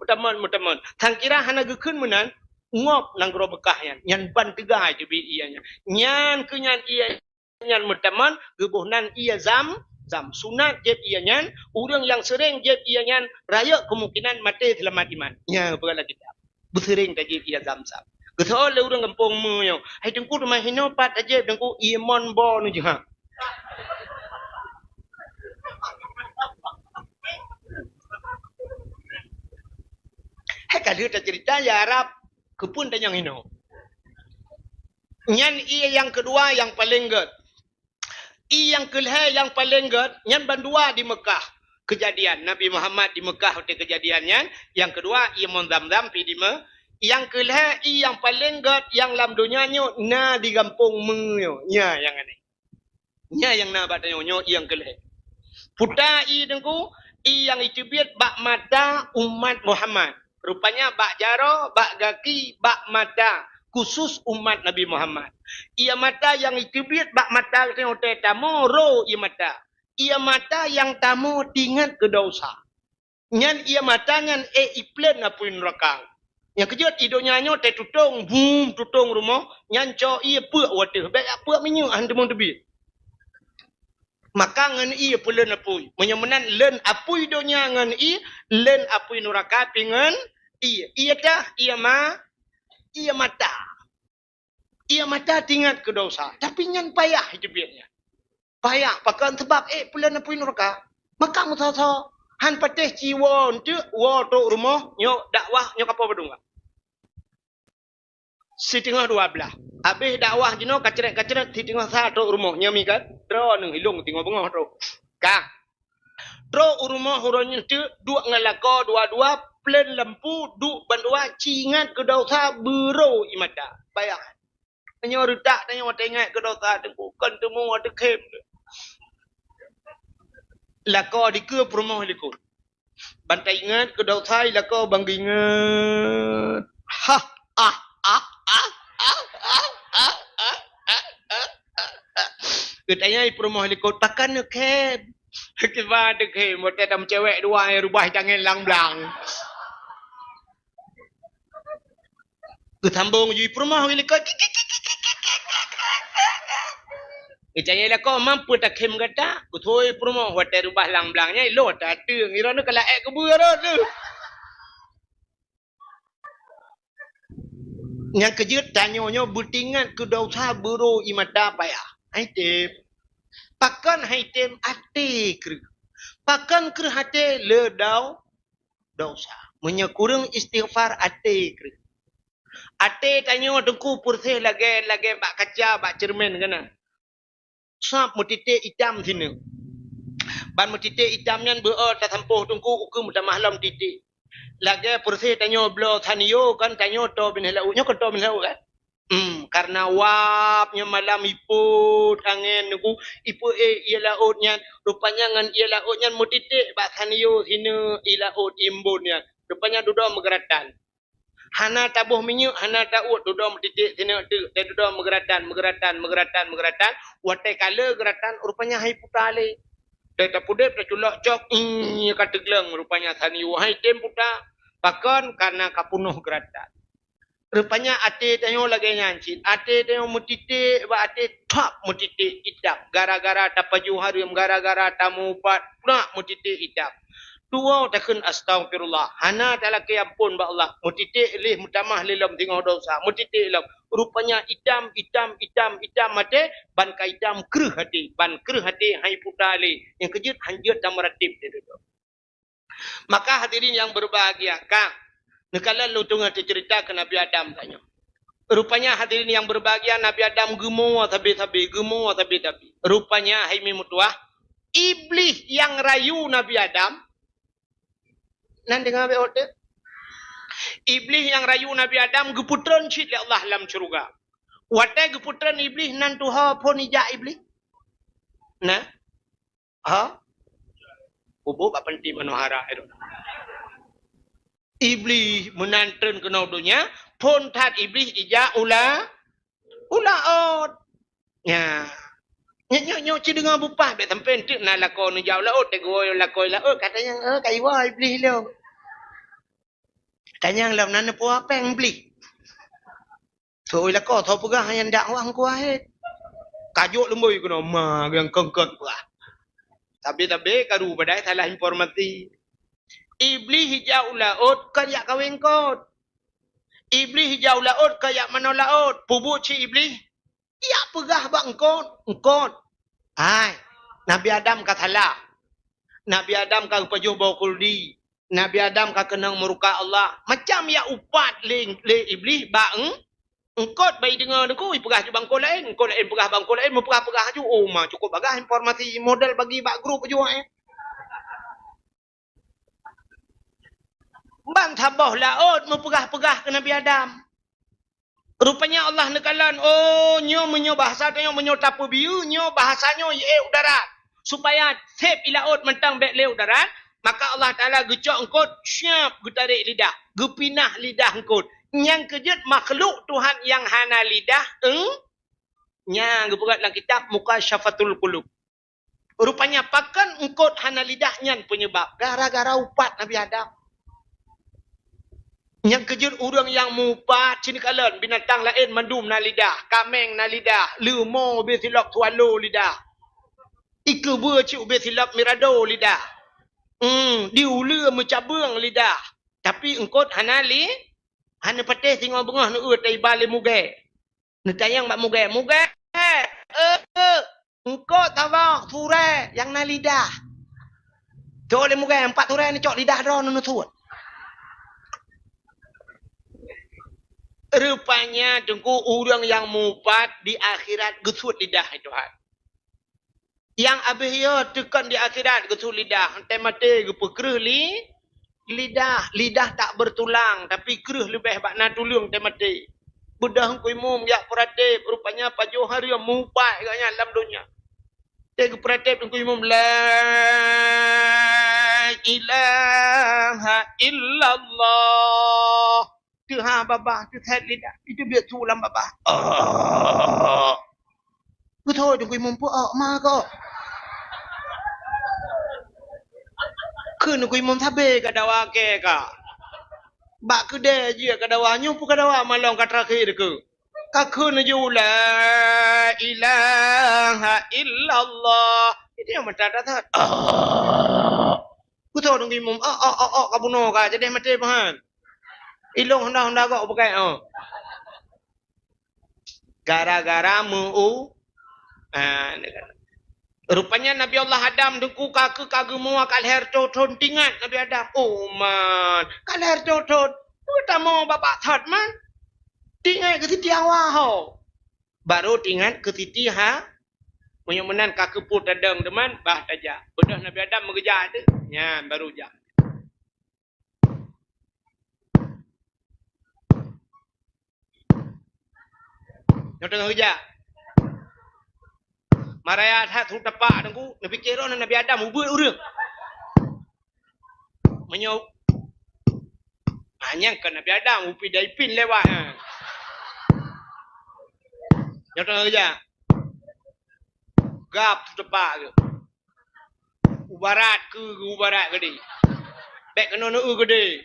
Tang kira hana gekun menan ngop nang gro bekahnya. Nyan ban tegah je bi ianya. Nyan kenyan ia nyan mutaman gebuhnan ia zam sunat jeb ianyan orang yang sering jeb ianyan raya kemungkinan mati selamat iman nya berala kita bersering ta jeb ia zam getol le orang kampung mu yo hai tengku rumah hino pat aje tengku iman bo nu je ha hai kalau ta cerita ya Arab kepun dan yang hino nyan ia yang kedua yang paling ged yang kelih yang paling ged nyan bandua di Mekah kejadian Nabi Muhammad di Mekah hotel kejadiannya yang kedua ia monzam-zam pi di me yang kelih yang paling ged yang lam dunia nyo na di kampung menyo nya yang aneh nya yang na badanyo nyo yang kelih puta i dengku Yang itu biat bak mata umat Muhammad. Rupanya bak jaro, bak gaki, bak mata khusus umat Nabi Muhammad. Ia mata yang itu biat bak mata tengok tamu ro ia mata. Ia mata yang tamu tingat ke dosa. Nyan ia mata ngan iplen apuin neraka. Yang kejut hidupnya nyo tutung, boom tutung rumah, nyan co ia puak water, baik puak minyak handemong tebi. Maka ngan i pulen apui. Menyemenan len apui donya ngan i, len apui neraka pingan i. Ia dah ia mata. Ia mata tingat ke dosa. Tapi nyan payah hidupnya. Payah pakan sebab pulen apui neraka. Maka mutha-tha han patih jiwa tu wa tok rumah nyo dakwah nyo apa bedung. Setengah 12. Habis dakwah jino kaceret-kaceret di tengah satu rumah nyami kan. Tro nang hilung tengah bengah tro. Kang. Tro rumah huranya tu dua ngalako dua-dua plan lampu duk bandua cingat ke dosa bero imada. Bayang. Nyo retak nyo tengok ke dosa tengku kan temu ada kem. Lako di ke rumah likut. Bantai ingat ke dosa lako bang ingat. Katanya di rumah likut takkan nak kem. Kiba ada kem. Mata tam cewek dua yang rubah jangan lang-lang. Ketambung di rumah likut. Katanya lah kau mampu tak kem kata. Kutoi rumah hotel rubah lang-langnya. Lo tak ada. Ngira nak kalau kebur tu. Yang kejut tanya-nya bertingat ke dosa buru imada payah. Haitem. Pakan haitem ate kru. Pakan kru hate ledau dosa. Menyekurang istighfar ate kru. Ate tanya dengku pursih lagi bak kaca bak cermin kena. Sap mutitik hitam sini. Ban mutitik hitamnya beror tak sampuh dengku ukum dah malam titik. Lagi pursih tanya belo taniyo kan tanya to bin helau nya kan to bin helau kan. Karena wapnya malam iput angin nuku ipu ia lautnya rupanya ngan ia lautnya mutitik bak taniyo sini ia laut imbunnya. Rupanya duduk megeratan. Hana tabuh minyak, hana taut duduk mutitik sini duduk megeratan. Watai kala geratan rupanya hai putale. Dia pudep dia culak cok kata geleng rupanya tani wahai tem puta pakan karena kapunuh geratan. Rupanya ate tanya lagi nyancit. Ate tanya mutitik ba ate top mutitik hitam. Gara-gara tapaju harum gara-gara tamu pat nak mutitik hitam. Dua takun astagfirullah. Hana talaki ampun ba Allah. Mutitik lih mutamah lilam tengok dosa. Mutitik lam. Rupanya hitam mate ban ka hitam kerh hati. Ban kerh hati hai putali. Yang kejut hanjut dan meratib dia duduk. Maka hadirin yang berbahagia, Kang. Nekala lu tengah cerita ke Nabi Adam tanya. Rupanya hadirin yang berbahagia Nabi Adam gemuk tapi. Rupanya hai mutuah iblis yang rayu Nabi Adam. Nan dengar be order. Iblis yang rayu Nabi Adam geputran cit oleh Allah dalam syurga. Watai geputran iblis nan tuha pun ijak iblis. Nah. Ha? Bubu apa penting manohara itu. Iblis menantun ke dunia pun tat iblis ijak ulaot. Ya. Nyo ci dengar bupah be tempen tik na lakon jauh laut tego lakoi laut katanya kai wa iblis lo. Tanya lam nan po apa yang beli. Thôi là có thôi pegah yang dakwah ku ahe. Kajuk lembui kena ma yang kengkot pula. Tapi karu badai salah informasi. Iblis hijau laut kayak kawin kot. Iblis hijau laut kayak mana laut. Pubuk ci iblis. Ya pegah bang engkot. Hai. Nabi Adam katalah. Nabi Adam ka pajuh bau kuldi. Nabi Adam ka kenang meruka Allah. Macam ya upat le iblis ba engkot bayi dengar deku pegah ju bangko lain, engkau lain pegah bangko lain, mau pegah ju. Oh mah cukup bagah informasi modal bagi bak grup ju Ban tabah laut mau pegah ke Nabi Adam. Rupanya Allah nekalan, nyo bahasa tanya menyo tapu biu, nyo bahasanya ye udara. Supaya sep ilaut mentang bek le udara, Maka Allah Ta'ala gecok engkau, siap getarik lidah. Gepinah lidah engkau. Yang kejut makhluk Tuhan yang hana lidah, yang geperat dalam kitab Mukasyafatul Qulub. Rupanya pakan engkau hana lidah yang penyebab. Gara-gara upat Nabi Adam. Yang kejut orang yang mupat, sini kalian binatang lain mendum na lidah. Kameng na lidah. Lumo besilap tualo lidah. Ika bercik besilap mirado lidah. Diula mencabung lidah. Tapi engkau hana patih tengok bengah nak tai balik mugai. Nak tayang mak mugai. Mugai. Engkau tawak turai yang na lidah. Cok le mugai 4 turai ni cok lidah dah nu tuat. Rupanya tengku orang yang mupat di akhirat gesut lidah Tuhan. Yang habis ya tekan di akhirat gesut lidah. Entai mati gepa kereh lidah. Lidah tak bertulang. Tapi kereh lebih bakna tulung entai mati. Bedah hengkui mum yak peratip. Rupanya pajuh hari yang mupat katnya dalam dunia. Tega peratip hengkui mum. La ilaha illallah. Tu ha babah. Tu thet lidah. Itu biar tulang babah. Ku thôi hengkui mum pun ma kau. Kena kui mom tabe ka dawa ke ka. Bak ke de je ka dawa nyu pu ka dawa malong ka terakhir ke. Ka kena je la ilaha illallah. Itu yang mata dah. Ku tahu dong kui mom ka buno ka jadi mati pahan. Ilong honda kau pakai Gara-gara mu rupanya Nabi Allah Adam dengku kaki kagemu akal herto tontingan Nabi Adam. Oh man, kal herto ton. Kita mau bapak thot man. Tingan ke titi awah ho. Baru tingan ke titi ha. Menyemenan kaki put tadang teman bah taja. Bedah Nabi Adam mengejar tu. Nyan baru ja. Nak tengok kerja. Maraya hat hu tapak dengku Nabi kira Nabi Adam ubur urang. Menyau hanya kan Nabi Adam upi daipin lewat. Yang tengah kerja. Gap tu tapak ke. Ubarat ke di. Baik kena nak ke di.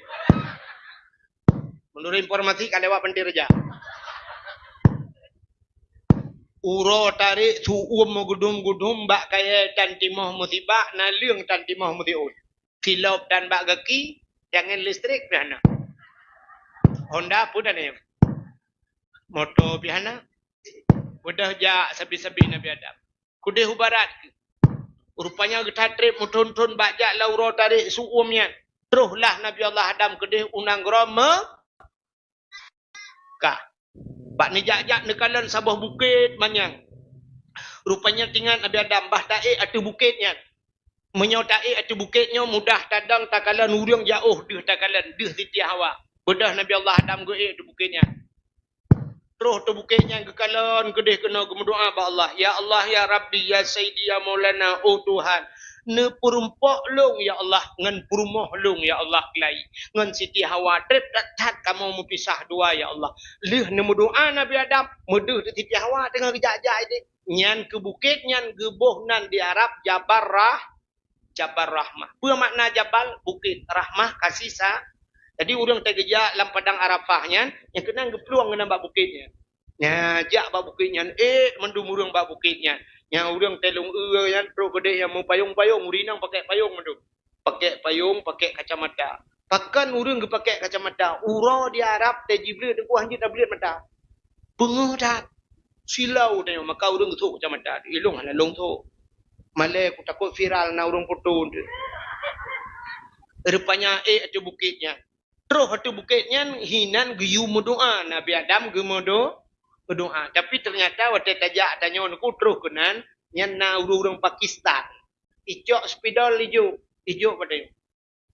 Menurut informasi kan lewat pentir aja. Uro tarik su gudum bak kaya tan timah musibah na liang tan timah musiun. Kilop dan bak gaki jangan listrik pihana. Honda pun ada ni. Motor pihana. Udah ja sabi-sabi Nabi Adam. Kudeh ubarat. Rupanya getah trip muton-ton bak jak la uro tarik su umnya. Teruslah Nabi Allah Adam kudeh unang groma. Kah. Bak ni jak-jak nekalan sabah bukit manyang. Rupanya tinggal Nabi Adam bah taik atu bukitnya. Menyau taik atu bukitnya mudah tadang takalan urang jauh deh takalan deh titi hawa. Bedah Nabi Allah Adam ge atu bukitnya. Terus tu bukitnya kekalan kedeh kena berdoa ba Allah. Ya Allah ya Rabbi ya Sayyidi ya Maulana oh Tuhan. Ne purumpok long ya Allah ngan purumoh long ya Allah kelai ngan Siti Hawa trip tat kamu mepisah dua ya Allah leh ne doa Nabi Adam muduh Siti Hawa tengah kejak-jak ini nyan ke bukit nyan geboh nan di Arab Jabal Rahmah. Apa makna Jabal? Bukit Rahmah kasih sa. Jadi urang tergejak dalam padang Arafahnya yang kena gepluang kena bak bukitnya. Nyajak bak bukitnya mendum urang bak bukitnya. Yang urang telung yang pro gede yang mau payung-payung urinang pakai payung mendum. Pakai payung, pakai kacamata. Pakan urang ge pakai kacamata. Uro di Arab te Jibril deku hanjit tablet mata. Penguh dah. Silau dah maka urang getuk kacamata. Ilung hala long tu. Malai aku takut viral na urang foto. Rupanya atu bukitnya. Terus atu bukitnya hinan geyu mendoa Nabi Adam ge berdoa. Tapi ternyata waktu tajak tanya aku terus kenan yang na urang Pakistan. Icok spidol hijau pada yo.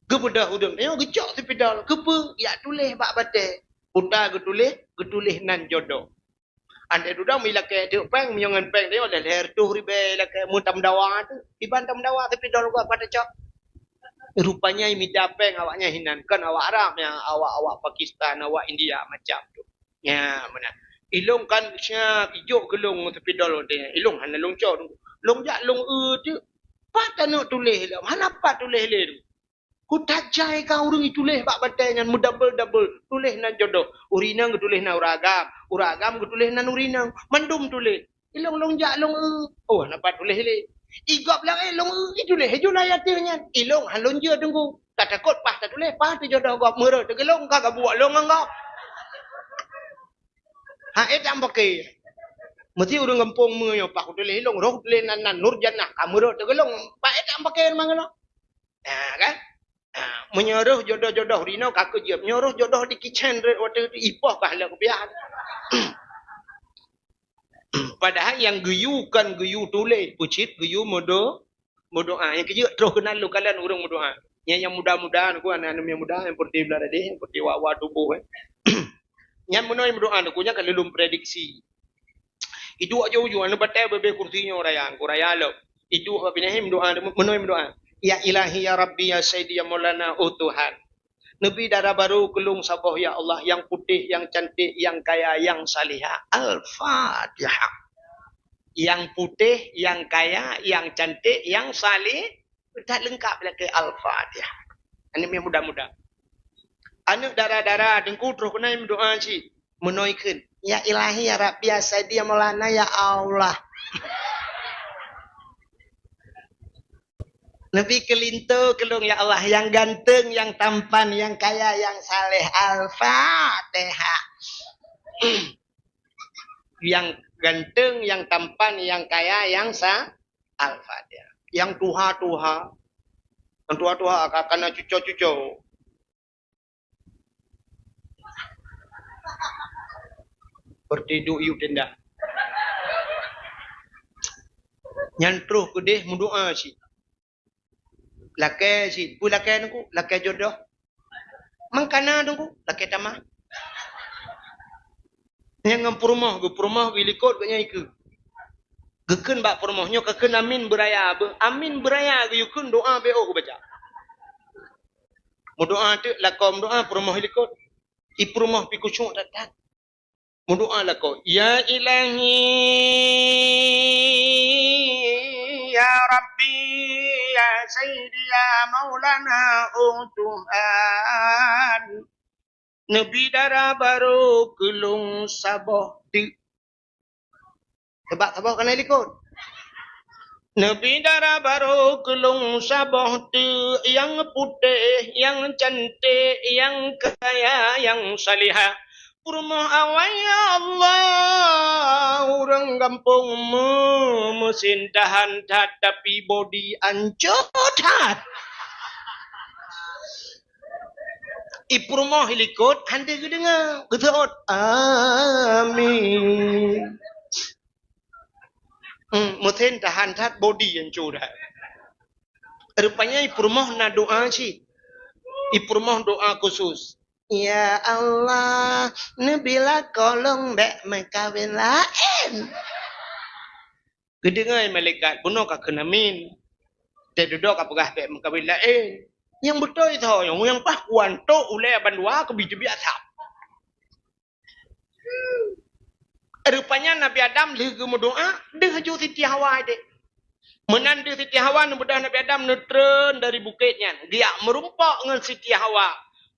Kepada udang yo gecok spidol. Kepe ya tulis bak bate. Uta getulis nan jodoh. Ande dudang mila ke tiu peng menyangan peng dia leher tu ribe la ke mutam dawa tu. Iban tam dawa spidol gua pada cok. Rupanya minta peng awaknya hinan. Kan awak Arab yang awak Pakistan, awak India macam tu. Ya, mana. Ilong kan sia pijuk gelung tepi dol dia. Ilong han long cau. Long jak long tu. Pat nak tulis lah. Mana pat tulis le tu. Ku tajai kau urang tulis bak batai dengan double. Tulis nan jodoh. Urinang tulis nan uragam. Uragam tulis nan urinang. Mandum tulis. Ilong long jak long oh nampak tulis le. Igap lang long tulis hejulai hatinya. Ilong halon je tunggu. Tak takut pas tak tulis. Pas tu jodoh gap merah tegelong kagak buat long angau. Ha tak pakai. Mesti urang kampung menyo pak tulis ilong roh tulis nan nur jannah kamera tegelong. Pak tak pakai mangalo. Ha kan? Menyuruh jodoh-jodoh rino kakak je. Menyuruh jodoh di kitchen waktu itu ipah kahlah kebiasaan. Padahal yang geyu kan geyu tulis. Pucit geyu modo doa. Yang kerja terus kenal lu kalian orang doa. Yang muda-muda aku anak-anak yang muda yang putih belah dia, yang putih wawa tubuh Yang menoi doa aku nya kalau belum prediksi. Itu aja ujung anu batai bebe kursinya raya lo. Itu apa pinahim doa menoi doa. Ya ilahi ya Rabbi ya Sayyidi ya Maulana oh Tuhan. Nabi darah baru kelung sabah ya Allah yang putih, yang cantik, yang kaya, yang salihah. Al-Fatihah. Yang putih, yang kaya, yang cantik, yang salih. Dah lengkap lagi Al-Fatihah. Ini yang mudah-mudah. Anak darah-darah dengku terus kena doa si menoikan. Ya ilahi ya Rabbi ya Sayyidi ya Maulana ya Allah. Lebih kelintu kelung ya Allah yang ganteng, yang tampan, yang kaya, yang saleh. Al-Fatihah. Yang ganteng, yang tampan, yang kaya, yang Al-Fatihah. Yang tuha-tuha. Yang tuha-tuha akan cucu-cucu. Bertidur iu tenda. Nyantruh kedih mendoa si. Laki si, pu laki nunggu, laki jodoh. Mangkana nunggu, laki tamah. Yang ngam purmah bilikot ganya iku. Geken bak purmahnya keken amin beraya, amin beraya gayukun doa beo ku baca. Mu doa tu lakom doa purmah bilikot. I purmah pi kucuk datang. Mu doa lako, ya ilahi ya Rabbi ya Sayyidi ya Maulana oh Tuhan. Nabi darah baru kelung sabah di. Sebab sabah kena likut. Nabi darah baru kelung sabah di. Yang putih, yang cantik, yang kaya, yang salihah. Purmah awal ya Allah. Orang kampung mesin tahan tapi body ancotat. Ipurmah hilikot hande gedenga getot amin muthen tahan tat body yang curah rupanya ipurmah na doa si ipurmah doa khusus ya Allah nabila kolong bek makawin lain gedenga malaikat bunuh ka kenamin te duduk ka pegah bek makawin lain. Yang betul itu, yang pakuan tu oleh bandua ke biji biasa. Rupanya Nabi Adam lagi berdoa, dia haju Siti Hawa dek. Menandu Siti Hawa mudah Nabi Adam netren dari bukitnya. Dia merumpak dengan Siti Hawa.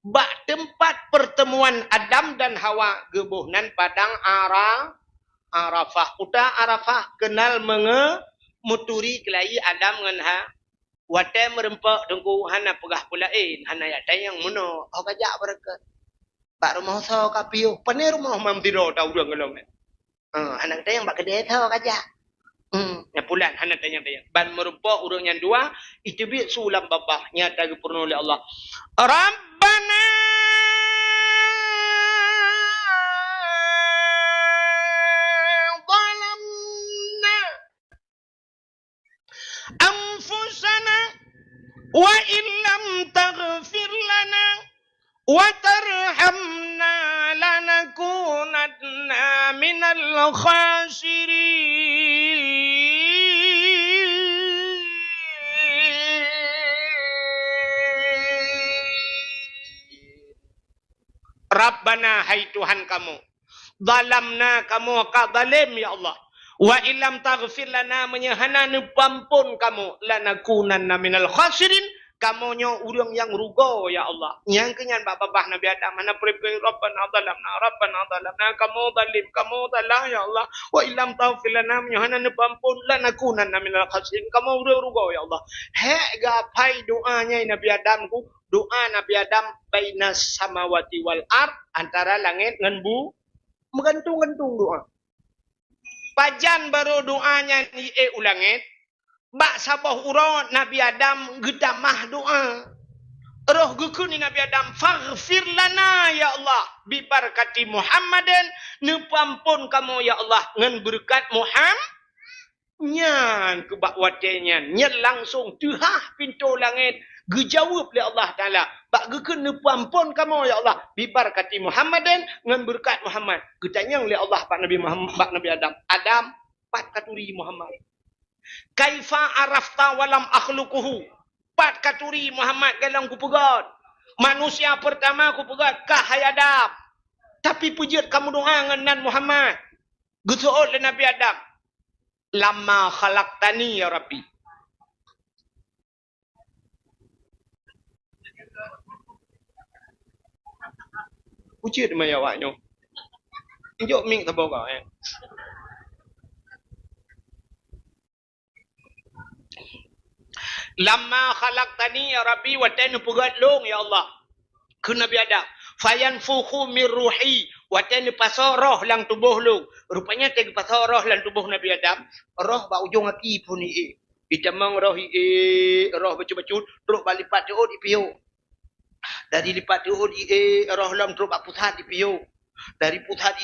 Bak tempat pertemuan Adam dan Hawa gebuhnan padang Arafah. Kuta Arafah kenal muturi kelai Adam dengan Watai merempak dengku hana pegah pulain hana ya tayang muno au kajak berkat bak rumah so kapiu pane rumah mam tiro tau urang gelong anak tayang bak gede tau kajak ya pulan hana tayang ban merempak urang yang dua itu bi sulam babah nyata gepurna oleh Allah Rabbana أنفسنا وإن لم تغفر لنا وترحمنا لنكونن من الخاسرين Rabbana hai Tuhan kamu. Zalamna kamu ka zalim ya Allah. Wa illam taghfir lana menyahana pampun kamu lanakunanna minal khasirin. Kamonyo urang yang rugo ya Allah. Yang kenyan babah Nabi Adam mana prepare Rabbana zalamna kamu zalim kamu zalah ya Allah. Wa illam taghfir lana menyahana pampun lanakunanna minal khasirin. Kamu urang rugo ya Allah. He gapai doanya Nabi Adam ku. Doa Nabi Adam bainas samawati wal ard antara langit dengan menggantung-gantung doa. Pajan baru doanya ni ulangit. Bak sabah urang Nabi Adam gedamah doa. Roh gukun ni Nabi Adam faghfir lana ya Allah bi barakati Muhammadin nepampun kamu ya Allah ngan berkat Muhammad. Nyan kebak watenya nyan langsung tuhah pintu langit gejawab oleh Allah Taala bak gukun nepampun kamu ya Allah bi barakati Muhammadin ngan berkat Muhammad. Getanyang oleh Allah pak Nabi Muhammad bak Nabi Adam. Adam pat katuri Muhammad. Kaifa arafta walam akhluquhu. Pat katuri Muhammad galang ku pegat. Manusia pertama ku pegat kahai Adam. Tapi pujiat kamu doa dengan Muhammad. Getuot le Nabi Adam. Lama khalaqtani ya Rabbi. Pujiat maya waknyo. Injok ming tabo kau Lama khalaqtani ya Rabbi wa tanu pugat long ya Allah. Ke Nabi Adam. Fayanfukhu min ruhi wa tanu pasar roh lang tubuh long. Rupanya teg pasar roh lang tubuh Nabi Adam. Roh ba ujung aki pun ni. Itamang roh roh bacu-bacu terus balik lipat diud ipiu. Dari lipat diud roh lam terus bak pusat ipiu. Dari pusat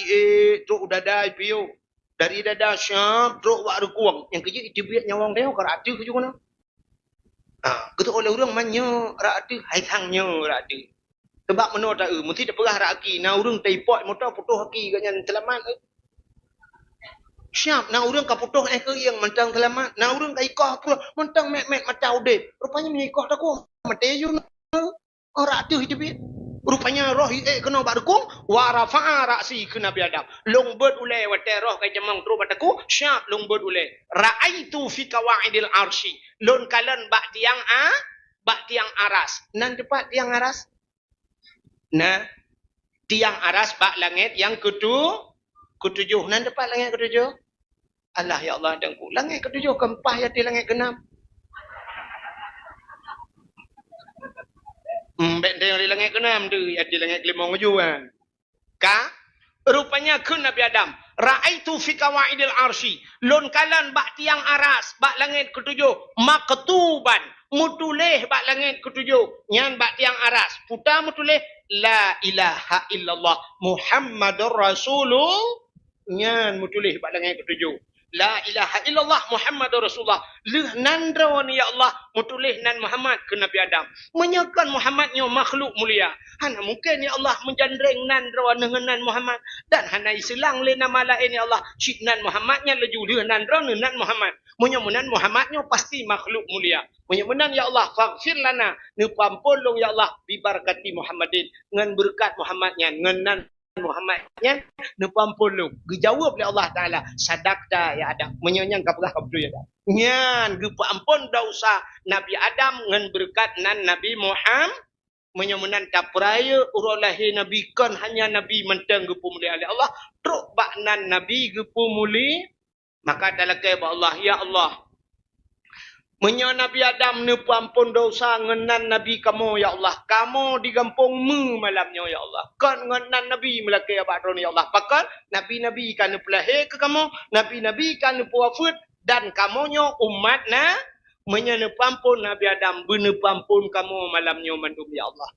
terus dada ipiu. Dari dada syam terus bak rekuang. Yang kerja itu biar nyawang dia kau ada ke juga. Ketua oleh orang manyo rada hai thangnya rada. Sebab meno ta mesti dak perah raki na urang tai pot motor putuh haki ganyan selamat. Siap na urang ka putuh ke yang mentang selamat. Na urang kai kah pula mentang mek macau de. Rupanya menyikah tak ku mate you. Ora ada hidup. Rupanya roh kena barkung wa rafa'a ra'si ke Nabi Adam. Long bird ule wate roh kai jamang tru bataku siap long bird ule. Ra'aitu fi qawaidil arsy. Lon kalan bak tiang aras. Nan tepat tiang aras. Nah, tiang aras bak langit yang ketujuh. Nan tepat langit ketujuh. Allah ya Allah dengku. Langit ketujuh kempah ya di langit keenam. Bek dia di langit keenam tu, ya di langit kelima tujuan. Ka rupanya ke Nabi Adam. Ra'aitu fi qawaidil arsy. Lon kalan bak tiang aras, bak langit ketujuh, maktuban, mutulih bak langit ketujuh. Nyan bak tiang aras, putar mutulih la ilaha illallah Muhammadur Rasulullah. Nyan mutulih bak langit ketujuh. La ilaha illallah Muhammadur Rasulullah. Leh nandra ni ya Allah mutulih nan Muhammad ke Nabi Adam. Menyakan Muhammadnya makhluk mulia. Hana mungkin ya Allah menjandreng nandra dengan nan Muhammad dan hana isilang le nama lain ya Allah. Syik nan Muhammadnya leju leh nandra nan Muhammad. Menyamunan Muhammadnya pasti makhluk mulia. Menyamunan ya Allah faghfir lana ni pampolong ya Allah bi barakati Muhammadin ngan berkat Muhammadnya ngan nan Muhammadnya nepampulung dijawab oleh Allah Taala sadaqta ya Adam menyonyang kaplah kabdu ya Adam nyan gepampun dosa Nabi Adam ngan berkat nan Nabi Muhammad menyamunan tapraya uralahi nabi kan hanya nabi mentang gepu mulia oleh Allah truk bak nan nabi gepu muli maka dalakai ba Allah ya Allah menyo Nabi Adam ne pampun dosa ngenan Nabi kamu ya Allah. Kamu digampung malamnya ya Allah. Kan ngenan Nabi melakai abadron ya Allah. Pakat Nabi-Nabi kan pelahir ke kamu. Nabi-Nabi kan puafut. Dan kamunya umat na menyo ne pampun Nabi Adam. Bene pampun kamu malamnya mandum ya Allah.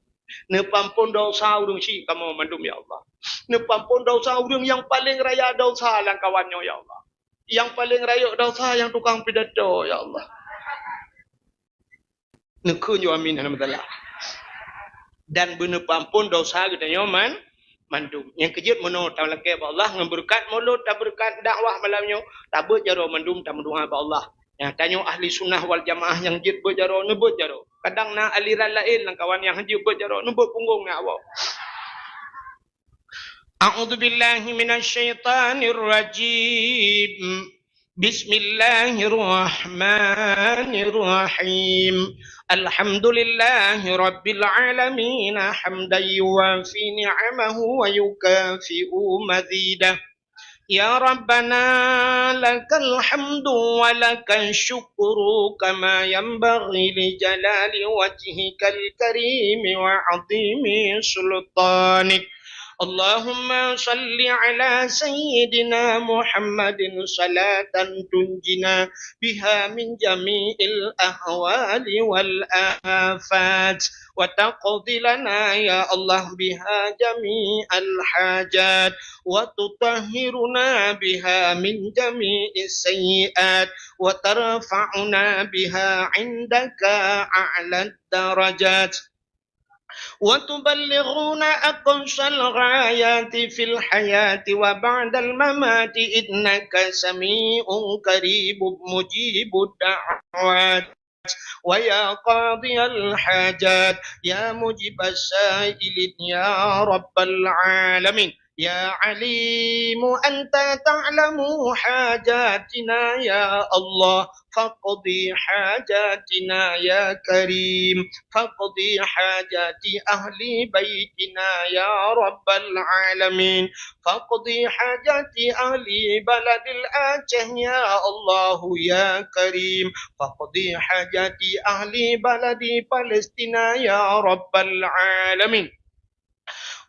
Ne pampun dosa urung si kamu mandum ya Allah. Ne pampun dosa urung yang paling raya dosa lang kawannya ya Allah. Yang paling raya dosa yang tukang pidato ya Allah. Nekunyo amin alhamdulillah. Dan benar pampun dosa kita nyoman mandum. Yang kejut meno tawlakai ba Allah ngeberkat mulut tak berkat dakwah malamnya tak berjaro mandum tak mendoa ba Allah. Yang tanya ahli sunnah wal jamaah yang jid berjaro nebut jaro. Kadang na aliran lain lang kawan yang hajib berjaro nebut punggung na awak. أعوذ بالله من الشيطان الرجيم بسم الله الرحمن الرحيم الحمد لله رب العالمين حمدا يوافي نعمه ويكافئ مزيده يا ربنا لك الحمد ولك الشكر كما ينبغي لجلال وجهك الكريم وعظيم سلطانك اللهم صل على سيدنا محمد صلاة تنجنا بها من جميع الأهوال والآفات وتقضي لنا يا الله بها جميع الحاجات وتطهرنا بها من جميع السيئات وترفعنا بها عندك أعلى الدرجات وتبلغون أقصى الغايات في الحياة وبعد الممات إنك سميع قريب مجيب الدعوات ويا قاضي الحاجات يا مجيب السائلين يا رب العالمين يا عليم أنت تعلم حاجاتنا يا الله فاقضي حاجاتنا يا كريم فاقضي حاجات أهل بيتنا يا رب العالمين فاقضي حاجات أهل بلد الآجه يا الله يا كريم فاقضي حاجات أهل بلد فلسطين يا رب العالمين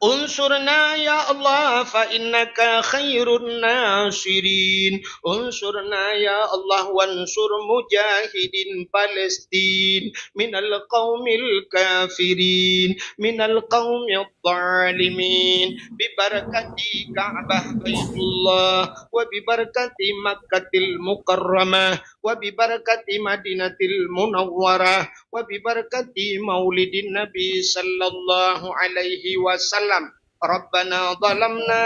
انصرنا يا الله فإنك خير الناصرين انصرنا يا الله وانصر مجاهد فلسطين من القوم الكافرين من القوم الظالمين ببركة كعبة بيت الله وببركة مكة المكرمة وببركة مدينة المنورة وببركة مولد النبي صلى الله عليه وسلم ربنا ظلمنا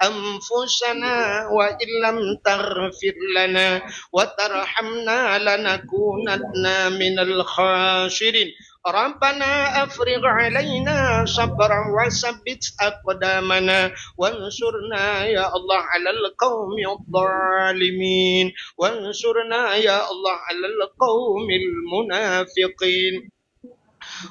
أنفسنا وإن لم تغفر لنا وترحمنا لنكونن من الخاسرين ربنا أفرغ علينا صبرا وثبت أقدامنا وانصرنا يا الله على القوم الظالمين وانصرنا يا الله على القوم المنافقين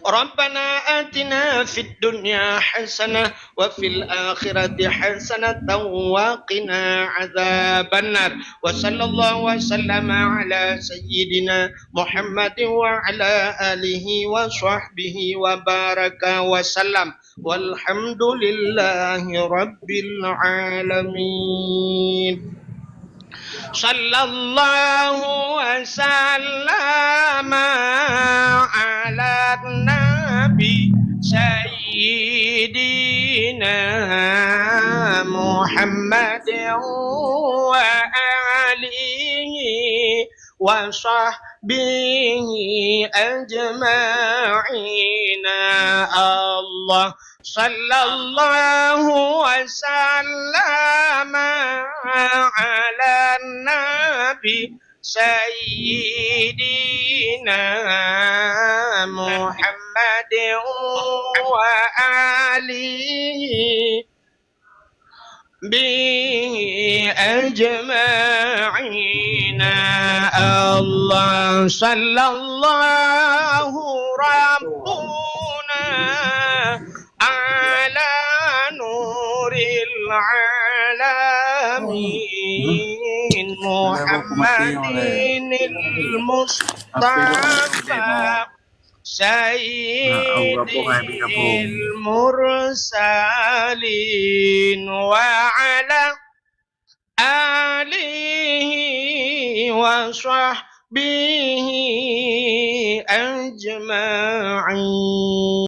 ربنا آتنا في الدنيا حسنة وفي الآخرة حسنة وقنا عذاب النار وصلى الله وسلم على سيدنا محمد وعلى آله وصحبه وبارك وسلم والحمد لله رب العالمين صلى الله وسلم على النبي سيدنا محمد وآله وصحبه أجمعين الله صلى الله وسلم على النبي سيدنا محمد وآله به أجمعين الله صلى الله ربنا على نور العالمين محمد المصطفى سيد المرسلين وعلى آله وصحبه أجمعين.